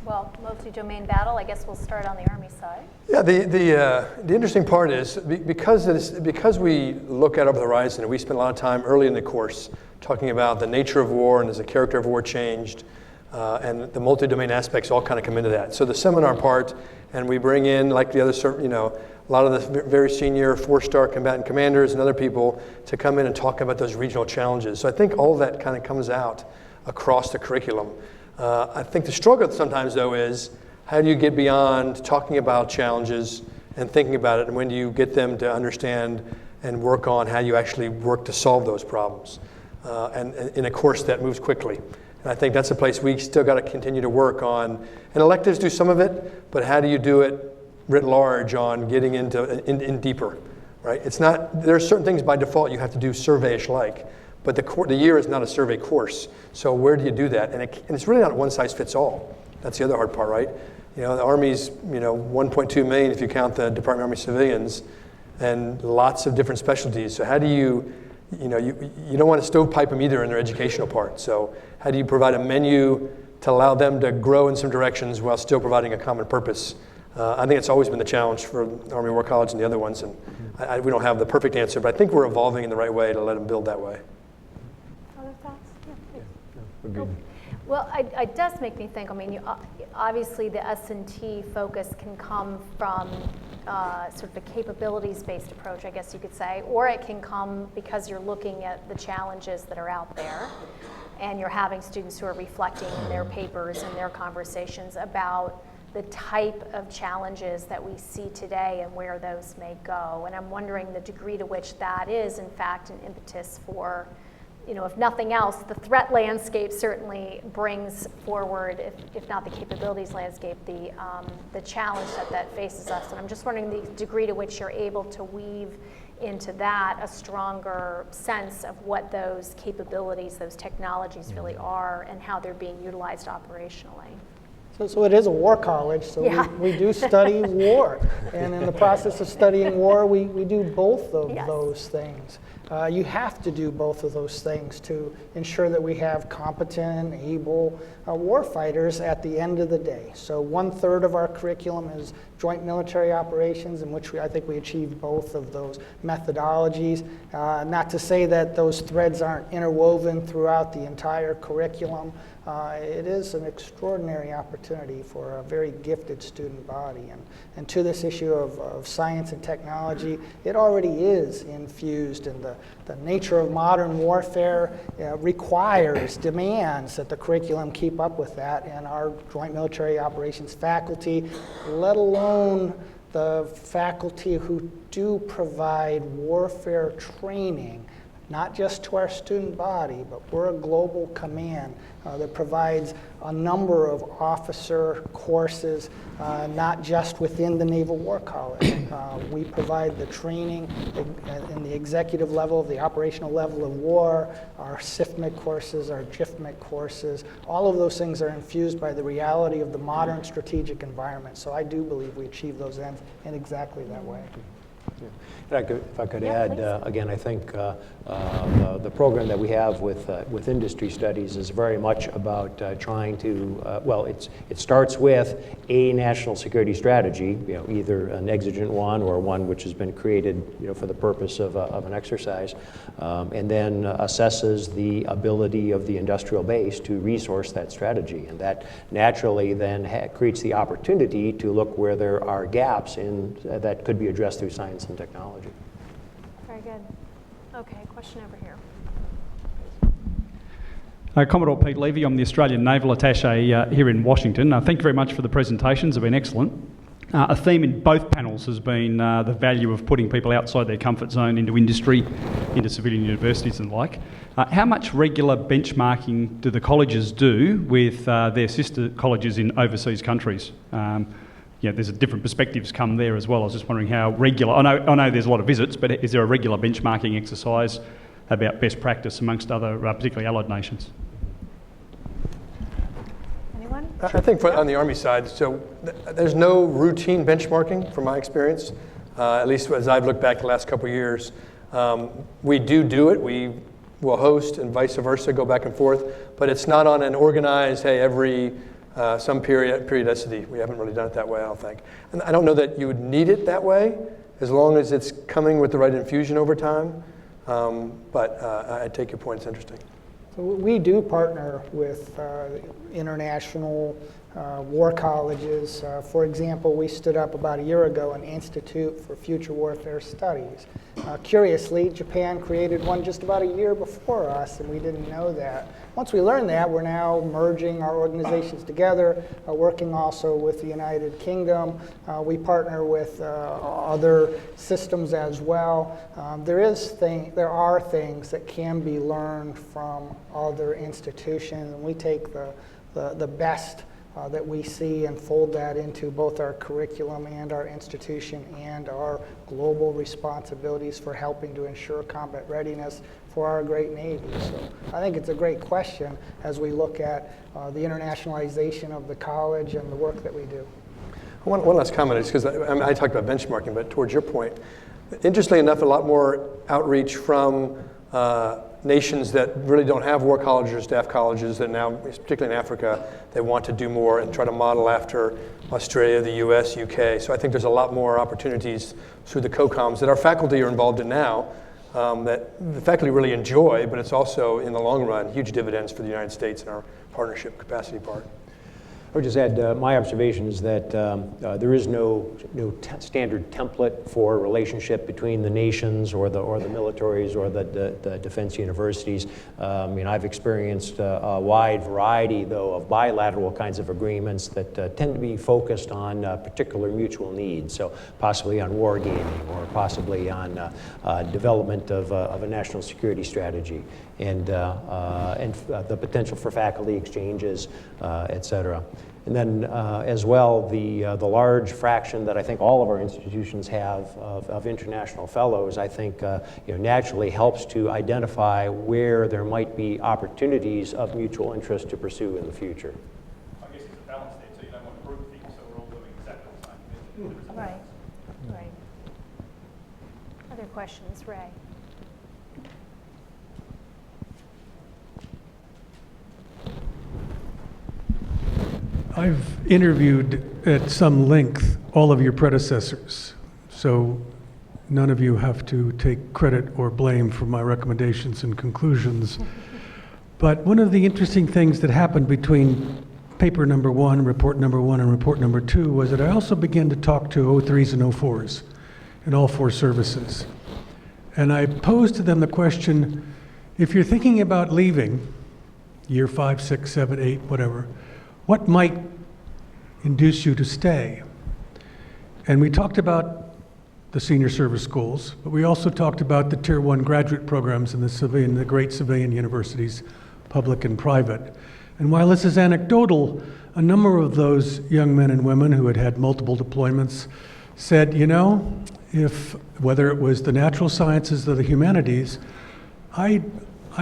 S8: Well, multi-domain battle, I guess we'll start on the Army side.
S10: Yeah, the interesting part is because we look out over the horizon, and we spend a lot of time early in the course talking about the nature of war and as the character of war changed, and the multi-domain aspects all kind of come into that. So the seminar part, and we bring in, like the other, a lot of the very senior 4-star combatant commanders and other people to come in and talk about those regional challenges. So I think all that kind of comes out across the curriculum. I think the struggle sometimes, though, is how do you get beyond talking about challenges and thinking about it, and when do you get them to understand and work on how you actually work to solve those problems, and in a course that moves quickly. And I think that's a place we still got to continue to work on. And electives do some of it, but how do you do it writ large on getting in deeper, right? It's not, there are certain things by default you have to do survey-ish like, but the year is not a survey course. So where do you do that? And it's really not one size fits all. That's the other hard part, right? The Army's 1.2 million if you count the Department of Army civilians, and lots of different specialties. So how do you don't want to stovepipe them either in their educational part. So how do you provide a menu to allow them to grow in some directions while still providing a common purpose? I think it's always been the challenge for Army War College and the other ones, and we don't have the perfect answer, but I think we're evolving in the right way to let them build that way.
S8: Other thoughts? Yeah, please. Well, it does make me think, obviously the S&T focus can come from sort of a capabilities-based approach, I guess you could say, or it can come because you're looking at the challenges that are out there, and you're having students who are reflecting in their papers and their conversations about the type of challenges that we see today and where those may go. And I'm wondering the degree to which that is, in fact, an impetus for, if nothing else, the threat landscape certainly brings forward, if not the capabilities landscape, the challenge that faces us. And I'm just wondering the degree to which you're able to weave into that a stronger sense of what those capabilities, those technologies really are, and how they're being utilized operationally.
S9: So it is a war college, so
S8: Yeah.
S9: we do study war. And in the process of studying war, we do both of those things. You have to do both of those things to ensure that we have competent, able war fighters at the end of the day. So 1/3 of our curriculum is joint military operations, in which I think we achieved both of those methodologies. Not to say that those threads aren't interwoven throughout the entire curriculum. It is an extraordinary opportunity for a very gifted student body. And to this issue of science and technology, it already is infused, and the nature of modern warfare demands that the curriculum keep up with that, and our joint military operations faculty, let alone the faculty who do provide warfare training, not just to our student body, but we're a global command that provides a number of officer courses, not just within the Naval War College. We provide the training in the executive level, the operational level of war, our SIFMIC courses, our GIFMIC courses. All of those things are infused by the reality of the modern strategic environment. So I do believe we achieve those ends in exactly that way.
S11: Yeah. If I could
S8: Yeah,
S11: add,
S8: please.
S11: again, I think the program that we have with industry studies is very much about trying to, it starts with a national security strategy, either an exigent one or one which has been created, for the purpose of an exercise, and then assesses the ability of the industrial base to resource that strategy. And that naturally then creates the opportunity to look where there are gaps that could be addressed through science and technology.
S8: Very good. Okay, question over here.
S15: Commodore Pete Levy, I'm the Australian Naval Attaché here in Washington. Thank you very much for the presentations, they've been excellent. A theme in both panels has been the value of putting people outside their comfort zone into industry, into civilian universities and the like. How much regular benchmarking do the colleges do with their sister colleges in overseas countries? There's different perspectives come there as well. I was just wondering how regular, I know there's a lot of visits, but is there a regular benchmarking exercise about best practice amongst other, particularly allied nations?
S8: Anyone?
S10: I think on the Army side, so there's no routine benchmarking from my experience, at least as I've looked back the last couple of years. We do it. We will host and vice versa, go back and forth, but it's not on an organized, hey, every some periodicity. We haven't really done it that way, I don't think. And I don't know that you would need it that way, as long as it's coming with the right infusion over time. But I take your point, it's interesting.
S9: So we do partner with international war colleges. For example, we stood up about a year ago an Institute for Future Warfare Studies. Curiously, Japan created one just about a year before us, and we didn't know that. Once we learned that, we're now merging our organizations together, working also with the United Kingdom. We partner with other systems as well. There are things that can be learned from other institutions, and we take the best that we see and fold that into both our curriculum and our institution and our global responsibilities for helping to ensure combat readiness for our great Navy. So I think it's a great question as we look at the internationalization of the college and the work that we do.
S10: One last comment is because I talked about benchmarking, but towards your point, interestingly enough, a lot more outreach from nations that really don't have war colleges or staff colleges that now, particularly in Africa, they want to do more and try to model after Australia, the US, UK. So I think there's a lot more opportunities through the COCOMs that our faculty are involved in now that the faculty really enjoy, but it's also, in the long run, huge dividends for the United States in our partnership capacity part.
S11: I would just add my observation is that there is no standard template for relationship between the nations or the militaries or the defense universities. I've experienced a wide variety, though, of bilateral kinds of agreements that tend to be focused on particular mutual needs. So possibly on war gaming or possibly on development of a national security strategy and the potential for faculty exchanges, et cetera. And then as well, the large fraction that I think all of our institutions have of international fellows, I think naturally helps to identify where there might be opportunities of mutual interest to pursue in the future.
S15: I guess it's a balance there, so you don't want to group things so we're all doing exactly the same.
S8: Right, right. Other questions, Ray?
S2: I've interviewed at some length all of your predecessors, so none of you have to take credit or blame for my recommendations and conclusions. But one of the interesting things that happened between paper number 1, report number 1, and report number 2 was that I also began to talk to 03s and 04s in all 4 services. And I posed to them the question, if you're thinking about leaving, year 5, 6, 7, 8, whatever, what might induce you to stay? And we talked about the senior service schools, but we also talked about the Tier 1 graduate programs in the great civilian universities, public and private. And while this is anecdotal, a number of those young men and women who had multiple deployments said, whether it was the natural sciences or the humanities, I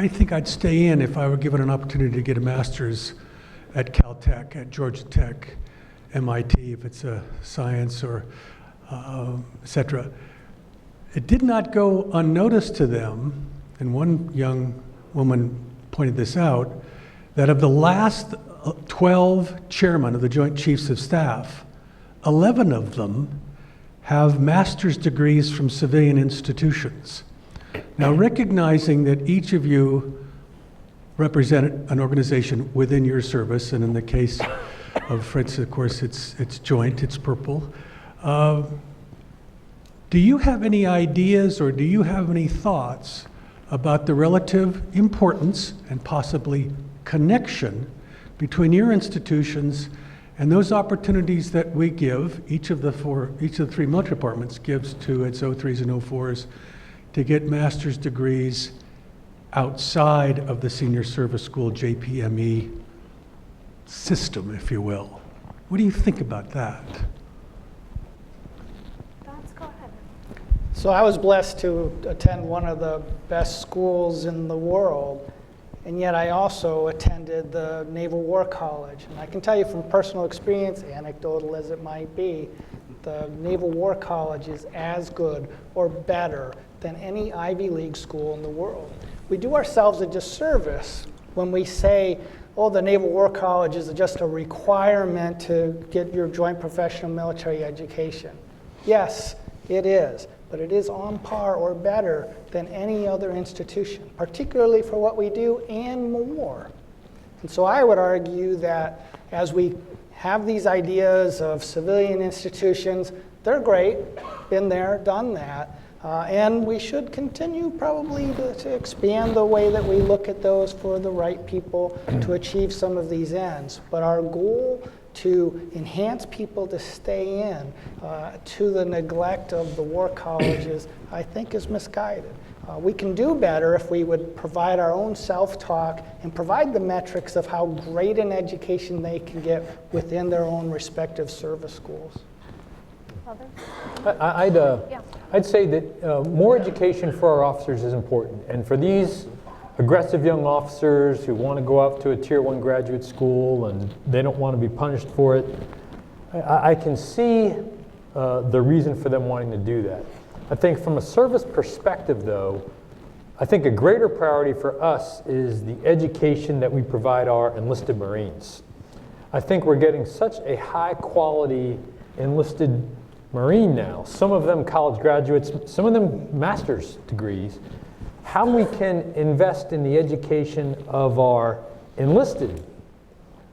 S2: think I'd stay in if I were given an opportunity to get a master's at Caltech, at Georgia Tech, MIT, if it's a science or et cetera. It did not go unnoticed to them, and one young woman pointed this out, that of the last 12 chairmen of the Joint Chiefs of Staff, 11 of them have master's degrees from civilian institutions. Now, recognizing that each of you represent an organization within your service, and in the case of Fritz, of course, it's joint, it's purple. Do you have any ideas or do you have any thoughts about the relative importance and possibly connection between your institutions and those opportunities that we give, each of the 3 military departments gives to its 03s and 04s to get master's degrees outside of the senior service school JPME system, if you will? What do you think about that?
S8: Thoughts? Go ahead.
S9: So I was blessed to attend one of the best schools in the world, and yet I also attended the Naval War College. And I can tell you from personal experience, anecdotal as it might be, the Naval War College is as good or better than any Ivy League school in the world. We do ourselves a disservice when we say, oh, the Naval War College is just a requirement to get your joint professional military education. Yes, it is, but it is on par or better than any other institution, particularly for what we do and more. And so I would argue that as we have these ideas of civilian institutions, they're great, been there, done that, and we should continue probably to expand the way that we look at those for the right people to achieve some of these ends. But our goal to enhance people to stay in to the neglect of the war colleges, I think is misguided. We can do better if we would provide our own self-talk and provide the metrics of how great an education they can get within their own respective service schools.
S12: I'd say that more education for our officers is important. And for these aggressive young officers who want to go out to a Tier 1 graduate school and they don't want to be punished for it, I can see the reason for them wanting to do that. I think from a service perspective, though, I think a greater priority for us is the education that we provide our enlisted Marines. I think we're getting such a high quality enlisted Marine now, some of them college graduates, some of them master's degrees. How we can invest in the education of our enlisted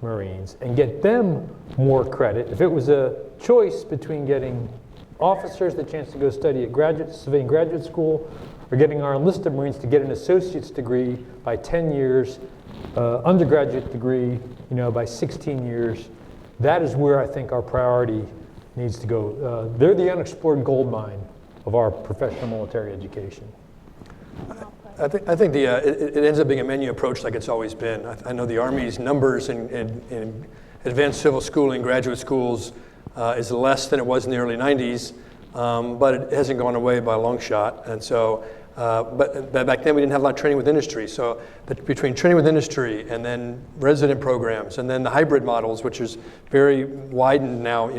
S12: Marines and get them more credit. If it was a choice between getting officers the chance to go study at civilian graduate school or getting our enlisted Marines to get an associate's degree by 10 years, undergraduate degree, by 16 years, that is where I think our priority needs to go. They're the unexplored gold mine of our professional military education.
S10: I think it ends up being a menu approach like it's always been. I know the Army's numbers in advanced civil schooling, graduate schools, is less than it was in the early 90s, but it hasn't gone away by a long shot. And so, but back then we didn't have a lot of training with industry. So between training with industry and then resident programs and then the hybrid models, which is very widened now,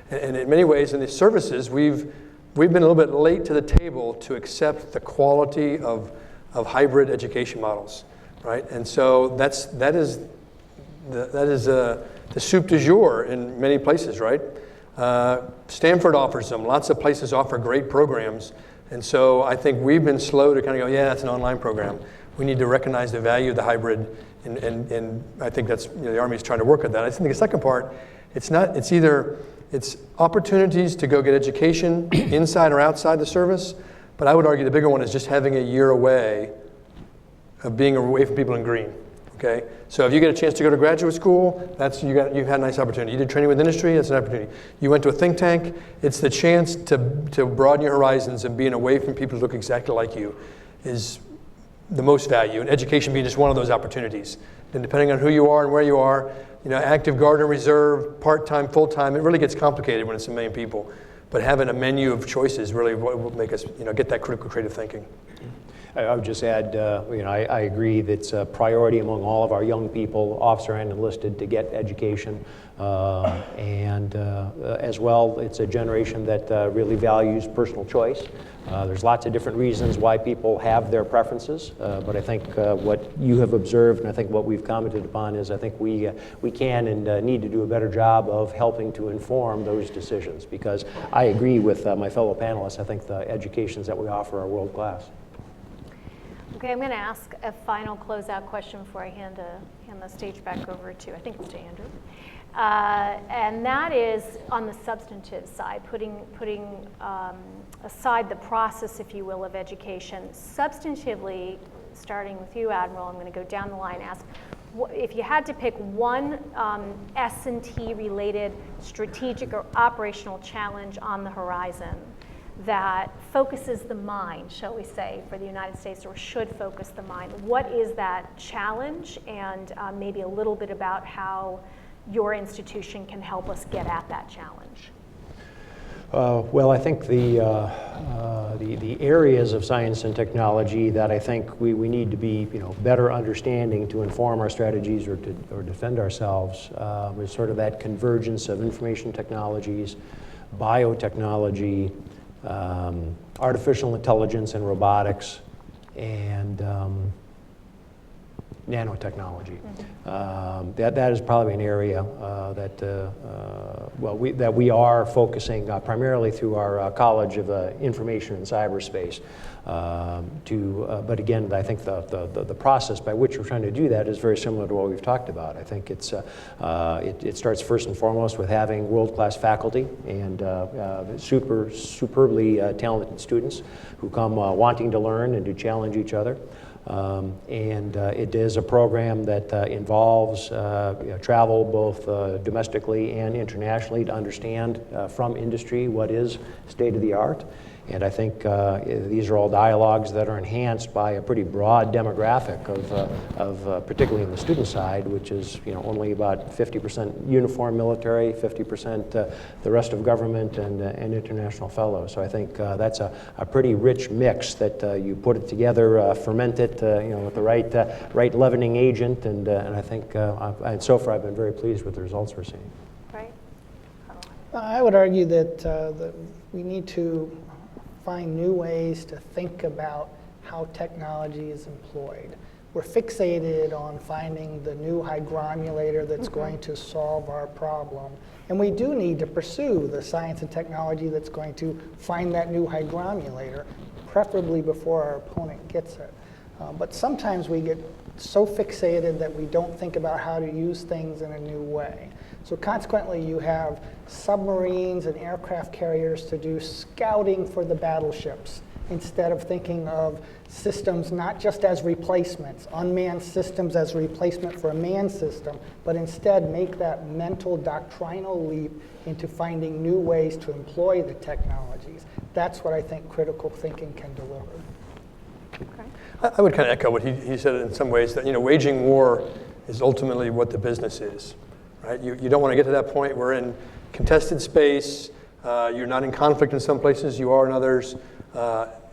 S10: and in many ways in the services, we've been a little bit late to the table to accept the quality of hybrid education models, right? And so that is the soup du jour in many places, right? Stanford offers them. Lots of places offer great programs. And so I think we've been slow to kind of go, yeah, that's an online program. We need to recognize the value of the hybrid, and I think that's, the Army's trying to work at that. I think the second part, it's opportunities to go get education inside or outside the service, but I would argue the bigger one is just having a year away of being away from people in green. Okay, so if you get a chance to go to graduate school, you've had a nice opportunity. You did training with industry, that's an opportunity. You went to a think tank, it's the chance to broaden your horizons, and being away from people who look exactly like you is the most value, and education being just one of those opportunities. And depending on who you are and where you are, active guard and reserve, part-time, full-time, it really gets complicated when it's a million people. But having a menu of choices really will make us get that critical creative thinking.
S11: I would just add, I agree that it's a priority among all of our young people, officer and enlisted, to get education. And as well, it's a generation that really values personal choice. There's lots of different reasons why people have their preferences, but I think what you have observed, and I think what we've commented upon, is I think we can and need to do a better job of helping to inform those decisions, because I agree with my fellow panelists. I think the educations that we offer are world class.
S8: Okay, I'm going to ask a final closeout question before I hand the stage back over to, I think it's to Andrew. And that is on the substantive side, putting aside the process, if you will, of education. Substantively, starting with you, Admiral, I'm going to go down the line, ask, if you had to pick one S&T related strategic or operational challenge on the horizon that focuses the mind, shall we say, for the United States, or should focus the mind, what is that challenge, and maybe a little bit about how your institution can help us get at that challenge?
S11: Well, I think the areas of science and technology that I think we need to be better understanding to inform our strategies or defend ourselves is sort of that convergence of information technologies, biotechnology, artificial intelligence and robotics, and nanotechnology. That is probably an area that we are focusing primarily through our College of Information and Cyberspace. But again, I think the process by which we're trying to do that is very similar to what we've talked about. I think it starts first and foremost with having world-class faculty and superbly talented students who come wanting to learn and to challenge each other. It is a program that involves travel both domestically and internationally to understand from industry what is state of the art. And I think these are all dialogues that are enhanced by a pretty broad demographic of particularly in the student side, which is only about 50% uniform military, 50% the rest of government and international fellows. So I think that's a pretty rich mix that you put it together, ferment it, with the right leavening agent, and I think and so far I've been very pleased with the results we're seeing.
S8: Right.
S9: I would argue that we need to find new ways to think about how technology is employed. We're fixated on finding the new hydromulator that's going to solve our problem. And we do need to pursue the science and technology that's going to find that new hydromulator, preferably before our opponent gets it. But sometimes we get so fixated that we don't think about how to use things in a new way. So consequently, you have submarines and aircraft carriers to do scouting for the battleships instead of thinking of systems not just as replacements, unmanned systems as replacement for a manned system, but instead make that mental doctrinal leap into finding new ways to employ the technologies. That's what I think critical thinking can deliver.
S10: I would kind of echo what he said in some ways, that waging war is ultimately what the business is. Right? You don't want to get to that point. We're in contested space. You're not in conflict in some places. You are in others.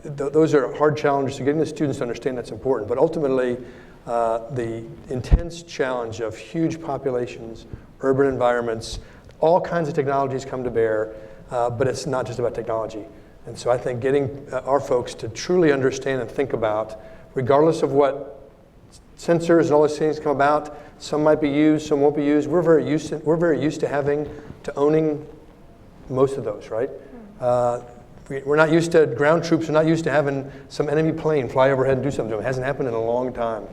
S10: Those are hard challenges. So getting the students to understand that's important. But ultimately, the intense challenge of huge populations, urban environments, all kinds of technologies come to bear. But it's not just about technology. And so I think getting our folks to truly understand and think about, regardless of what sensors and all those things come about, some might be used, some won't be used. We're very used to owning most of those, right? We're not used to ground troops. We're not used to having some enemy plane fly overhead and do something to them. It hasn't happened in a long time.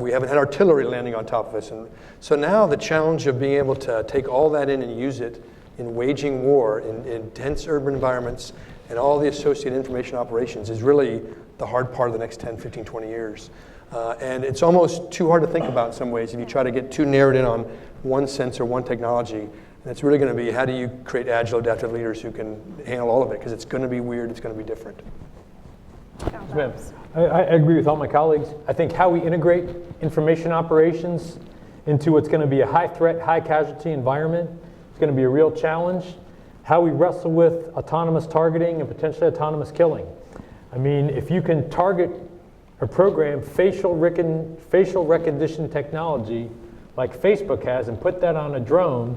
S10: We haven't had artillery landing on top of us. And so now the challenge of being able to take all that in and use it in waging war in dense urban environments and all the associated information operations is really the hard part of the next 10, 15, 20 years. And it's almost too hard to think about in some ways if you try to get too narrowed in on one sensor, one technology. And it's really going to be, how do you create agile, adaptive leaders who can handle all of it? Because it's going to be weird, it's going to be different.
S12: I agree with all my colleagues. I think how we integrate information operations into what's going to be a high threat, high casualty environment is going to be a real challenge. How we wrestle with autonomous targeting and potentially autonomous killing. I mean, if you can target or program facial recognition technology like Facebook has and put that on a drone,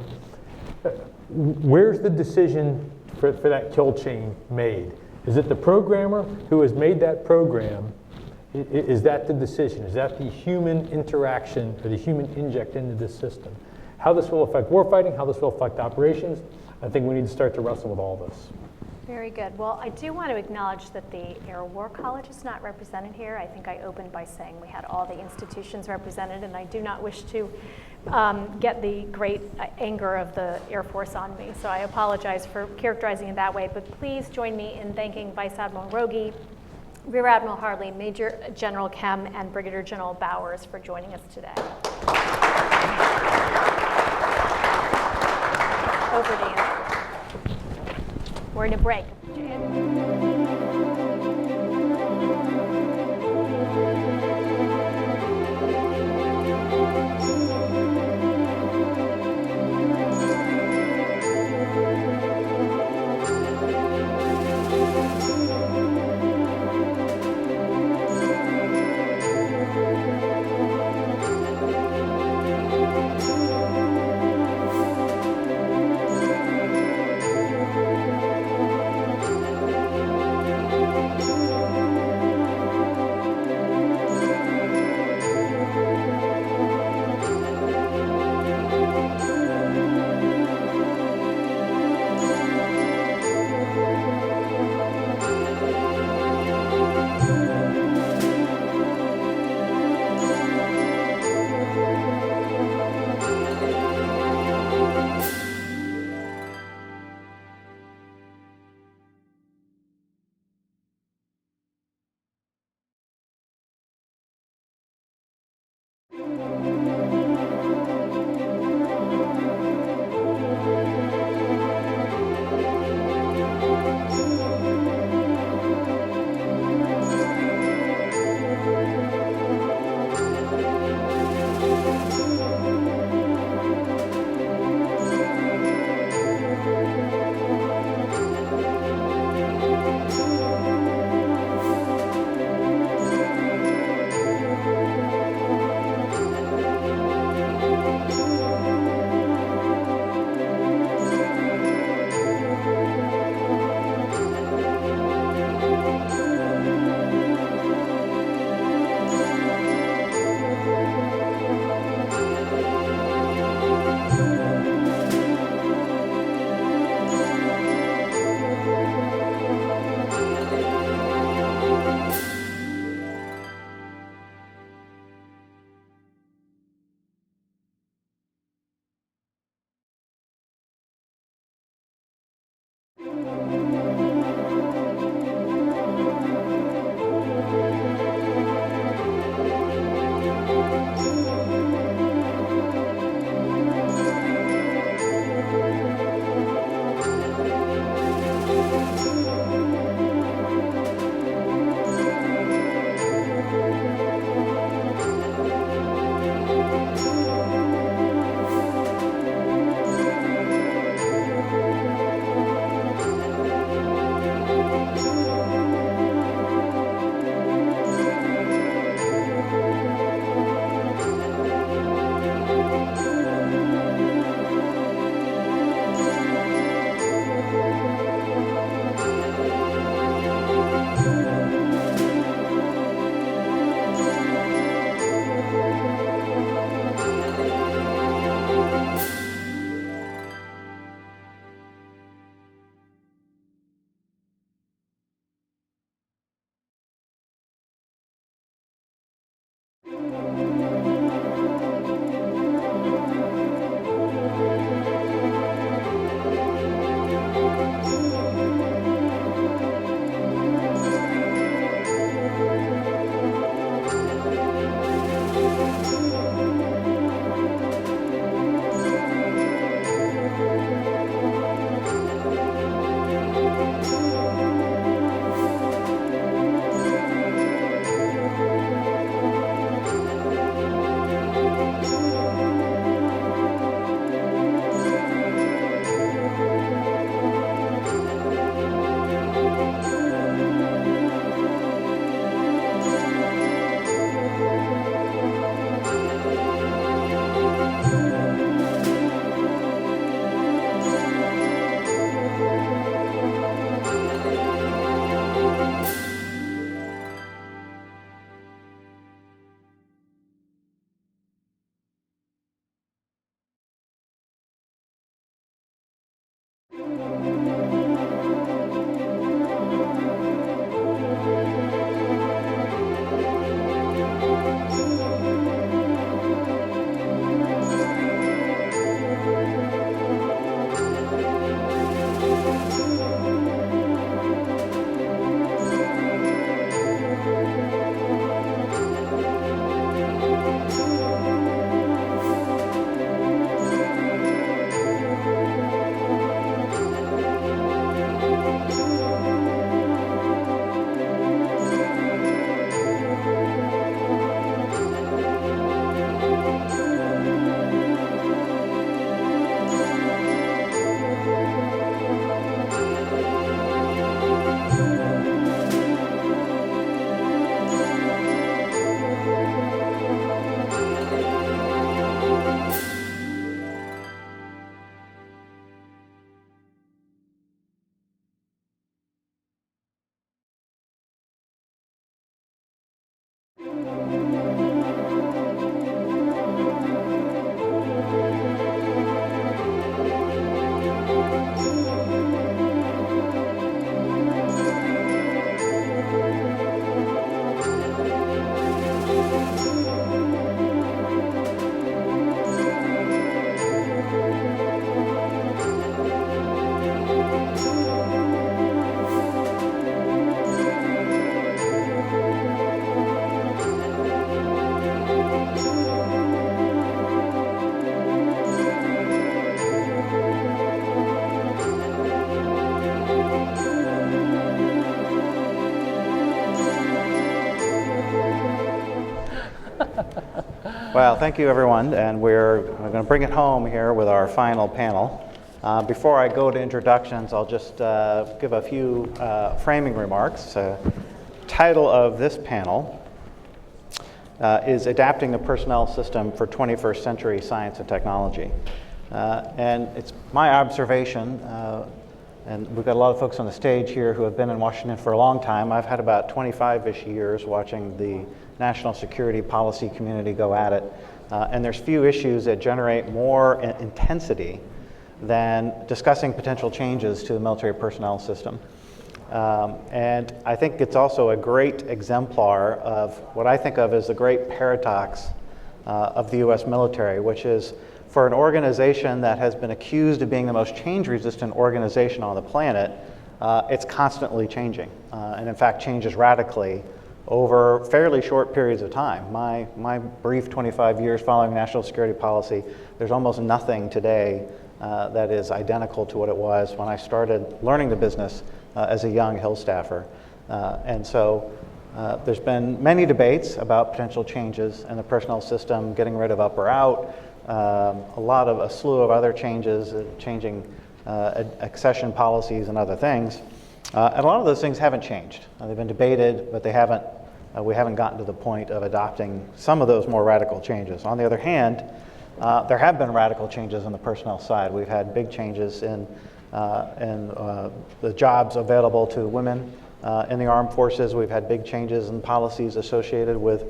S12: where's the decision for that kill chain made? Is it the programmer who has made that program? Is that the decision? Is that the human interaction or the human inject into this system? How this will affect warfighting, how this will affect operations, I think we need to start to wrestle with all this.
S8: Very good. Well, I do want to acknowledge that the Air War College is not represented here. I think I opened by saying we had all the institutions represented, and I do not wish to get the great anger of the Air Force on me. So I apologize for characterizing it that way, but please join me in thanking Vice Admiral Rogi, Rear Admiral Harley, Major General Kem, and Brigadier General Bowers for joining us today. Over to you. We're in a break.
S16: Well, thank you, everyone, and we're going to bring it home here with our final panel. Before I go to introductions, I'll just give a few framing remarks. Title of this panel is Adapting the Personnel System for 21st Century Science and Technology. And it's my observation, and we've got a lot of folks on the stage here who have been in Washington for a long time. I've had about 25-ish years watching the national security policy community go at it. And there's few issues that generate more intensity than discussing potential changes to the military personnel system. And I think it's also a great exemplar of what I think of as the great paradox of the US military, which is for an organization that has been accused of being the most change-resistant organization on the planet, it's constantly changing, and in fact changes radically over fairly short periods of time. My brief 25 years following national security policy, there's almost nothing today that is identical to what it was when I started learning the business as a young Hill staffer. And so there's been many debates about potential changes in the personnel system, getting rid of up or out, a slew of other changes, changing accession policies and other things. And a lot of those things haven't changed. They've been debated, but we haven't gotten to the point of adopting some of those more radical changes. On the other hand, there have been radical changes on the personnel side. We've had big changes in the jobs available to women in the armed forces. We've had big changes in policies associated with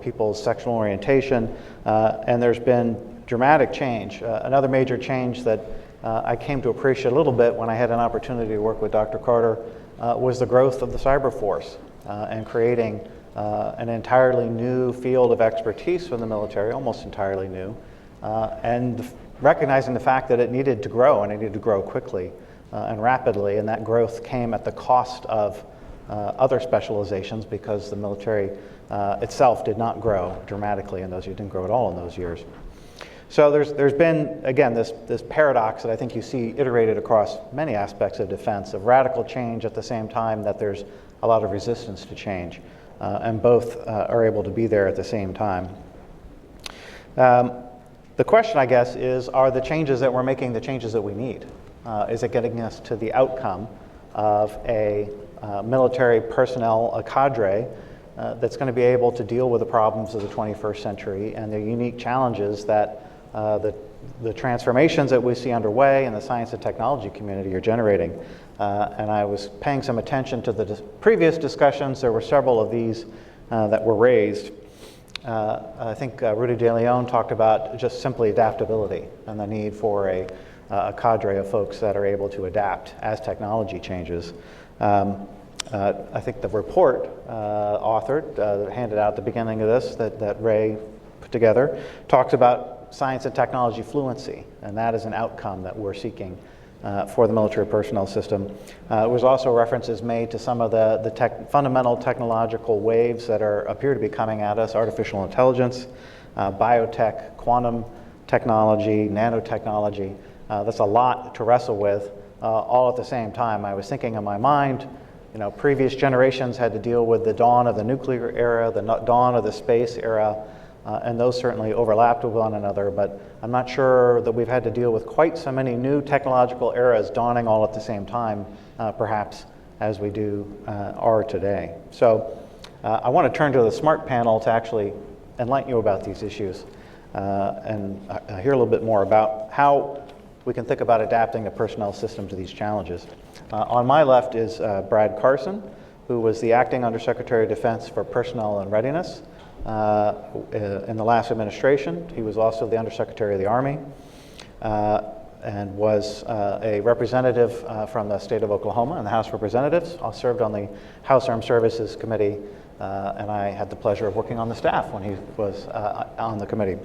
S16: people's sexual orientation, and there's been dramatic change. Another major change that I came to appreciate a little bit when I had an opportunity to work with Dr. Carter was the growth of the cyber force and creating an entirely new field of expertise for the military, almost entirely new, and recognizing the fact that it needed to grow, and it needed to grow quickly and rapidly, and that growth came at the cost of other specializations because the military itself did not grow dramatically in those years, didn't grow at all in those years. So there's been, again, this paradox that I think you see iterated across many aspects of defense, of radical change at the same time that there's a lot of resistance to change, and both are able to be there at the same time. The question, I guess, is, are the changes that we're making the changes that we need? Is it getting us to the outcome of a military personnel, a cadre, that's going to be able to deal with the problems of the 21st century and the unique challenges that the transformations that we see underway in the science and technology community are generating? And I was paying some attention to the previous discussions. There were several of these that were raised. I think Rudy De Leon talked about just simply adaptability and the need for a cadre of folks that are able to adapt as technology changes. I think the report authored, handed out at the beginning of this, that Ray put together, talks about science and technology fluency, and that is an outcome that we're seeking for the military personnel system. There was also references made to some of the fundamental technological waves that appear to be coming at us: artificial intelligence, biotech, quantum technology, nanotechnology. That's a lot to wrestle with all at the same time. I was thinking in my mind, previous generations had to deal with the dawn of the nuclear era, the dawn of the space era, and those certainly overlapped with one another, but I'm not sure that we've had to deal with quite so many new technological eras dawning all at the same time, perhaps, as we are today. So I want to turn to the SMART panel to actually enlighten you about these issues and hear a little bit more about how we can think about adapting the personnel system to these challenges. On my left is Brad Carson, who was the Acting Undersecretary of Defense for Personnel and Readiness in the last administration. He was also the Undersecretary of the Army and was a representative from the state of Oklahoma in the House of Representatives. I served on the House Armed Services Committee, and I had the pleasure of working on the staff when he was on the committee.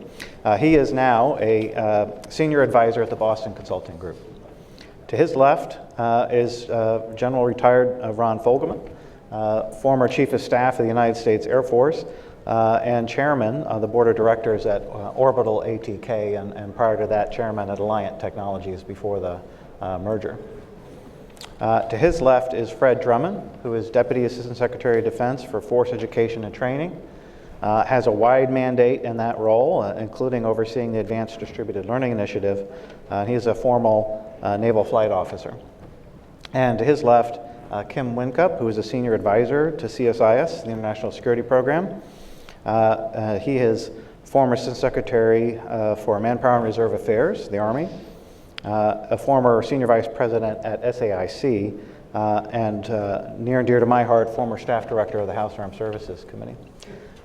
S16: He is now a senior advisor at the Boston Consulting Group. To his left is General Retired Ron Fogelman, former Chief of Staff of the United States Air Force, and chairman of the board of directors at Orbital ATK, and prior to that, chairman at Alliant Technologies before the merger. To his left is Fred Drummond, who is Deputy Assistant Secretary of Defense for Force Education and Training. has a wide mandate in that role, including overseeing the Advanced Distributed Learning Initiative. He's a formal naval flight officer. And to his left, Kim Wincup, who is a senior advisor to CSIS, the International Security Program. He is former Assistant Secretary for Manpower and Reserve Affairs, the Army, a former Senior Vice President at SAIC, and near and dear to my heart, former Staff Director of the House Armed Services Committee.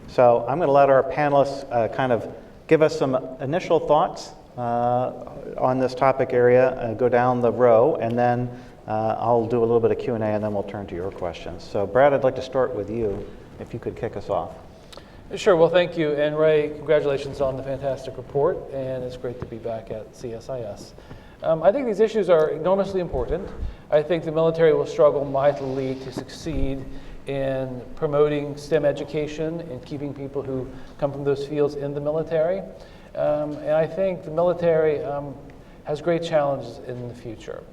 S16: So I'm going to let our panelists kind of give us some initial thoughts on this topic area, go down the row, and then I'll do a little bit of Q&A, and then we'll turn to your questions. So Brad, I'd like to start with you, if you could kick us off.
S17: Sure, well, thank you. And Ray, congratulations on the fantastic report, and it's great to be back at CSIS. I think these issues are enormously important. I think the military will struggle mightily to succeed in promoting STEM education and keeping people who come from those fields in the military. And I think the military has great challenges in the future.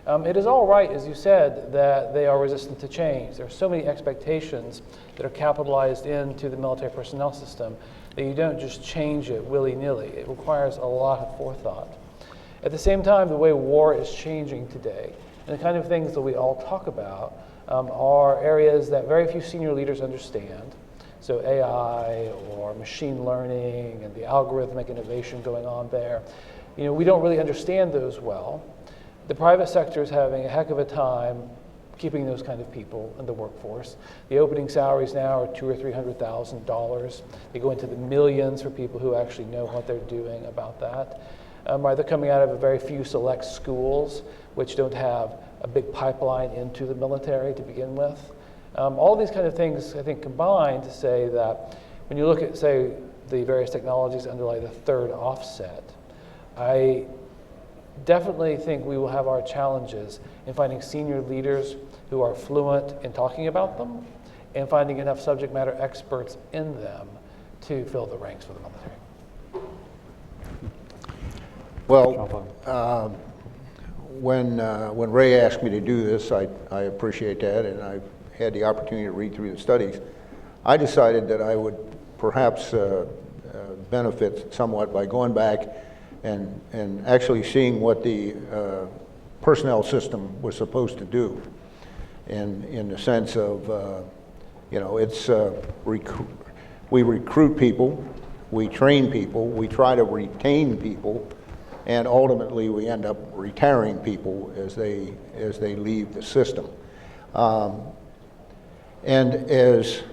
S17: It is all right, as you said, that they are resistant to change. There are so many expectations that are capitalized into the military personnel system that you don't just change it willy-nilly. It requires a lot of forethought. At the same time, the way war is changing today, and the kind of things that we all talk about, are areas that very few senior leaders understand. So AI or machine learning and the algorithmic innovation going on there. You know, we don't really understand those well. The private sector is having a heck of a time keeping those kind of people in the workforce. The opening salaries now are $200,000 or $300,000. They go into the millions for people who actually know what they're doing about that. They're coming out of a very few select schools, which don't have a big pipeline into the military to begin with. All these kind of things, I think, combine to say that when you look at, say, the various technologies that underlie the third offset, I definitely think we will have our challenges in finding senior leaders who are fluent in talking about them and finding enough subject matter experts in them to fill the ranks for the military.
S13: Well, when Ray asked me to do this, I appreciate that, and I've had the opportunity to read through the studies. I decided that I would perhaps benefit somewhat by going back and actually seeing what the personnel system was supposed to do, in the sense of, you know, it's we recruit people, we train people, we try to retain people, and ultimately we end up retiring people as they leave the system. And as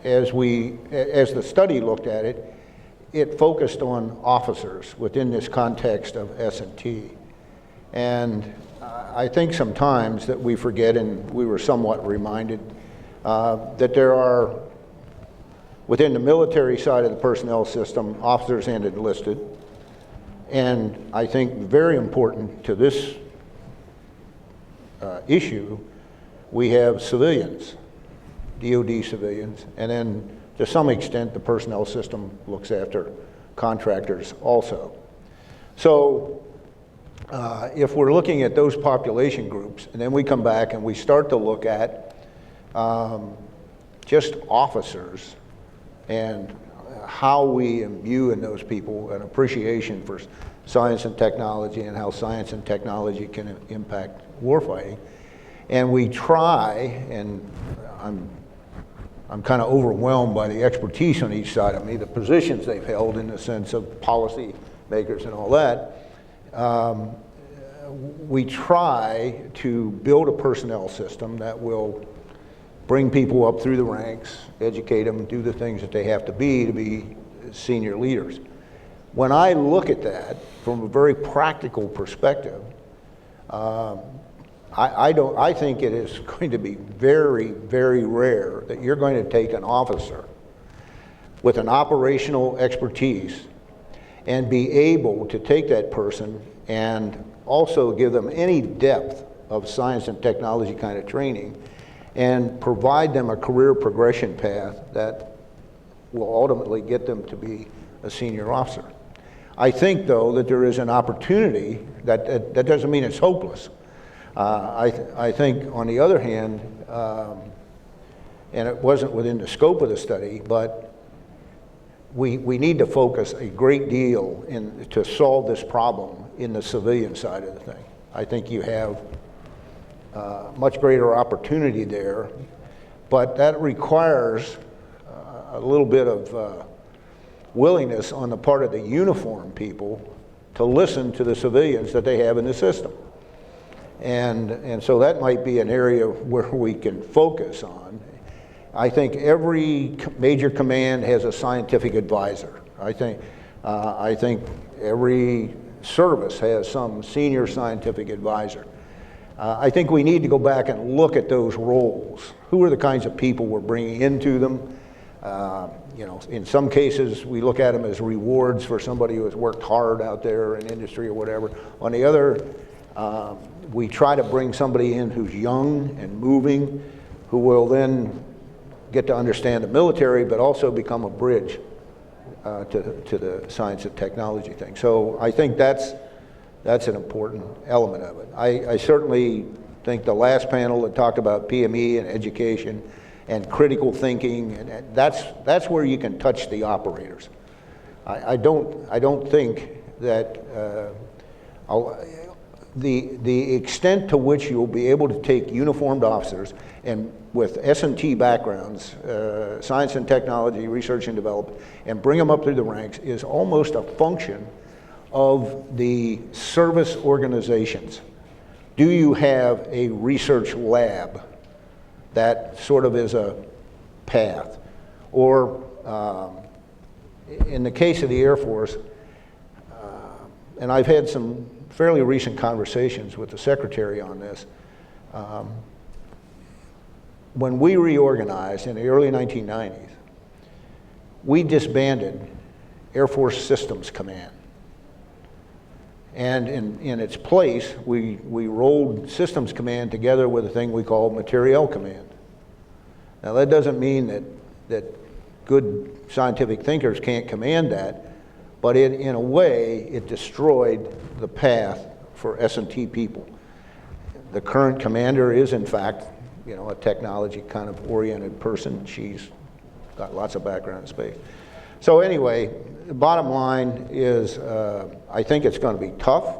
S13: the study looked at it, it focused on officers within this context of S&T. And I think sometimes that we forget, and we were somewhat reminded, that there are, within the military side of the personnel system, officers and enlisted. And I think very important to this issue, we have civilians, DoD civilians, and then to some extent the personnel system looks after contractors also. So if we're looking at those population groups, and then we come back and we start to look at just officers and how we imbue in those people an appreciation for science and technology and how science and technology can impact warfighting. And we try, and I'm kind of overwhelmed by the expertise on each side of me, the positions they've held in the sense of policy makers and all that. We try to build a personnel system that will bring people up through the ranks, educate them, do the things that they have to be senior leaders. When I look at that from a very practical perspective, I think it is going to be very, very rare that you're going to take an officer with an operational expertise and be able to take that person and also give them any depth of science and technology kind of training and provide them a career progression path that will ultimately get them to be a senior officer. I think, though, that there is an opportunity that doesn't mean it's hopeless. I think, on the other hand, and it wasn't within the scope of the study, but we need to focus a great deal to solve this problem in the civilian side of the thing. I think you have much greater opportunity there, but that requires a little bit of willingness on the part of the uniformed people to listen to the civilians that they have in the system. And so that might be an area where we can focus on. I think every major command has a scientific advisor. I think every service has some senior scientific advisor. I think we need to go back and look at those roles. Who are the kinds of people we're bringing into them? You know, in some cases, we look at them as rewards for somebody who has worked hard out there in industry or whatever. On the other, we try to bring somebody in who's young and moving, who will then get to understand the military, but also become a bridge to the science and technology thing. So I think that's an important element of it. I certainly think the last panel that talked about PME and education and critical thinking, and that's where you can touch the operators. I don't think that the extent to which you'll be able to take uniformed officers and with S&T backgrounds, science and technology, research and development, and bring them up through the ranks is almost a function of the service organizations. Do you have a research lab that sort of is a path? Or in the case of the Air Force, and I've had some fairly recent conversations with the Secretary on this, when we reorganized in the early 1990s, we disbanded Air Force Systems Command. And in its place, we rolled Systems Command together with a thing we call Materiel Command. Now that doesn't mean that good scientific thinkers can't command that, but in a way, it destroyed the path for S&T people. The current commander is, in fact, you know, a technology kind of oriented person. She's got lots of background in space. So anyway, the bottom line is I think it's going to be tough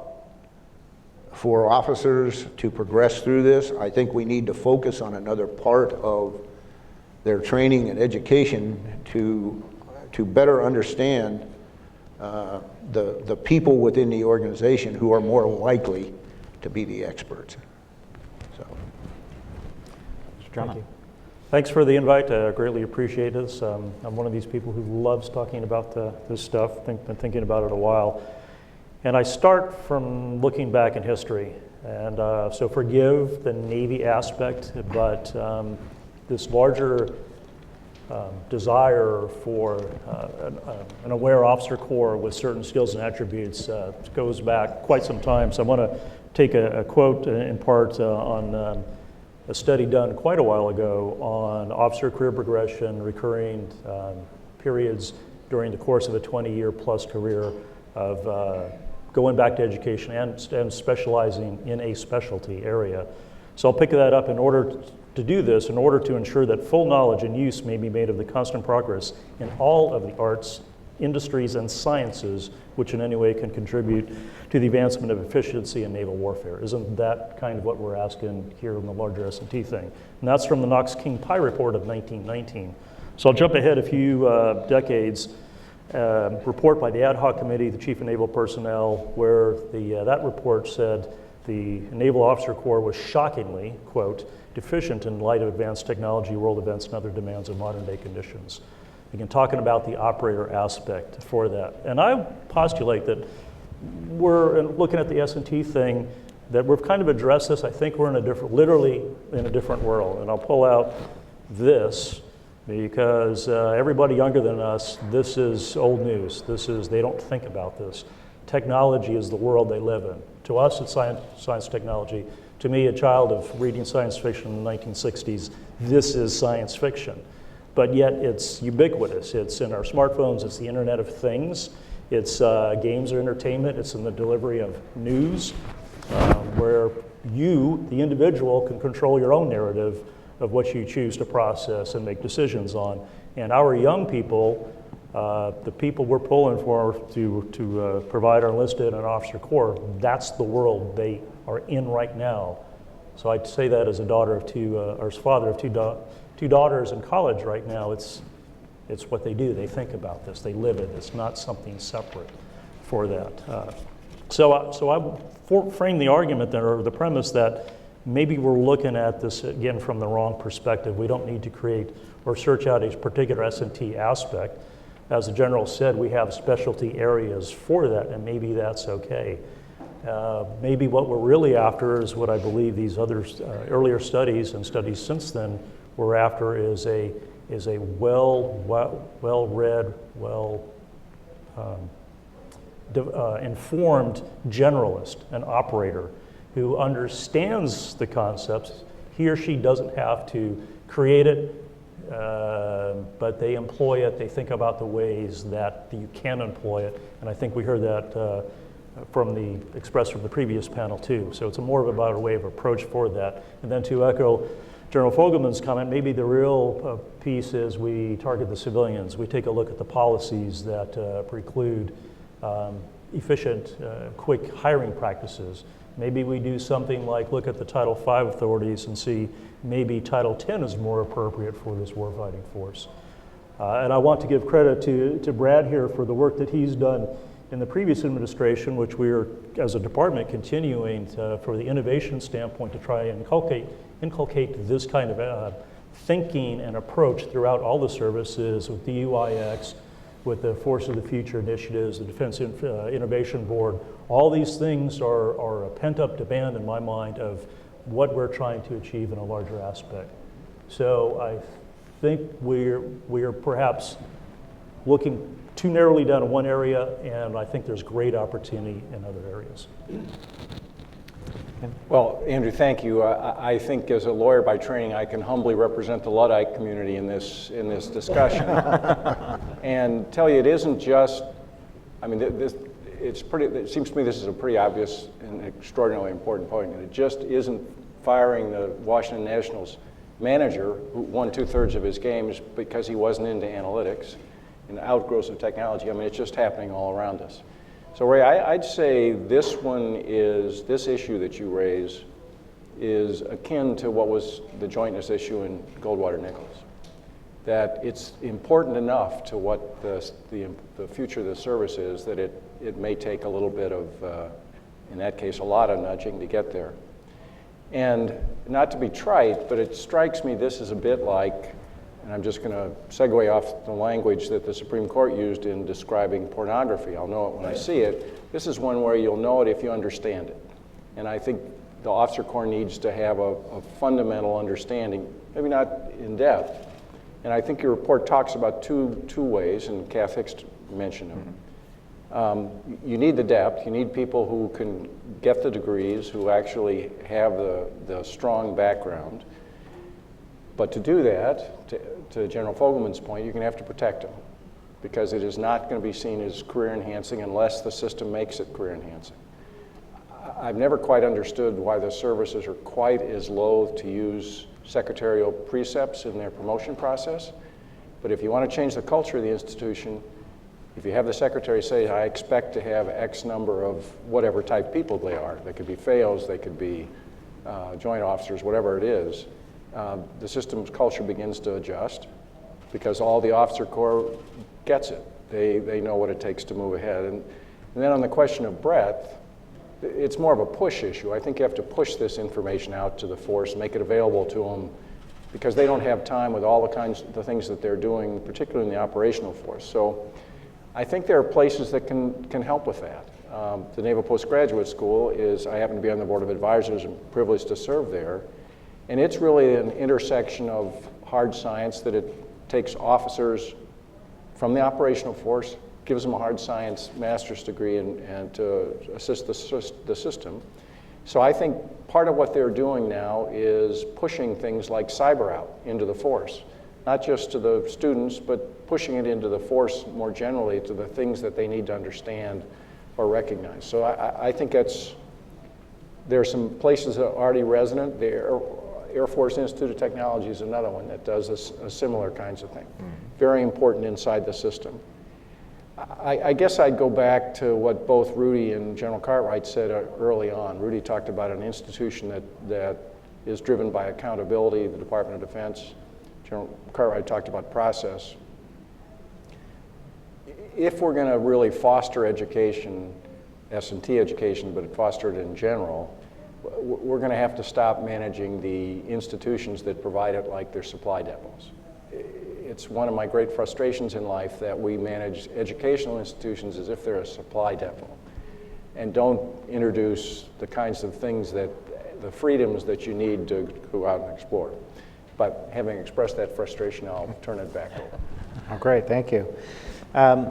S13: for officers to progress through this. I think we need to focus on another part of their training and education to better understand the people within the organization who are more likely to be the experts. So,
S18: Thank you. Thanks for the invite. I greatly appreciate this. I'm one of these people who loves talking about this stuff. Been thinking about it a while. And I start from looking back in history. And so forgive the Navy aspect, but this larger desire for an aware officer corps with certain skills and attributes goes back quite some time. So I want to take a quote in part on a study done quite a while ago on officer career progression, recurring periods during the course of a 20-year plus career of going back to education and specializing in a specialty area. So I'll pick that up in order to do this, in order to ensure that full knowledge and use may be made of the constant progress in all of the arts, industries, and sciences which in any way can contribute to the advancement of efficiency in naval warfare. Isn't that kind of what we're asking here in the larger S&T thing? And that's from the Knox-King-Pye report of 1919. So I'll jump ahead a few decades. Report by the Ad Hoc Committee, the Chief of Naval Personnel, where that report said the Naval Officer Corps was shockingly, quote, deficient in light of advanced technology, world events, and other demands of modern day conditions. Again, talking about the operator aspect for that. And I postulate that we're looking at the S&T thing, that we've kind of addressed this. I think we're literally in a different world. And I'll pull out this because everybody younger than us, this is old news. They don't think about this. Technology is the world they live in. To us, it's science technology. To me, a child of reading science fiction in the 1960s, this is science fiction. But yet it's ubiquitous. It's in our smartphones, it's the Internet of Things, it's games or entertainment, it's in the delivery of news, where you, the individual, can control your own narrative of what you choose to process and make decisions on. And our young people The people we're pulling for to provide our enlisted and officer corps, that's the world they are in right now. So I'd say that as a daughter of two, or as father of two daughters in college right now, it's what they do. They think about this. They live it. It's not something separate for that. So I frame the argument there, or the premise that maybe we're looking at this again from the wrong perspective. We don't need to create or search out a particular S&T aspect. As the general said, we have specialty areas for that, and maybe that's okay. Maybe what we're really after is what I believe these other earlier studies and studies since then were after is a well-read, informed generalist, an operator who understands the concepts. He or she doesn't have to create it, but they employ it. They think about the ways that you can employ it, and I think we heard that expressed from the previous panel too. So it's more about a way of approach for that. And then to echo General Fogelman's comment, maybe the real piece is we target the civilians. We take a look at the policies that preclude efficient, quick hiring practices. Maybe we do something like look at the Title V authorities and see maybe Title X is more appropriate for this warfighting force. And I want to give credit to Brad here for the work that he's done in the previous administration, which we are, as a department, continuing for the innovation standpoint to try and inculcate this kind of thinking and approach throughout all the services with DUIX, with the Force of the Future initiatives, the Defense Innovation Board. All these things are a pent-up demand in my mind of what we're trying to achieve in a larger aspect. So I think we're perhaps looking too narrowly down in one area, and I think there's great opportunity in other areas.
S19: Well, Andrew, thank you. I think as a lawyer by training, I can humbly represent the Luddite community in this discussion, and tell you it isn't just. I mean, it seems to me this is a pretty obvious and extraordinarily important point, and it just isn't firing the Washington Nationals manager who won 2/3 of his games because he wasn't into analytics and outgrowths of technology. I mean, it's just happening all around us. So Ray, I'd say this issue that you raise is akin to what was the jointness issue in Goldwater-Nichols. That it's important enough to what the future of the service is that it may take a little bit of, in that case, a lot of nudging to get there. And not to be trite, but it strikes me this is a bit like, and I'm just going to segue off the language that the Supreme Court used in describing pornography. I'll know it when I see it. This is one where you'll know it if you understand it. And I think the Officer Corps needs to have a fundamental understanding, maybe not in depth. And I think your report talks about two ways, and Kath Hicks mentioned them. You need the depth. You need people who can get the degrees, who actually have the strong background. But to do that, to General Fogelman's point, you're going to have to protect them, because it is not going to be seen as career enhancing unless the system makes it career enhancing. I've never quite understood why the services are quite as loath to use secretarial precepts in their promotion process. But if you want to change the culture of the institution, if you have the secretary say, I expect to have X number of whatever type people they are, they could be FAOs, they could be joint officers, whatever it is, the system's culture begins to adjust because all the officer corps gets it. They know what it takes to move ahead. And then on the question of breadth, it's more of a push issue. I think you have to push this information out to the force, make it available to them, because they don't have time with all the things that they're doing, particularly in the operational force. So I think there are places that can help with that. The Naval Postgraduate School I happen to be on the Board of Advisors and privileged to serve there. And it's really an intersection of hard science that it takes officers from the operational force, gives them a hard science master's degree and to assist the system. So I think part of what they're doing now is pushing things like cyber out into the force, not just to the students, but pushing it into the force more generally to the things that they need to understand or recognize. So I think there are some places that are already resonant. The Air Force Institute of Technology is another one that does a similar kinds of thing. Very important inside the system. I guess I'd go back to what both Rudy and General Cartwright said early on. Rudy talked about an institution that is driven by accountability, the Department of Defense. General Cartwright talked about process. If we're going to really foster education, S&T education, but foster it in general, we're going to have to stop managing the institutions that provide it like they're supply depots. It's one of my great frustrations in life that we manage educational institutions as if they're a supply depot and don't introduce the kinds of things that, the freedoms that you need to go out and explore. But having expressed that frustration, I'll turn it back over.
S16: Oh, great, thank you. I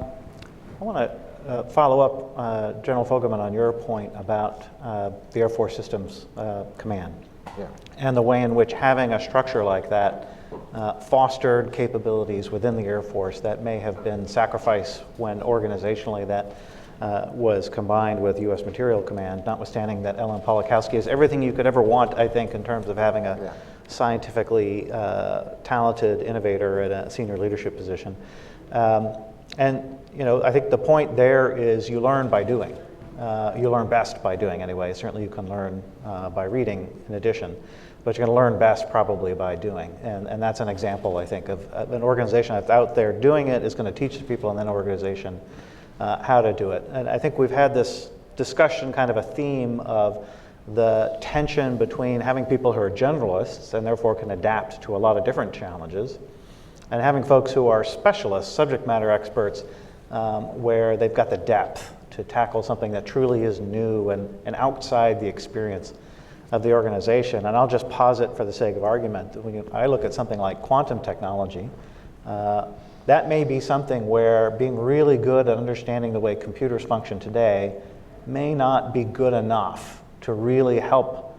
S16: want to follow up, General Fogelman, on your point about the Air Force Systems Command.
S13: Yeah.
S16: And the way in which having a structure like that fostered capabilities within the Air Force that may have been sacrificed when organizationally that was combined with U.S. Material Command, notwithstanding that Ellen Polakowski is everything you could ever want, I think, in terms of having a scientifically talented innovator at a senior leadership position. And you know, I think the point there is you learn by doing. You learn best by doing anyway. Certainly you can learn by reading in addition, but you're going to learn best probably by doing. And that's an example, I think, of an organization that's out there doing it is going to teach the people in that organization how to do it. And I think we've had this discussion, kind of a theme of the tension between having people who are generalists and therefore can adapt to a lot of different challenges, and having folks who are specialists, subject matter experts, where they've got the depth to tackle something that truly is new and outside the experience of the organization. And I'll just posit for the sake of argument, when I look at something like quantum technology, that may be something where being really good at understanding the way computers function today may not be good enough to really help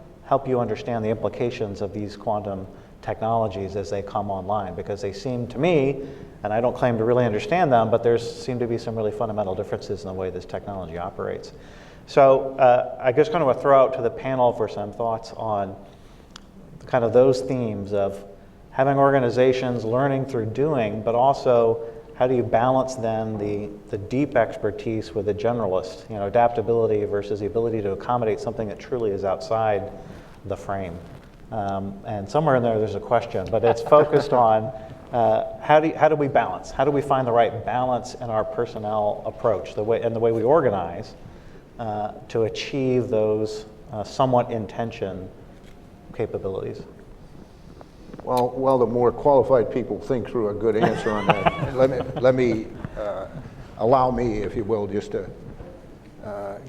S16: you understand the implications of these quantum technologies as they come online, because they seem to me, and I don't claim to really understand them, but there seem to be some really fundamental differences in the way this technology operates. So I just kind of want to throw out to the panel for some thoughts on kind of those themes of having organizations learning through doing, but also how do you balance then the deep expertise with the generalist, you know, adaptability versus the ability to accommodate something that truly is outside the frame. And somewhere in there's a question, but it's focused on how do we balance? How do we find the right balance in our personnel approach, the way we organize to achieve those somewhat in tension capabilities?
S13: Well, while the more qualified people think through a good answer on that, let me allow me, if you will, just to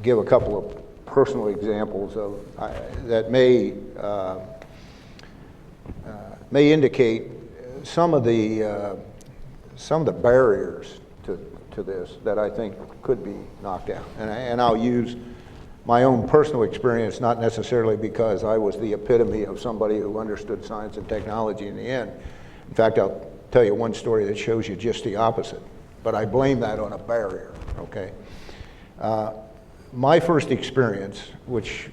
S13: give a couple of personal examples of that may indicate some of the barriers to this that I think could be knocked out. And I'll use my own personal experience, not necessarily because I was the epitome of somebody who understood science and technology in the end. In fact, I'll tell you one story that shows you just the opposite, but I blame that on a barrier, okay? My first experience, which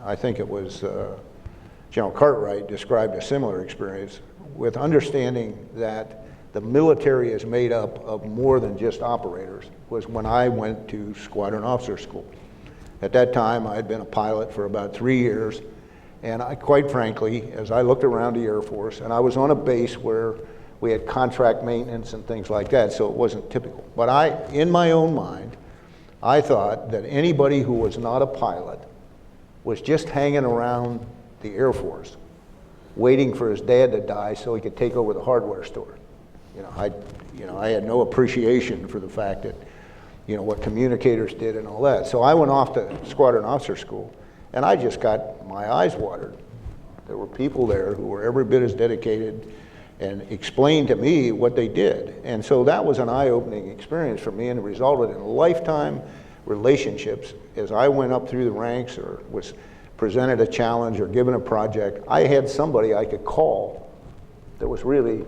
S13: I think it was General Cartwright described a similar experience, with understanding that the military is made up of more than just operators, was when I went to Squadron Officer School. At that time, I had been a pilot for about 3 years, and I, quite frankly, as I looked around the Air Force, and I was on a base where we had contract maintenance and things like that, so it wasn't typical. But in my own mind, I thought that anybody who was not a pilot was just hanging around the Air Force, waiting for his dad to die so he could take over the hardware store. I had no appreciation for the fact that, what communicators did and all that. So I went off to Squadron Officer School, and I just got my eyes watered. There were people there who were every bit as dedicated and explained to me what they did. And so that was an eye-opening experience for me, and it resulted in lifetime relationships as I went up through the ranks or was presented a challenge or given a project. I had somebody I could call that was really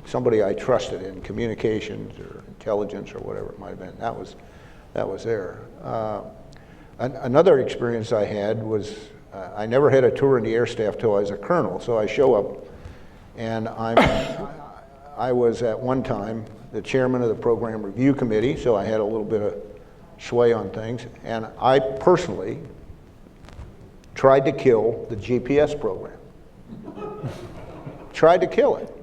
S13: somebody I trusted in communications or intelligence or whatever it might have been. That was there. Another experience I had was I never had a tour in the air staff till I was a colonel. So I show up, and I was at one time the chairman of the program review committee, so I had a little bit of sway on things. And I personally tried to kill the GPS program. Tried to kill it.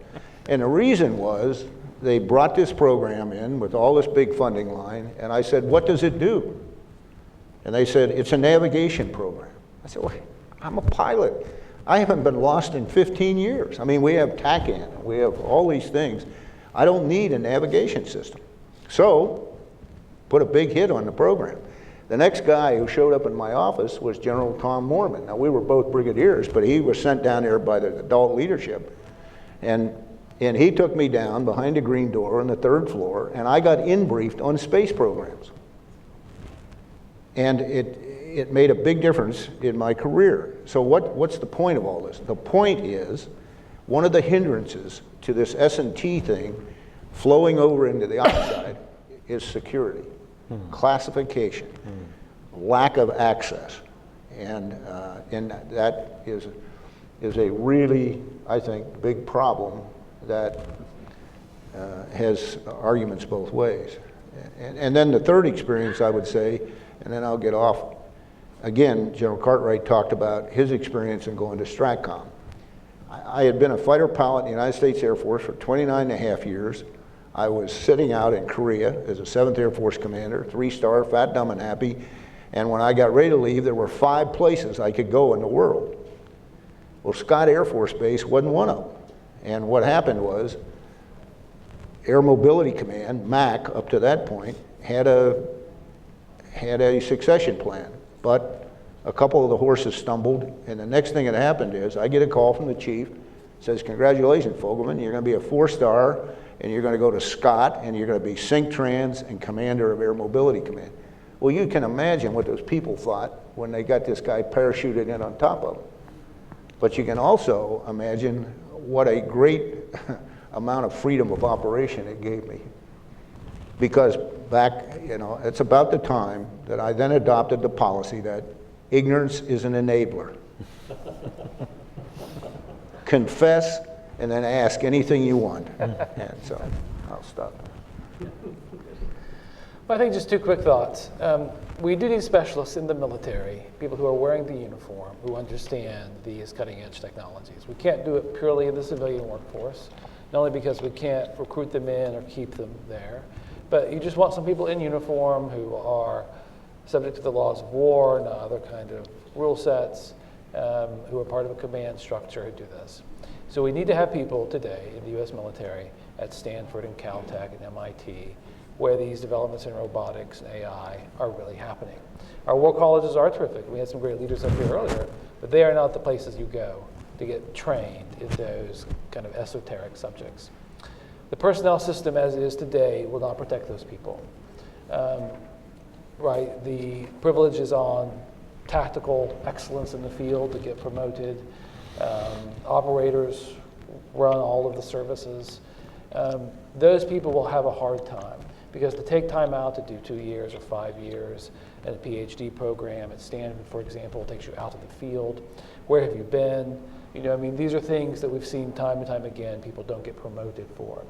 S13: And the reason was they brought this program in with all this big funding line, and I said, what does it do? And they said, it's a navigation program. I said, well, I'm a pilot. I haven't been lost in 15 years. I mean, we have TACAN, we have all these things. I don't need a navigation system. So, put a big hit on the program. The next guy who showed up in my office was General Tom Moorman. Now, we were both brigadiers, but he was sent down there by the adult leadership. And he took me down behind a green door on the 3rd floor, and I got in-briefed on space programs. And it made a big difference in my career. So what's the point of all this? The point is, one of the hindrances to this S&T thing flowing over into the outside is security, classification, lack of access. And that is a really, I think, big problem that has arguments both ways. And then the third experience, I would say, and then I'll get off. Again, General Cartwright talked about his experience in going to STRATCOM. I had been a fighter pilot in the United States Air Force for 29 and a half years. I was sitting out in Korea as a 7th Air Force commander, 3-star, fat, dumb, and happy. And when I got ready to leave, there were 5 places I could go in the world. Well, Scott Air Force Base wasn't one of them. And what happened was, Air Mobility Command, MAC, up to that point, had a succession plan. But a couple of the horses stumbled, and the next thing that happened is I get a call from the chief, says, congratulations, Fogelman, you're going to be a 4-star, and you're going to go to Scott, and you're going to be SYNCTRANS and commander of Air Mobility Command. Well, you can imagine what those people thought when they got this guy parachuted in on top of them. But you can also imagine what a great amount of freedom of operation it gave me. Because back, it's about the time that I then adopted the policy that ignorance is an enabler. Confess and then ask anything you want. And so I'll stop.
S17: I think just 2 quick thoughts. We do need specialists in the military, people who are wearing the uniform, who understand these cutting-edge technologies. We can't do it purely in the civilian workforce, not only because we can't recruit them in or keep them there, but you just want some people in uniform who are subject to the laws of war and other kind of rule sets, who are part of a command structure who do this. So we need to have people today in the U.S. military at Stanford and Caltech and MIT where these developments in robotics and AI are really happening. Our war colleges are terrific. We had some great leaders up here earlier, but they are not the places you go to get trained in those kind of esoteric subjects. The personnel system as it is today will not protect those people. Right, the privilege is on tactical excellence in the field to get promoted. Operators run all of the services. Those people will have a hard time because to take time out to do 2 years or 5 years at a PhD program at Stanford, for example, takes you out of the field. Where have you been? These are things that we've seen time and time again people don't get promoted for.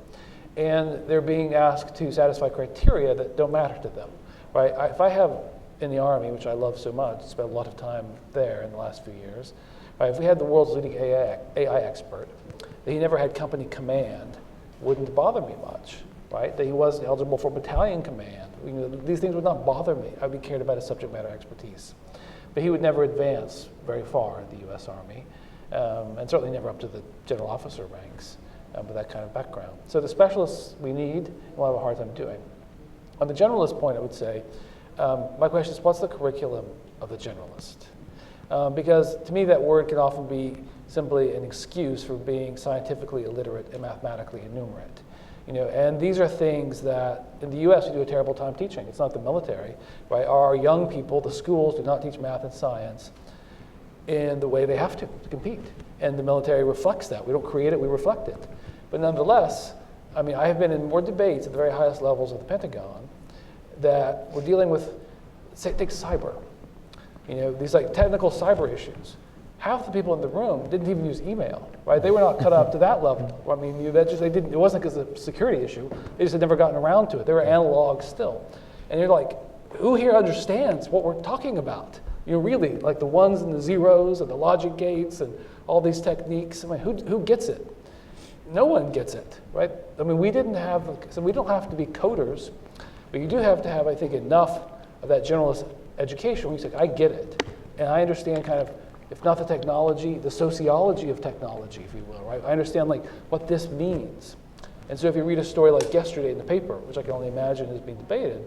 S17: And they're being asked to satisfy criteria that don't matter to them, right? If I have in the Army, which I love so much, spent a lot of time there in the last few years, right? If we had the world's leading AI expert, that he never had company command, wouldn't bother me much, right? That he wasn't eligible for battalion command. These things would not bother me. I'd be cared about his subject matter expertise. But he would never advance very far in the U.S. Army, and certainly never up to the general officer ranks with that kind of background. So the specialists we need, we'll have a hard time doing. On the generalist point, I would say, my question is, what's the curriculum of the generalist? Because to me, that word can often be simply an excuse for being scientifically illiterate and mathematically innumerate. And these are things that in the U.S. we do a terrible time teaching. It's not the military, right? Our young people, the schools do not teach math and science in the way they have to compete. And the military reflects that. We don't create it, we reflect it. But nonetheless, I have been in more debates at the very highest levels of the Pentagon that we're dealing with, say, take cyber. These like technical cyber issues. half the people in the room didn't even use email, right? They were not cut up to that level. I mean, it wasn't because of a security issue. They just had never gotten around to it. They were analog still. And you're like, who here understands what we're talking about? Really, like the ones and the zeros and the logic gates and all these techniques. I mean, who gets it? No one gets it, right? I mean, we don't have to be coders, but you do have to have, I think, enough of that generalist education where you say, I get it. And I understand kind of, if not the technology, the sociology of technology, if you will, right? I understand like what this means. And so if you read a story like yesterday in the paper, which I can only imagine is being debated,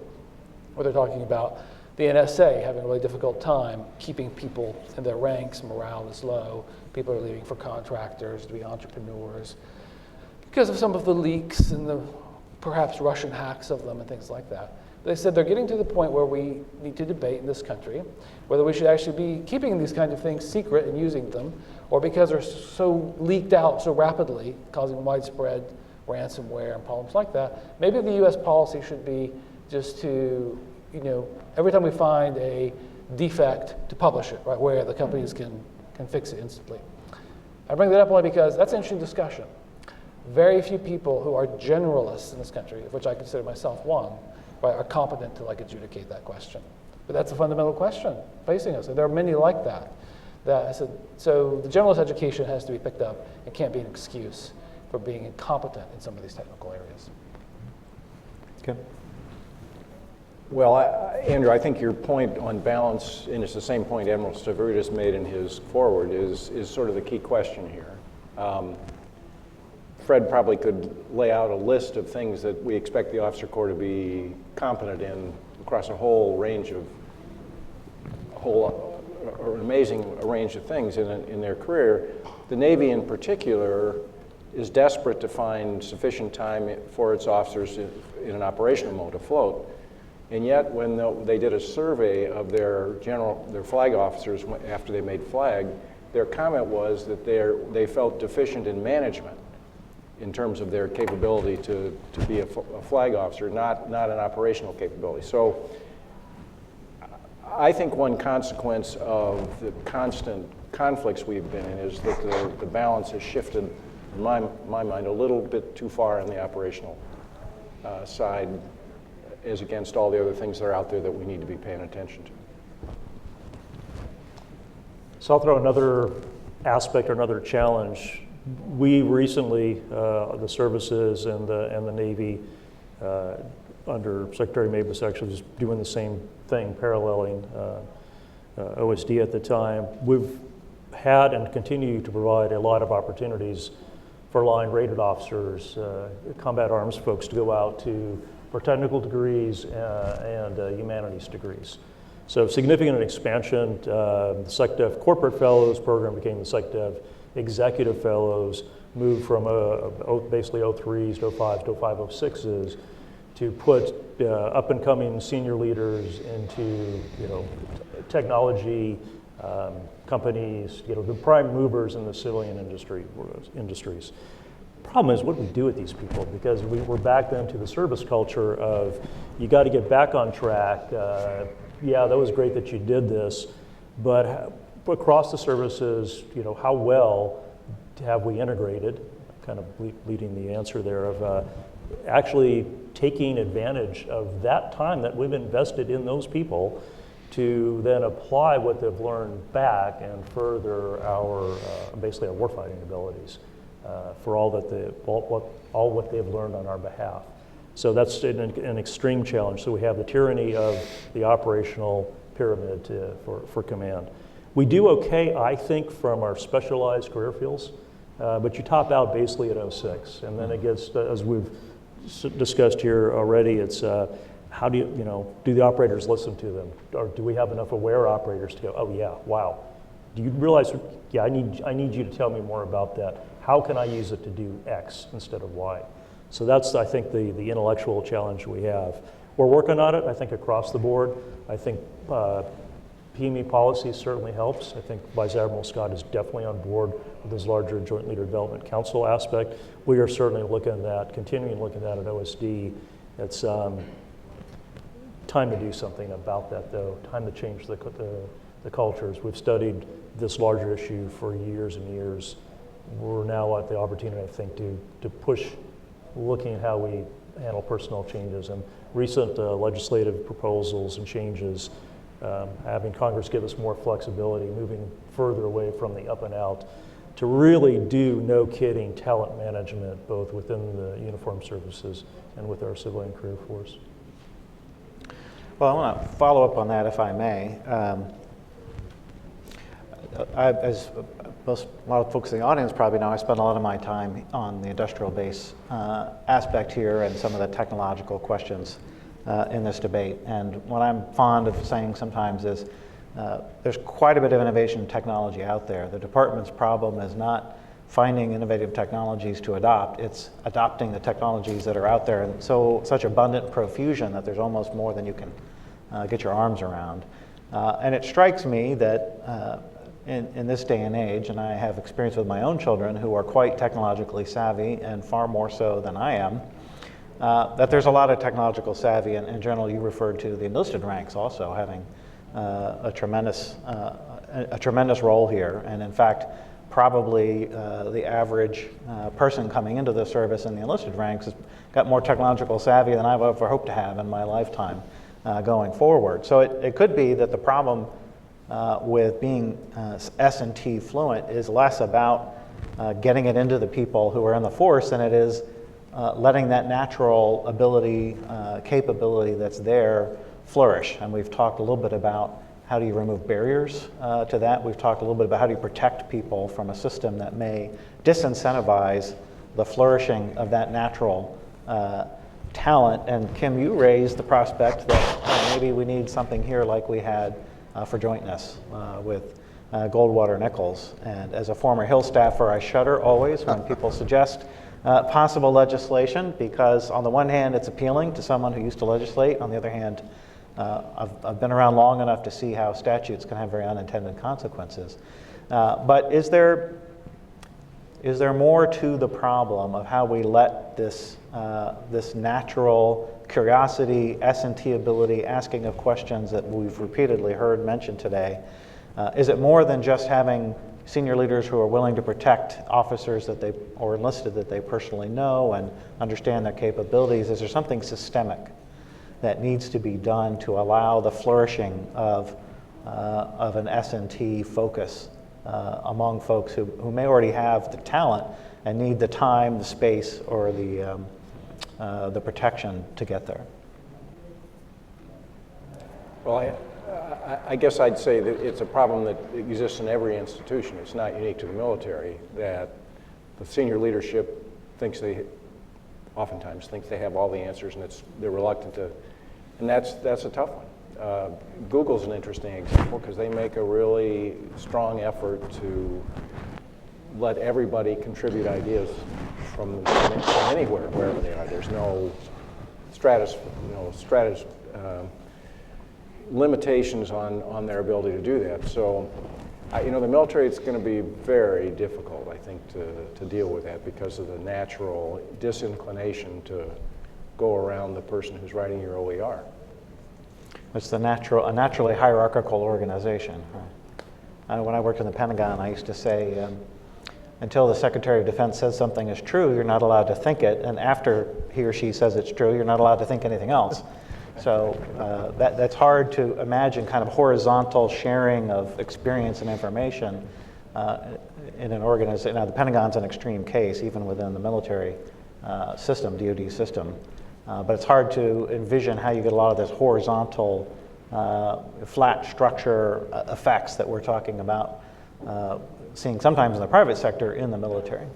S17: where they're talking about the NSA having a really difficult time keeping people in their ranks, morale is low, people are leaving for contractors, to be entrepreneurs, because of some of the leaks and the perhaps Russian hacks of them and things like that. They said they're getting to the point where we need to debate in this country whether we should actually be keeping these kinds of things secret and using them, or because they're so leaked out so rapidly, causing widespread ransomware and problems like that, maybe the US policy should be just to, every time we find a defect, to publish it, right, where the companies can fix it instantly. I bring that up only because that's an interesting discussion. Very few people who are generalists in this country, of which I consider myself one, right, are competent to adjudicate that question. But that's a fundamental question facing us, and there are many like that. I said, so the generalist education has to be picked up and can't be an excuse for being incompetent in some of these technical areas.
S11: Okay.
S19: Well, Andrew, I think your point on balance, and it's the same point Admiral Stavridis made in his foreword, is sort of the key question here. Fred probably could lay out a list of things that we expect the officer corps to be competent in across a whole range of, an amazing range of things in their career. The Navy in particular is desperate to find sufficient time for its officers in an operational mode afloat. And yet, when they did a survey of their flag officers after they made flag, their comment was that they felt deficient in management in terms of their capability to be a flag officer, not an operational capability. So I think one consequence of the constant conflicts we've been in is that the balance has shifted, in my mind, a little bit too far on the operational side as against all the other things that are out there that we need to be paying attention to.
S18: So I'll throw another aspect or another challenge. We recently, the services and the Navy, under Secretary Mabus, actually was doing the same thing, paralleling OSD at the time. We've had and continue to provide a lot of opportunities for line-rated officers, combat arms folks to go out for technical degrees and humanities degrees. So significant expansion. The SecDef Corporate Fellows program became the SecDef Executive Fellows, moved from basically 03s to 05s to 0506s to put up-and-coming senior leaders into technology companies, the prime movers in the civilian industries. Problem is, what do we do with these people? Because we're back then to the service culture of, you got to get back on track. Yeah, that was great that you did this, but across the services, how well have we integrated? Kind of leading the answer there of actually taking advantage of that time that we've invested in those people to then apply what they've learned back and further our basically our warfighting abilities for all what they've learned on our behalf. So that's an extreme challenge. So we have the tyranny of the operational pyramid for command. We do okay, I think, from our specialized career fields, but you top out basically at 06, and then it gets, as we've discussed here already, it's how do do the operators listen to them, or do we have enough aware operators to go, oh yeah, wow, do you realize? Yeah, I need you to tell me more about that. How can I use it to do X instead of Y? So that's, I think, the intellectual challenge we have. We're working on it, I think, across the board. I think PME policy certainly helps. I think Vice Admiral Scott is definitely on board with his larger Joint Leader Development Council aspect. We are certainly looking at that, continuing looking at it at OSD. It's time to do something about that, though. Time to change the cultures. We've studied this larger issue for years and years. We're now at the opportunity, I think, to push looking at how we handle personnel changes and recent legislative proposals and changes, having Congress give us more flexibility, moving further away from the up and out, to really do, no kidding, talent management, both within the uniformed services and with our civilian career force.
S16: Well, I want to follow up on that, if I may. As a lot of folks in the audience probably know, I spend a lot of my time on the industrial base aspect here and some of the technological questions in this debate. And what I'm fond of saying sometimes is there's quite a bit of innovation technology out there. The department's problem is not finding innovative technologies to adopt, it's adopting the technologies that are out there in such abundant profusion that there's almost more than you can get your arms around. And it strikes me that in this day and age, and I have experience with my own children who are quite technologically savvy and far more so than I am, that there's a lot of technological savvy, and in general you referred to the enlisted ranks also having a tremendous role here. And in fact, probably the average person coming into the service in the enlisted ranks has got more technological savvy than I've ever hoped to have in my lifetime going forward. So it could be that the problem with being S&T fluent is less about getting it into the people who are in the force than it is letting that natural ability, capability that's there flourish. And we've talked a little bit about how do you remove barriers to that. We've talked a little bit about how do you protect people from a system that may disincentivize the flourishing of that natural talent. And Kim, you raised the prospect that maybe we need something here like we had for jointness with Goldwater Nichols. And as a former Hill staffer, I shudder always when people suggest possible legislation, because on the one hand, it's appealing to someone who used to legislate. On the other hand, I've been around long enough to see how statutes can have very unintended consequences. But is there more to the problem of how we let this natural curiosity, S&T ability, asking of questions that we've repeatedly heard mentioned today, is it more than just having senior leaders who are willing to protect officers or enlisted that they personally know and understand their capabilities? Is there something systemic that needs to be done to allow the flourishing of an S&T focus among folks who may already have the talent and need the time, the space, or the protection to get there?
S19: Well, I guess I'd say that it's a problem that exists in every institution. It's not unique to the military, that the senior leadership oftentimes thinks they have all the answers, and they're reluctant to, and that's a tough one. Google's an interesting example because they make a really strong effort to let everybody contribute ideas from anywhere, wherever they are. There's no limitations on their ability to do that. So, the military, it's going to be very difficult, I think, to deal with that because of the natural disinclination to go around the person who's writing your OER.
S16: It's a naturally hierarchical organization. When I worked in the Pentagon, I used to say, until the Secretary of Defense says something is true, you're not allowed to think it, and after he or she says it's true, you're not allowed to think anything else. So that's hard to imagine kind of horizontal sharing of experience and information in an organization. Now, the Pentagon's an extreme case, even within the military system, DoD system. But it's hard to envision how you get a lot of this horizontal, flat structure effects that we're talking about seeing sometimes in the private sector in the military.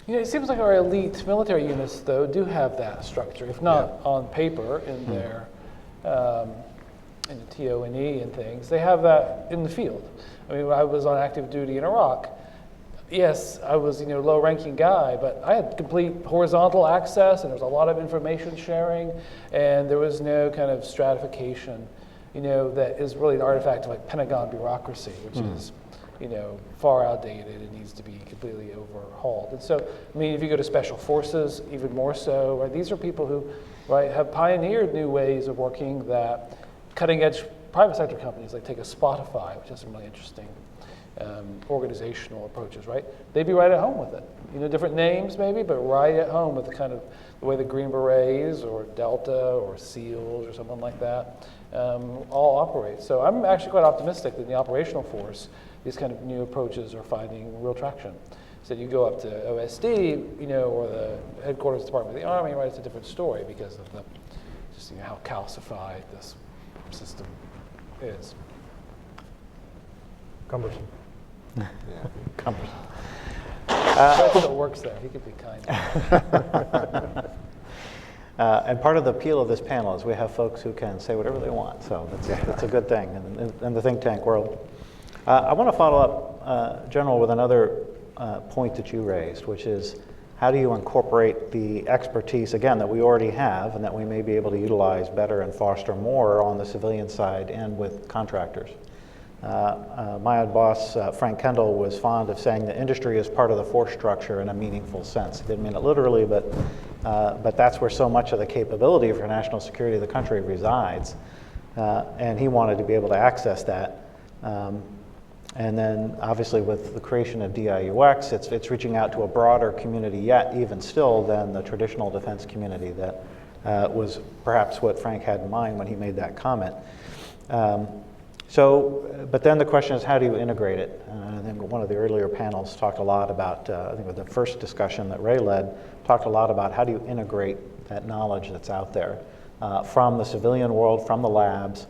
S17: It seems like our elite military units, though, do have that structure, if not on paper in their in the TO&E and things. They have that in the field. I mean, when I was on active duty in Iraq, yes, I was low-ranking guy, but I had complete horizontal access, and there was a lot of information sharing, and there was no kind of stratification, that is really an artifact of like Pentagon bureaucracy, which is far outdated and needs to be completely overhauled. And so, I mean, if you go to special forces, even more so, right? These are people who, right, have pioneered new ways of working that cutting edge private sector companies, like take a Spotify, which has some really interesting organizational approaches, right? They'd be right at home with it. You know, different names maybe, but right at home with the kind of the way the Green Berets or Delta or SEALs or someone like that all operate. So I'm actually quite optimistic that in the operational force, these kind of new approaches are finding real traction. So you go up to OSD, you know, or the headquarters department of the Army, right? It's a different story because of the just, you know, how calcified this system is.
S12: Cumbersome.
S16: Cumbersome.
S17: That still works there. He could be kind.
S16: And part of the appeal of this panel is we have folks who can say whatever they want, so that's a good thing in the think tank world. I want to follow up, General, with another point that you raised, which is how do you incorporate the expertise, again, that we already have and that we may be able to utilize better and foster more on the civilian side and with contractors. My old boss, Frank Kendall, was fond of saying the industry is part of the force structure in a meaningful sense. He didn't mean it literally, but that's where so much of the capability for national security of the country resides. And he wanted to be able to access that. And then, obviously, with the creation of DIUX, it's reaching out to a broader community yet, even still, than the traditional defense community that was perhaps what Frank had in mind when he made that comment. But then the question is, how do you integrate it? I think one of the earlier panels talked a lot about, I think with the first discussion that Ray led, talked a lot about how do you integrate that knowledge that's out there from the civilian world, from the labs,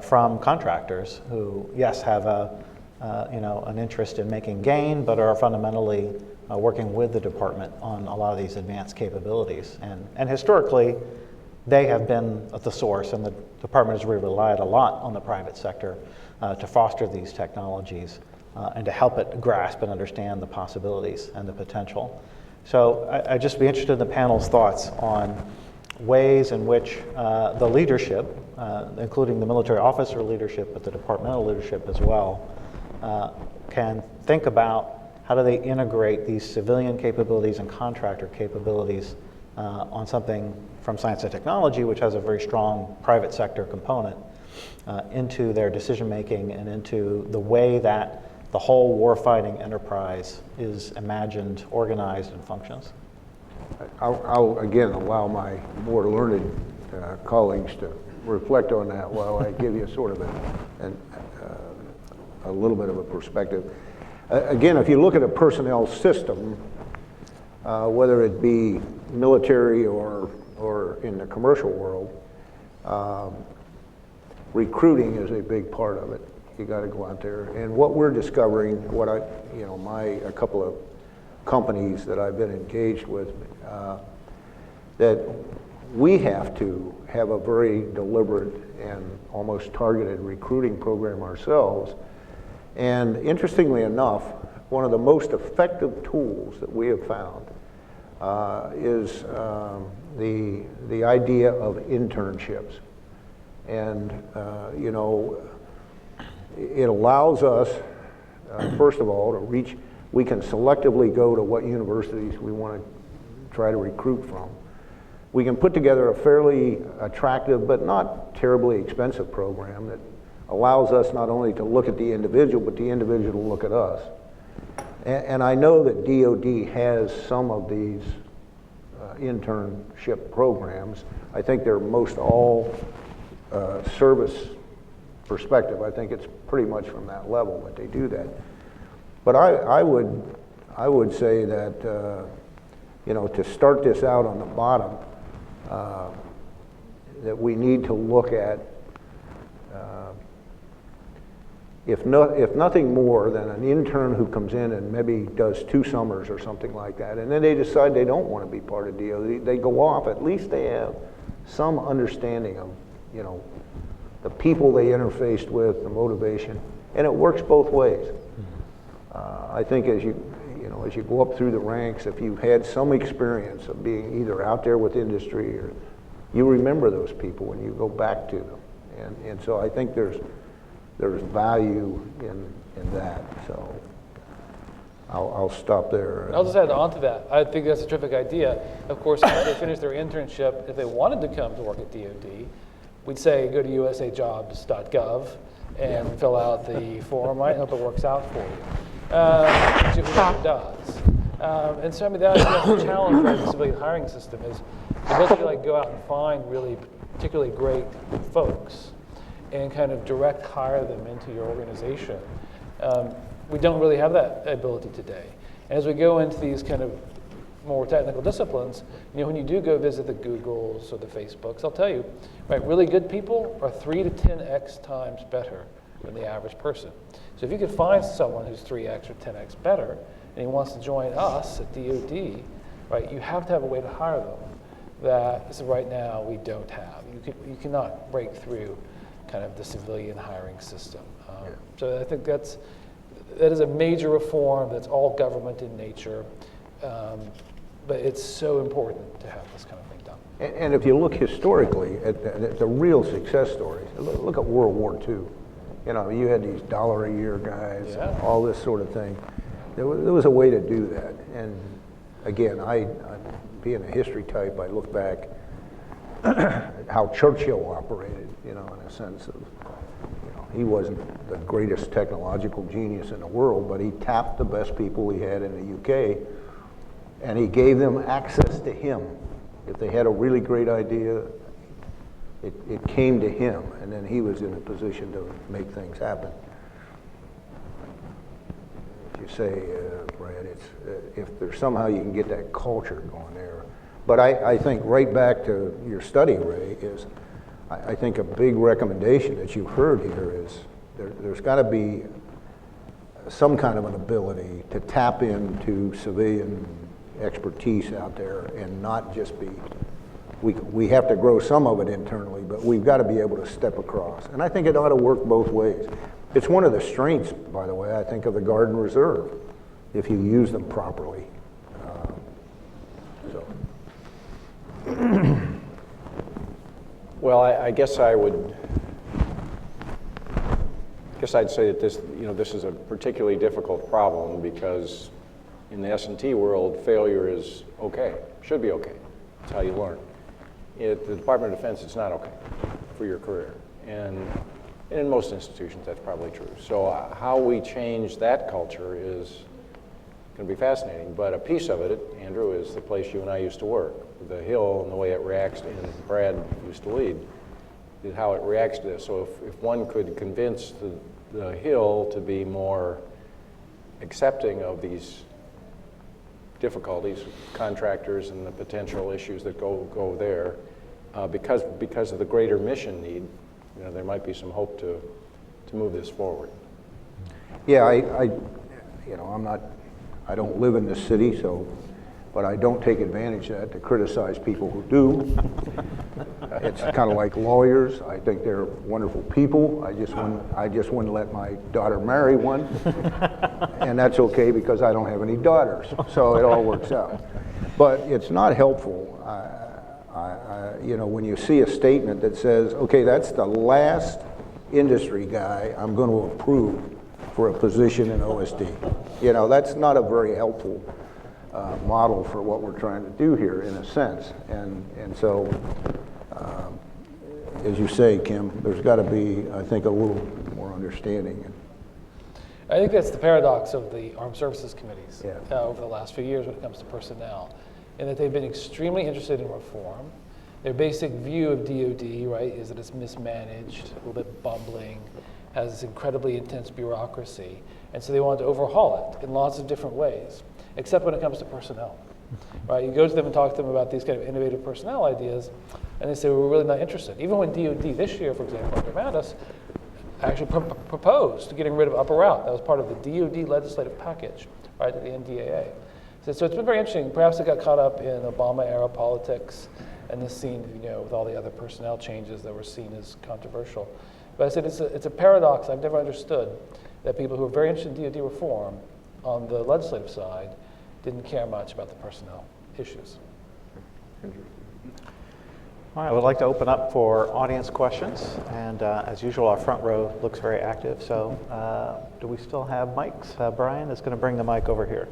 S16: from contractors who, yes, have an interest in making gain, but are fundamentally working with the department on a lot of these advanced capabilities. And historically, they have been at the source, and the department has really relied a lot on the private sector to foster these technologies and to help it grasp and understand the possibilities and the potential. So I'd just be interested in the panel's thoughts on ways in which the leadership, including the military officer leadership, but the departmental leadership as well, can think about how do they integrate these civilian capabilities and contractor capabilities on something from science and technology, which has a very strong private sector component, into their decision making and into the way that the whole warfighting enterprise is imagined, organized, and functions.
S13: I'll again allow my more learned colleagues to reflect on that while I give you sort of a little bit of a perspective. Again, if you look at a personnel system, whether it be military or in the commercial world, recruiting is a big part of it. You got to go out there. And what we're discovering, a couple of companies that I've been engaged with, that we have to have a very deliberate and almost targeted recruiting program ourselves. And interestingly enough, one of the most effective tools that we have found is the idea of internships. And, it allows us, first of all, to reach, we can selectively go to what universities we want to try to recruit from. We can put together a fairly attractive but not terribly expensive program that allows us not only to look at the individual, but the individual to look at us. And I know that DoD has some of these internship programs. I think they're most all service perspective. I think it's pretty much from that level that they do that. But I would say that to start this out on the bottom, that we need to look at if nothing more than an intern who comes in and maybe does 2 summers or something like that, and then they decide they don't want to be part of DoD, they go off, at least they have some understanding of, the people they interfaced with, the motivation, and it works both ways. I think as you go up through the ranks, if you've had some experience of being either out there with industry or you remember those people when you go back to them. And so I think there's value in that. So I'll stop there.
S17: I'll just add on to that. I think that's a terrific idea. Of course, after they finish their internship, if they wanted to come to work at DoD, we'd say go to usajobs.gov and fill out the form, right? Hope it works out for you. Which it never does. And so, I mean, that's the challenge with the civilian hiring system is the ability to like go out and find really particularly great folks and kind of direct hire them into your organization. We don't really have that ability today. And as we go into these kind of more technical disciplines, you know, when you do go visit the Googles or the Facebooks, I'll tell you, right, really good people are 3 to 10x times better than the average person. So if you can find someone who's 3x or 10x better, and he wants to join us at DoD, right, you have to have a way to hire them that right now we don't have. You cannot break through kind of the civilian hiring system. So I think that is a major reform that's all government in nature. But it's so important to have this kind of thing done.
S13: And if you look historically at the real success stories, look at World War II. You know, you had these $1-a-year guys, all this sort of thing. There was a way to do that. And again, I being a history type, I look back at how Churchill operated, you know, in a sense of, you know, he wasn't the greatest technological genius in the world, but he tapped the best people he had in the UK, and he gave them access to him. If they had a really great idea, it came to him, and then he was in a position to make things happen. As you say, Brad, it's, if there's somehow you can get that culture going there. But I think right back to your study, Ray, is I think a big recommendation that you've heard here is there's got to be some kind of an ability to tap into civilian expertise out there and not just be, we have to grow some of it internally, but we've got to be able to step across. And I think it ought to work both ways. It's one of the strengths, by the way, I think, of the Guard and Reserve, if you use them properly.
S19: Well, I guess I'd say that this is a particularly difficult problem because in the S&T world, failure is okay, should be okay. That's how you learn. At the Department of Defense, it's not okay for your career. And in most institutions, that's probably true. So how we change that culture is going to be fascinating. But a piece of it, Andrew, is the place you and I used to work. The Hill and the way it reacts, and Brad used to lead, is how it reacts to this. So if one could convince the Hill to be more accepting of these difficulties, contractors and the potential issues that go there, because of the greater mission need, you know, there might be some hope to move this forward.
S13: Yeah, I don't live in this city, but I don't take advantage of that to criticize people who do. It's kind of like lawyers. I think they're wonderful people. I just wouldn't let my daughter marry one, and that's okay because I don't have any daughters, so it all works out. But it's not helpful, you know, when you see a statement that says, okay, that's the last industry guy I'm going to approve for a position in OSD. You know, that's not a very helpful model for what we're trying to do here, in a sense. And so, as you say, Kim, there's got to be, I think, a little more understanding.
S17: I think that's the paradox of the Armed Services Committees over the last few years when it comes to personnel, in that they've been extremely interested in reform. Their basic view of DoD, right, is that it's mismanaged, a little bit bumbling, has this incredibly intense bureaucracy, and so they want to overhaul it in lots of different ways, except when it comes to personnel. Right? You go to them and talk to them about these kind of innovative personnel ideas, and they say, well, we're really not interested. Even when DoD this year, for example, under Mattis, actually proposed getting rid of upper route. That was part of the DoD legislative package, right, to the NDAA. So it's been very interesting. Perhaps it got caught up in Obama-era politics, and this scene, you know, with all the other personnel changes that were seen as controversial. But I said it's a paradox I've never understood, that people who are very interested in DoD reform on the legislative side didn't care much about the personnel issues.
S16: All right, I would like to open up for audience questions, and as usual, our front row looks very active, so do we still have mics? Brian is going to bring the mic over here.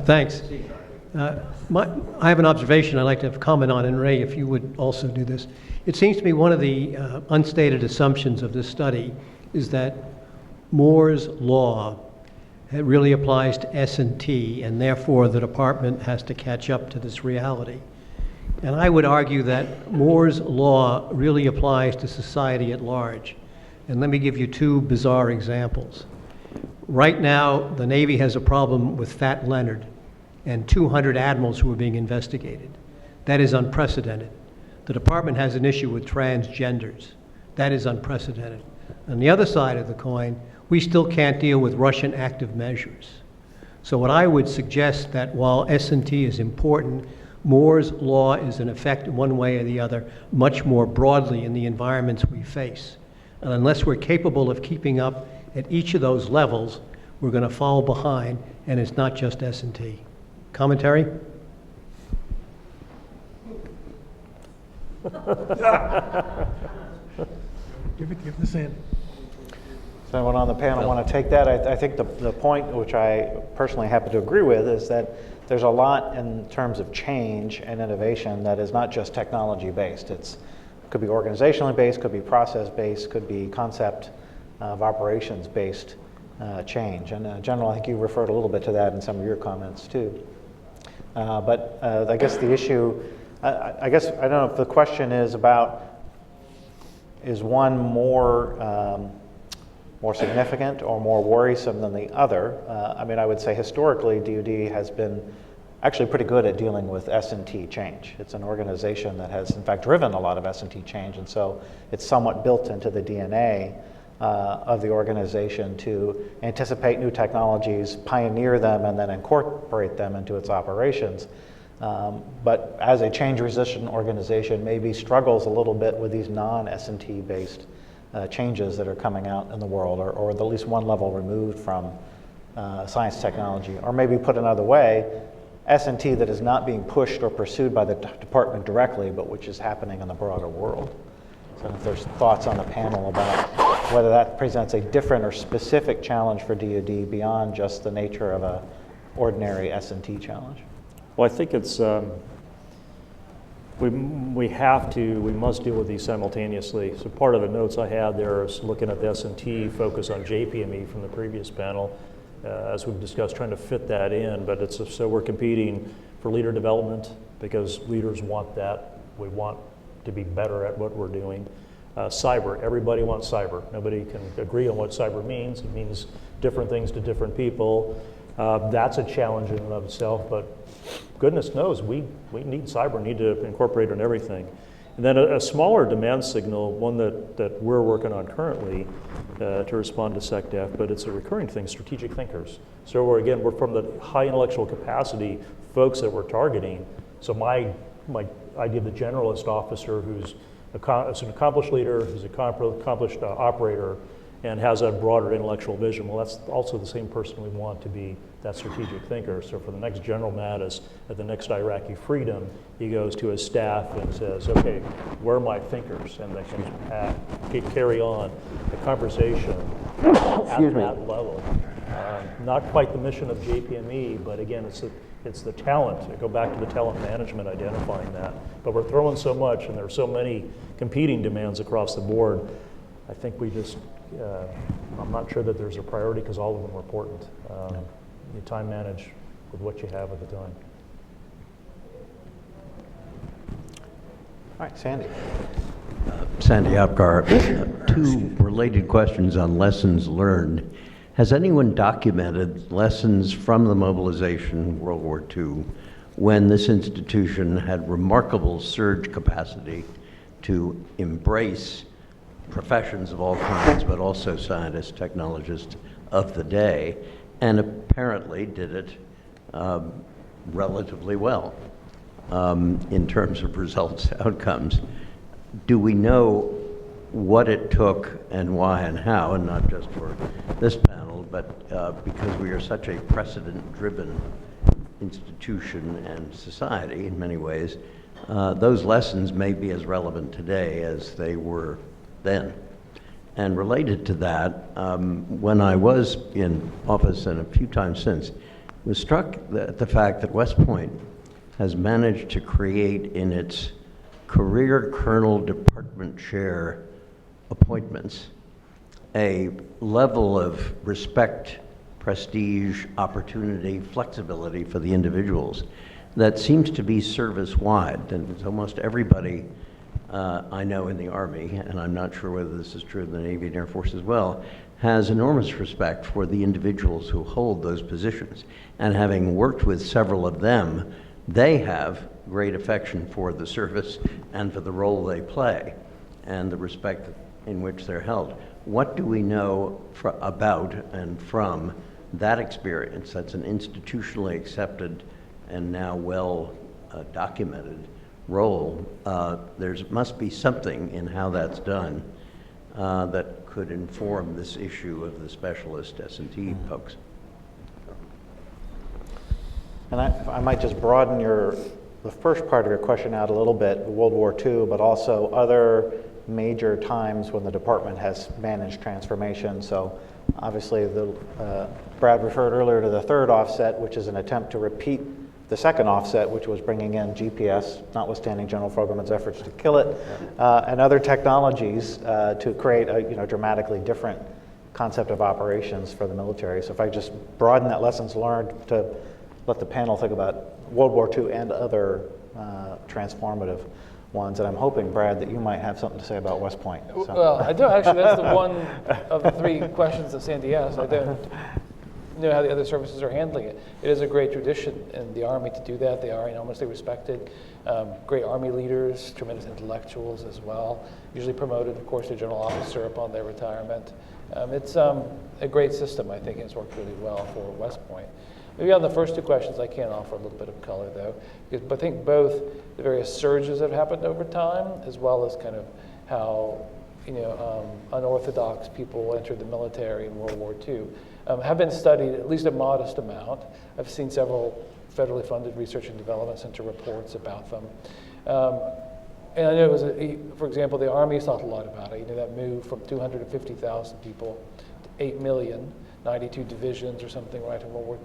S5: Thanks. I have an observation I'd like to have comment on, and Ray, if you would also do this. It seems to me one of the unstated assumptions of this study is that Moore's law really applies to S&T, and therefore the department has to catch up to this reality. And I would argue that Moore's law really applies to society at large. And let me give you two bizarre examples. Right now, the Navy has a problem with Fat Leonard and 200 admirals who are being investigated. That is unprecedented. The department has an issue with transgenders. That is unprecedented. On the other side of the coin, we still can't deal with Russian active measures. So what I would suggest that while S&T is important, Moore's law is in effect one way or the other much more broadly in the environments we face. And unless we're capable of keeping up at each of those levels, we're going to fall behind, and it's not just S&T. Commentary?
S1: Give this in.
S16: Does anyone on the panel want to take that? I think the point, which I personally happen to agree with, is that there's a lot in terms of change and innovation that is not just technology based. It could be organizationally based, could be process based, could be concept of operations based change. And General, I think you referred a little bit to that in some of your comments too. But I guess the issue, I don't know if the question is about, is one more significant or more worrisome than the other? I mean, I would say historically, DoD has been actually pretty good at dealing with S&T change. It's an organization that has, in fact, driven a lot of S&T change, and so it's somewhat built into the DNA of the organization to anticipate new technologies, pioneer them, and then incorporate them into its operations. But as a change-resistant organization, maybe struggles a little bit with these non-S&T based changes that are coming out in the world, or at least one level removed from science technology. Or maybe put another way, S&T that is not being pushed or pursued by the department directly, but which is happening in the broader world. So if there's thoughts on the panel about whether that presents a different or specific challenge for DoD beyond just the nature of a ordinary S&T challenge.
S18: Well, I think it's, we must deal with these simultaneously. So part of the notes I had there is looking at the S&T focus on JPME from the previous panel, as we've discussed, trying to fit that in, but so we're competing for leader development because leaders want that. We want to be better at what we're doing. Cyber, everybody wants cyber. Nobody can agree on what cyber means. It means different things to different people. That's a challenge in and of itself, but goodness knows we need cyber, need to incorporate it in everything. And then a smaller demand signal, one that we're working on currently to respond to SecDef, but it's a recurring thing, strategic thinkers. So we're from the high intellectual capacity folks that we're targeting. So my idea of the generalist officer who's an accomplished leader, who's an accomplished operator, and has a broader intellectual vision. Well, that's also the same person we want to be that strategic thinker. So for the next General Mattis at the next Iraqi freedom, he goes to his staff and says, okay, where are my thinkers? And they can carry on the conversation at that level. Not quite the mission of JPME, but again, it's the talent. I go back to the talent management, identifying that. But we're throwing so much, and there are so many competing demands across the board. I think we just, I'm not sure that there's a priority because all of them are important. You time manage with what you have at the time.
S16: All right, Sandy.
S7: Sandy Apgar, two related questions on lessons learned. Has anyone documented lessons from the mobilization World War II when this institution had remarkable surge capacity to embrace professions of all kinds, but also scientists, technologists of the day, and apparently did it relatively well in terms of results, outcomes? Do we know what it took and why and how, and not just for this panel, but because we are such a precedent-driven institution and society in many ways, those lessons may be as relevant today as they were then. And related to that, when I was in office and a few times since, was struck at the fact that West Point has managed to create in its career colonel department chair appointments a level of respect, prestige, opportunity, flexibility for the individuals that seems to be service-wide. And it's almost everybody I know in the Army, and I'm not sure whether this is true in the Navy and Air Force as well, has enormous respect for the individuals who hold those positions. And having worked with several of them, they have great affection for the service and for the role they play and the respect in which they're held. What do we know about and from that experience that's an institutionally accepted and now well documented role? There must be something in how that's done that could inform this issue of the specialist S&T folks.
S16: And I might just broaden the first part of your question out a little bit, World War II, but also other major times when the department has managed transformation. So obviously Brad referred earlier to the third offset, which is an attempt to repeat the second offset, which was bringing in GPS, notwithstanding General Fogelman's efforts to kill it, and other technologies to create a dramatically different concept of operations for the military. So if I just broaden that lessons learned to let the panel think about World War II and other transformative ones, and I'm hoping, Brad, that you might have something to say about West Point. So.
S17: Well, I do actually. That's the one of the three questions that Sandy asked. I don't know how the other services are handling it. It is a great tradition in the Army to do that. They are enormously respected. Great Army leaders, tremendous intellectuals as well, usually promoted, of course, to general officer upon their retirement. It's a great system, I think, and it's worked really well for West Point. Maybe on the first two questions, I can offer a little bit of color, though, because I think both the various surges that have happened over time, as well as kind of how unorthodox people entered the military in World War II, have been studied at least a modest amount. I've seen several federally funded research and development center reports about them. And I know it was, for example, the Army thought a lot about it. That move from 250,000 people to 8 million, 92 divisions or something, right, in World War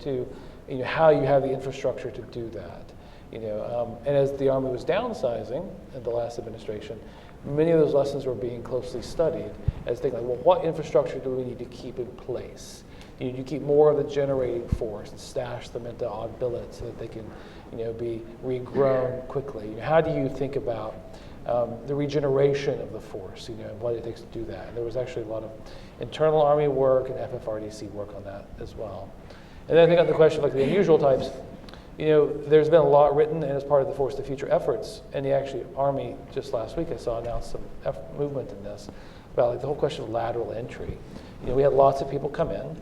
S17: II. How you have the infrastructure to do that. And as the Army was downsizing in the last administration, many of those lessons were being closely studied as thinking, like, well, what infrastructure do we need to keep in place? You keep more of the generating force and stash them into odd billets so that they can, be regrown quickly. How do you think about the regeneration of the force? What it takes to do that. And there was actually a lot of internal Army work and FFRDC work on that as well. And then I think on the question of like the unusual types, there's been a lot written and as part of the Force of the Future efforts. And the actually Army just last week I saw announced some movement in this about like the whole question of lateral entry. We had lots of people come in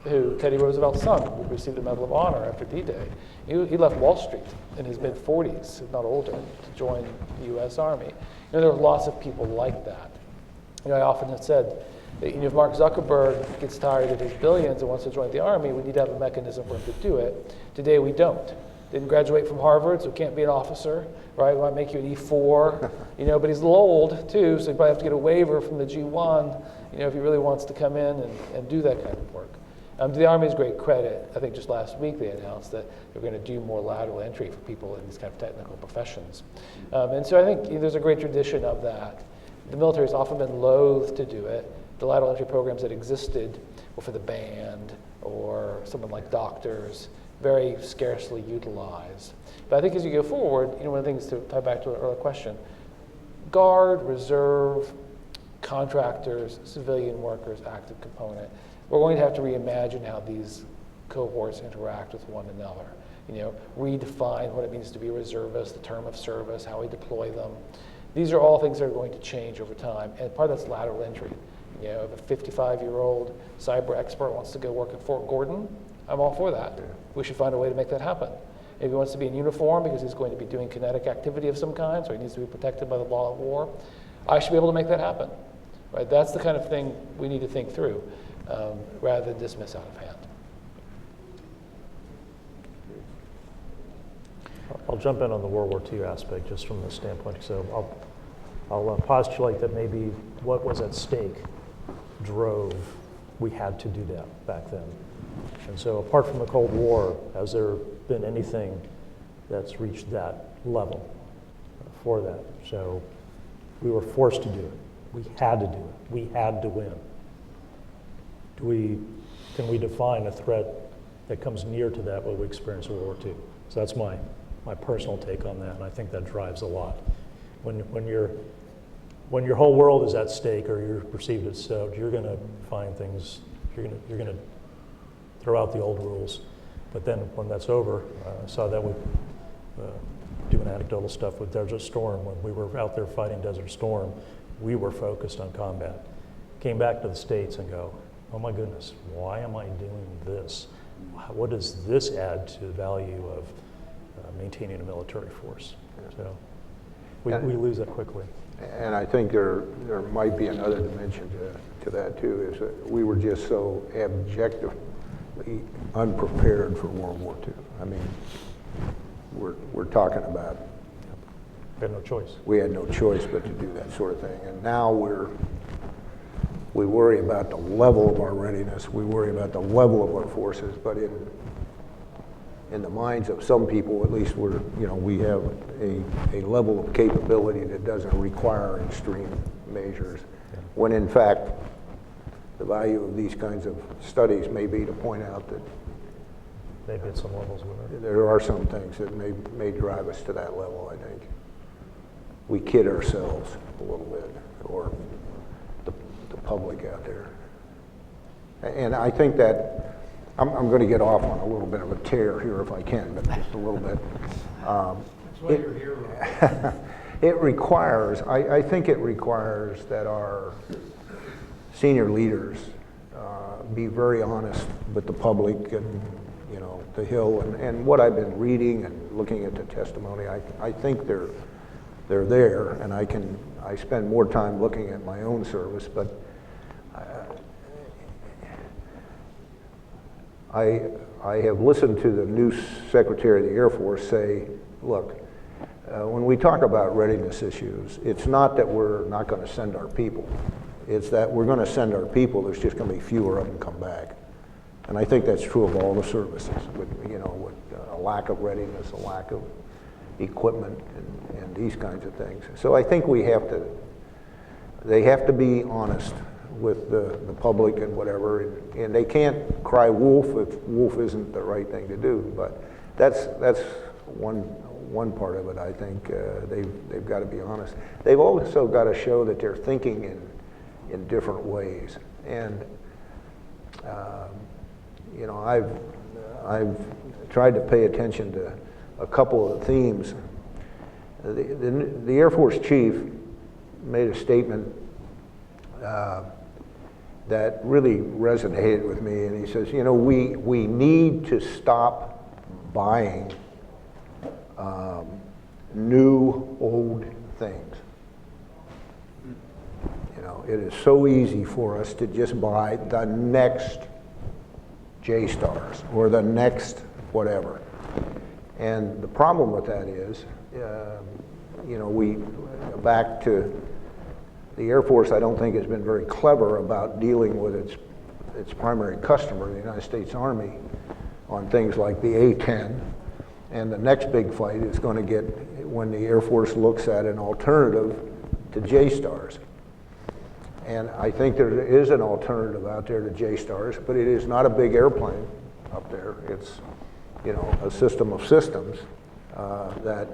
S17: who Teddy Roosevelt's son who received the Medal of Honor after D-Day. He left Wall Street in his mid-40s, if not older, to join the U.S. Army. There were lots of people like that. I often have said that if Mark Zuckerberg gets tired of his billions and wants to join the Army, we need to have a mechanism for him to do it. Today we don't. Didn't graduate from Harvard, so can't be an officer, right? We might make you an E4, but he's a little old too, so you probably have to get a waiver from the G1, if he really wants to come in and do that kind of work. To the Army's great credit, I think just last week they announced that they're going to do more lateral entry for people in these kind of technical professions. And so I think there's a great tradition of that. The military has often been loath to do it. The lateral entry programs that existed were for the band or someone like doctors, very scarcely utilized. But I think as you go forward, one of the things to tie back to an earlier question, Guard, Reserve, contractors, civilian workers, active component, we're going to have to reimagine how these cohorts interact with one another. Redefine what it means to be a reservist, the term of service, how we deploy them. These are all things that are going to change over time, and part of that's lateral entry. If a 55-year-old cyber expert wants to go work at Fort Gordon, I'm all for that. Yeah. We should find a way to make that happen. If he wants to be in uniform because he's going to be doing kinetic activity of some kind, so he needs to be protected by the law of war, I should be able to make that happen. Right? That's the kind of thing we need to think through rather than dismiss out of hand.
S18: I'll jump in on the World War II aspect just from the standpoint. So I'll postulate that maybe what was at stake drove, we had to do that back then. And so apart from the Cold War, has there been anything that's reached that level for that? So we were forced to do it. We had to do it. We had to win. Can we define a threat that comes near to that what we experienced in World War II? So that's my personal take on that, and I think that drives a lot. When your whole world is at stake, or you're perceived as so, you're going to find things. You're going to throw out the old rules. But then when that's over, I saw that with doing anecdotal stuff with Desert Storm. When we were out there fighting Desert Storm, we were focused on combat. Came back to the States and go, oh my goodness, why am I doing this? What does this add to the value of maintaining a military force? So we lose that quickly.
S20: And I think there might be another dimension to that too, is that we were just so abjectly unprepared for World War II. I mean, we're talking about.
S18: We had no choice.
S20: We had no choice but to do that sort of thing. And now we worry about the level of our readiness, we worry about the level of our forces, but in the minds of some people, at least we have a level of capability that doesn't require extreme measures, when in fact, the value of these kinds of studies may be to point out that
S18: maybe at some levels
S20: there are some things that may drive us to that level, I think. We kid ourselves a little bit, or the public out there. And I think that, I'm going to get off on a little bit of a tear here if I can, but just a little bit.
S2: That's why you're here.
S20: It requires, I think it requires that our senior leaders be very honest with the public and, the Hill, and what I've been reading and looking at the testimony, I think they're there, and I spend more time looking at my own service, but I have listened to the new Secretary of the Air Force say, look, when we talk about readiness issues, it's not that we're not going to send our people. It's that we're going to send our people, there's just going to be fewer of them come back. And I think that's true of all the services, with a lack of readiness, a lack of equipment, and these kinds of things. So I think they have to be honest with the public and whatever, and they can't cry wolf if wolf isn't the right thing to do. But that's one part of it. I think they've got to be honest. They've also got to show that they're thinking in different ways. And I've tried to pay attention to a couple of the themes. The Air Force chief made a statement that really resonated with me, and he says, we need to stop buying new old things. It is so easy for us to just buy the next J-Stars or the next whatever. And the problem with that is, back to the Air Force, I don't think has been very clever about dealing with its primary customer, the United States Army, on things like the A-10. And the next big fight is going to get when the Air Force looks at an alternative to J-Stars. And I think there is an alternative out there to J-Stars, but it is not a big airplane up there. It's, a system of systems that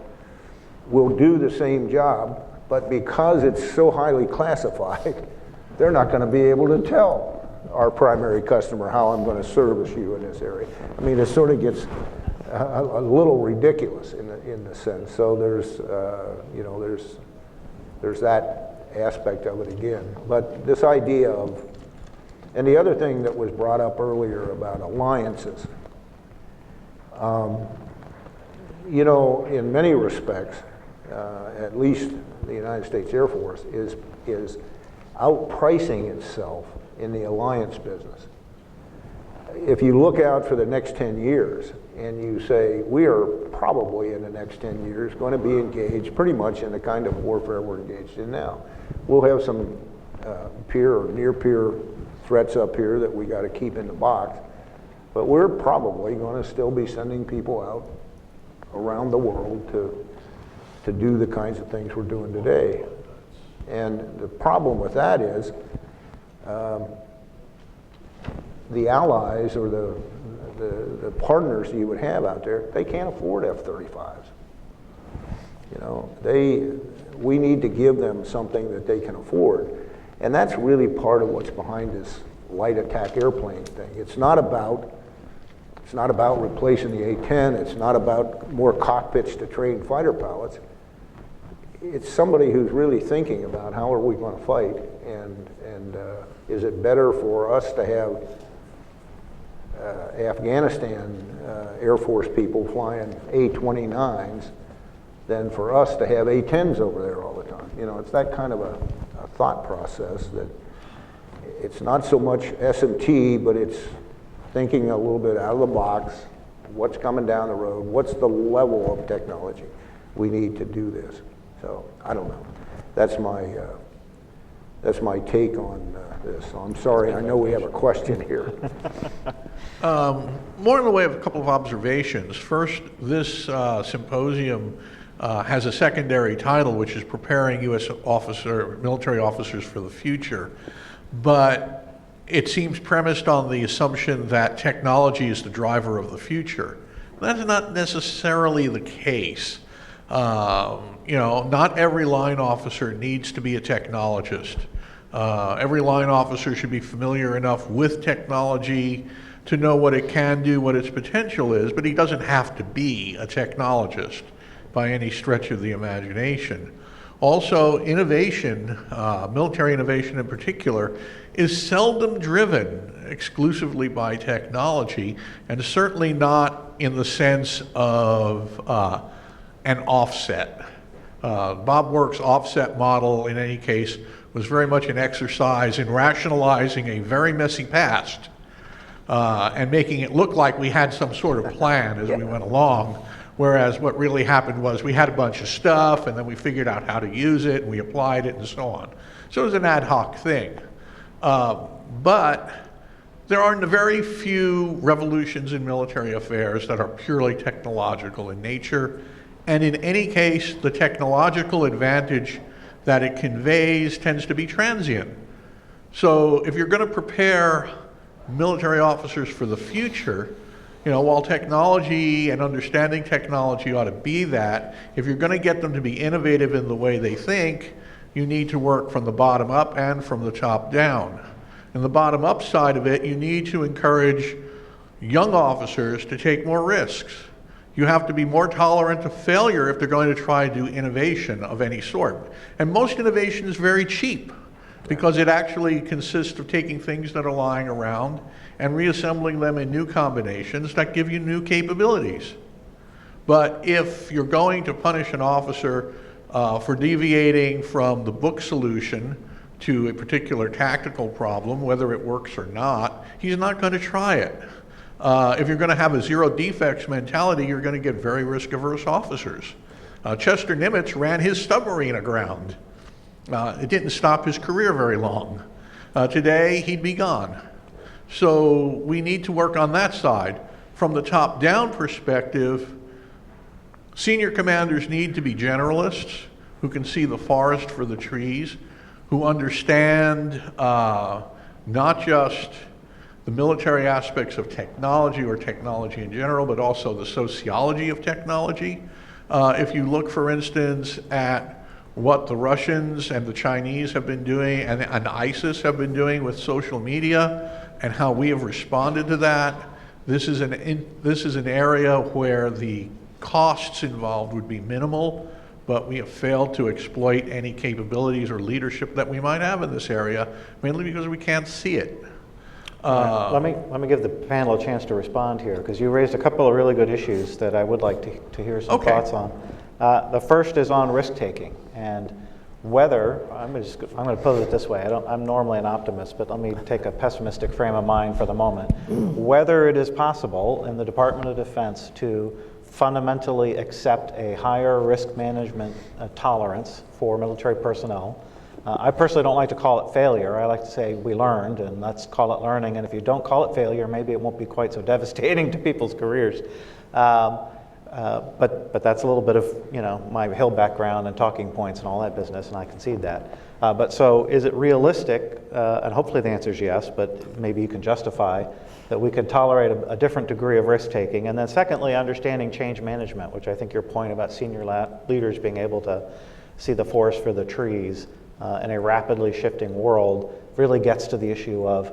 S20: will do the same job, but because it's so highly classified, they're not going to be able to tell our primary customer how I'm going to service you in this area. I mean, it sort of gets a little ridiculous in the sense. So there's that aspect of it again. But this idea of, and the other thing that was brought up earlier about alliances, in many respects, at least the United States Air Force is outpricing itself in the alliance business. If you look out for the next 10 years and you say, we are probably in the next 10 years going to be engaged pretty much in the kind of warfare we're engaged in now. We'll have some peer or near peer threats up here that we got to keep in the box. But we're probably going to still be sending people out around the world to do the kinds of things we're doing today. And the problem with that is the allies or the partners you would have out there, they can't afford F-35s. You know, we need to give them something that they can afford. And that's really part of what's behind this light attack airplane thing. It's not about replacing the A-10. It's not about more cockpits to train fighter pilots. It's somebody who's really thinking about how are we going to fight, and is it better for us to have Afghanistan Air Force people flying A-29s than for us to have A-10s over there all the time? You know, it's that kind of a thought process that it's not so much S&T, but it's thinking a little bit out of the box, what's coming down the road, what's the level of technology we need to do this. So I don't know. That's my take on this. So I'm sorry, I know we have a question here.
S21: More in the way of a couple of observations. First, this symposium has a secondary title, which is Preparing U.S. military officers for the Future. But it seems premised on the assumption that technology is the driver of the future. That's not necessarily the case. You know, not every line officer needs to be a technologist. Every line officer should be familiar enough with technology to know what it can do, what its potential is, but he doesn't have to be a technologist by any stretch of the imagination. Also, innovation, military innovation in particular, is seldom driven exclusively by technology, and certainly not in the sense of an offset. Bob Work's offset model, in any case, was very much an exercise in rationalizing a very messy past and making it look like we had some sort of plan as we went along. Whereas what really happened was we had a bunch of stuff and then we figured out how to use it and we applied it and so on. So it was an ad hoc thing. But there are very few revolutions in military affairs that are purely technological in nature. And in any case, the technological advantage that it conveys tends to be transient. So if you're going to prepare military officers for the future, you know, while technology and understanding technology ought to be that, if you're going to get them to be innovative in the way they think, you need to work from the bottom up and from the top down. And the bottom up side of it, you need to encourage young officers to take more risks. You have to be more tolerant of failure if they're going to try to do innovation of any sort. And most innovation is very cheap because it actually consists of taking things that are lying around and reassembling them in new combinations that give you new capabilities. But if you're going to punish an officer for deviating from the book solution to a particular tactical problem, whether it works or not, he's not going to try it. If you're going to have a zero defects mentality, you're going to get very risk-averse officers. Chester Nimitz ran his submarine aground. It didn't stop his career very long. Today, he'd be gone. So we need to work on that side. From the top-down perspective, senior commanders need to be generalists who can see the forest for the trees, who understand not just the military aspects of technology or technology in general, but also the sociology of technology. If you look, for instance, at what the Russians and the Chinese have been doing and ISIS have been doing with social media and how we have responded to that, this is an area where the costs involved would be minimal, but we have failed to exploit any capabilities or leadership that we might have in this area, mainly because we can't see it.
S16: Let me give the panel a chance to respond here, because you raised a couple of really good issues that I would like to hear some thoughts on. The first is on risk-taking, and whether, I'm going to pose it this way, I'm normally an optimist, but let me take a pessimistic frame of mind for the moment. Whether it is possible in the Department of Defense to fundamentally accept a higher risk management tolerance for military personnel I personally don't like to call it failure. I like to say we learned, and let's call it learning. And if you don't call it failure, maybe it won't be quite so devastating to people's careers. But that's a little bit of my Hill background and talking points and all that business, and I concede that. But so is it realistic, and hopefully the answer is yes, but maybe you can justify that we can tolerate a different degree of risk-taking. And then secondly, understanding change management, which I think your point about senior leaders being able to see the forest for the trees in a rapidly shifting world really gets to the issue of,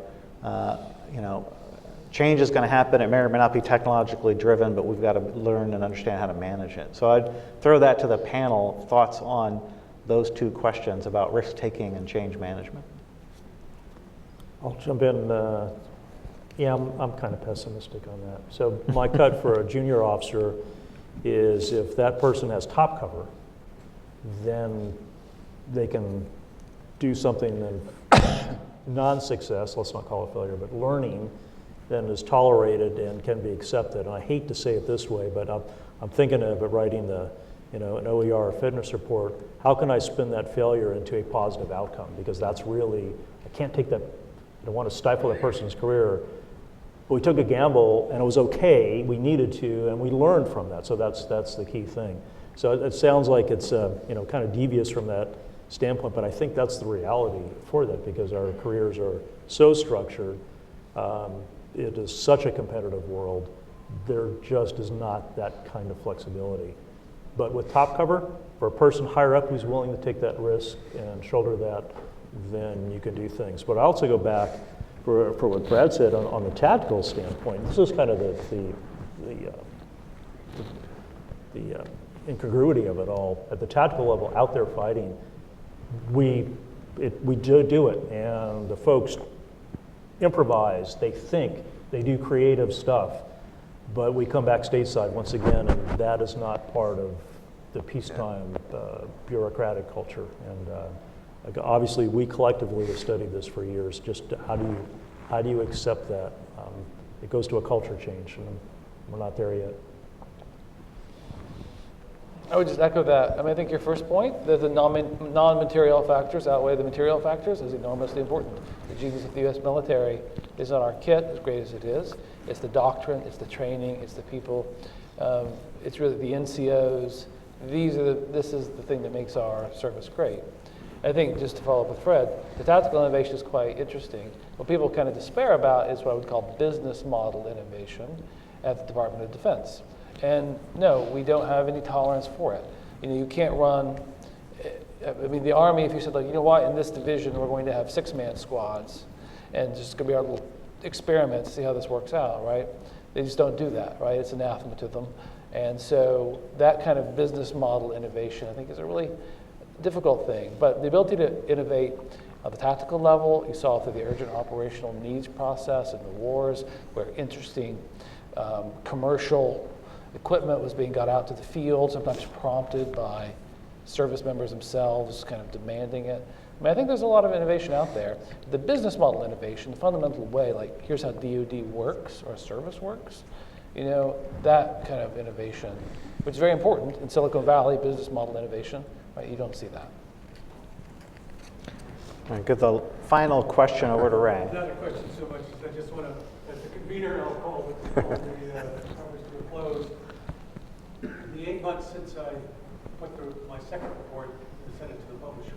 S16: change is going to happen. It may or may not be technologically driven, but we've got to learn and understand how to manage it. So I'd throw that to the panel, thoughts on those two questions about risk-taking and change management.
S18: I'll jump in. Yeah, I'm kind of pessimistic on that. So my cut for a junior officer is if that person has top cover, then they can do something that non-success, let's not call it failure, but learning, then is tolerated and can be accepted. And I hate to say it this way, but I'm thinking of it writing an OER fitness report. How can I spin that failure into a positive outcome? Because that's really, I can't take that, I don't want to stifle that person's career. But we took a gamble and it was okay, we needed to, and we learned from that. So that's the key thing. So it sounds like it's kind of devious from that standpoint, but I think that's the reality for that because our careers are so structured. It is such a competitive world. There just is not that kind of flexibility. But with top cover, for a person higher up who's willing to take that risk and shoulder that, then you can do things. But I also go back for what Brad said on the tactical standpoint. This is kind of the incongruity of it all. At the tactical level, out there fighting, we do it, and the folks improvise, they think, they do creative stuff, but we come back stateside once again, and that is not part of the peacetime bureaucratic culture. And obviously, we collectively have studied this for years. Just how do you accept that? It goes to a culture change, and we're not there yet.
S17: I would just echo that. I mean, I think your first point, that the non-material factors outweigh the material factors, is enormously important. The genius of the U.S. military is not our kit, as great as it is. It's the doctrine, it's the training, it's the people. It's really the NCOs. This is the thing that makes our service great. I think, just to follow up with Fred, the tactical innovation is quite interesting. What people kind of despair about is what I would call business model innovation at the Department of Defense. And no, we don't have any tolerance for it. You can't run, I mean, the Army, if you said, like, you know what, in this division we're going to have 6-man squads, and just going to be our little experiment to see how this works out, right? They just don't do that, right? It's anathema to them. And so that kind of business model innovation, I think, is a really difficult thing. But the ability to innovate at the tactical level, you saw through the urgent operational needs process in the wars, where interesting commercial equipment was being got out to the field, sometimes prompted by service members themselves kind of demanding it. I mean, I think there's a lot of innovation out there. The business model innovation, the fundamental way, like here's how DoD works or a service works, that kind of innovation, which is very important in Silicon Valley, business model innovation, right? You don't see that.
S16: All right, give the final question over to Ray.
S2: Not a question so much as I just want to, as the convener, I'll call the conference to a close. In the 8 months since I put through my second report and sent it to the publisher,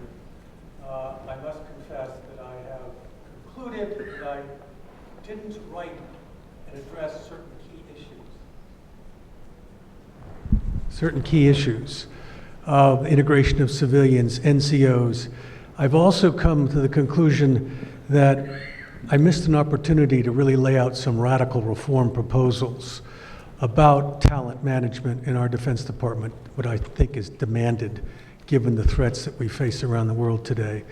S2: I must confess that I have concluded that I didn't write and address certain key issues. Certain key issues of integration of civilians, NCOs. I've also come to the conclusion that I missed an opportunity to really lay out some radical reform proposals about talent management in our Defense Department, what I think is demanded given the threats that we face around the world today.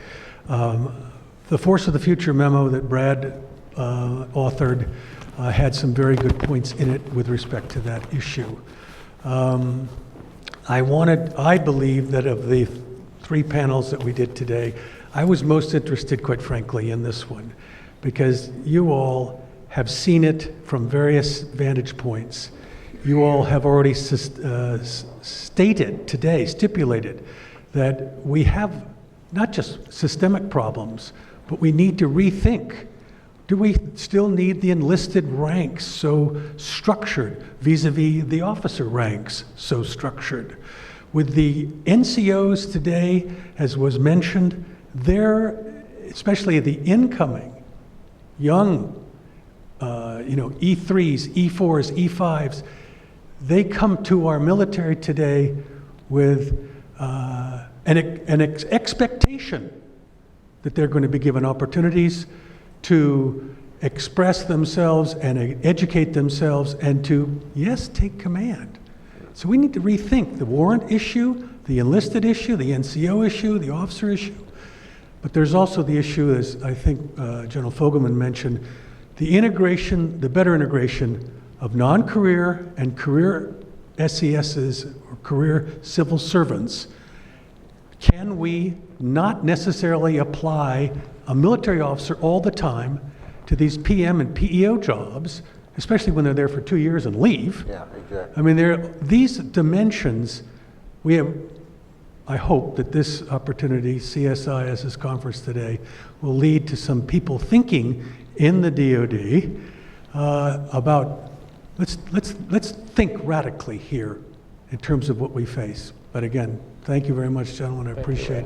S2: The Force of the Future memo that Brad authored had some very good points in it with respect to that issue. I believe that of the 3 panels that we did today, I was most interested, quite frankly, in this one, because you all have seen it from various vantage points. You all have already stated today, stipulated, that we have not just systemic problems, but we need to rethink. Do we still need the enlisted ranks so structured vis-a-vis the officer ranks so structured? With the NCOs today, as was mentioned, they're, especially the incoming young, E3s, E4s, E5s, they come to our military today with an expectation that they're going to be given opportunities to express themselves and educate themselves and to, yes, take command. So we need to rethink the warrant issue, the enlisted issue, the NCO issue, the officer issue. But there's also the issue, as I think General Fogelman mentioned, the integration, the better integration of non-career and career SESs or career civil servants. Can we not necessarily apply a military officer all the time to these PM and PEO jobs, especially when they're there for 2 years and leave?
S20: Yeah, exactly.
S2: I mean, these dimensions, we have, I hope that this opportunity, CSIS's conference today, will lead to some people thinking in the DoD about, let's think radically here in terms of what we face. But again, thank you very much, gentlemen. I appreciate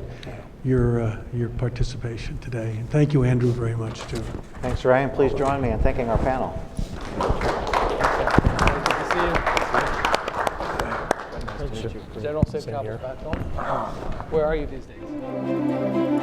S2: your participation today. And thank you, Andrew, very much, too.
S16: Thanks, Ray, and please join me in thanking our panel.
S17: General, safe travels back home. Where are you these days?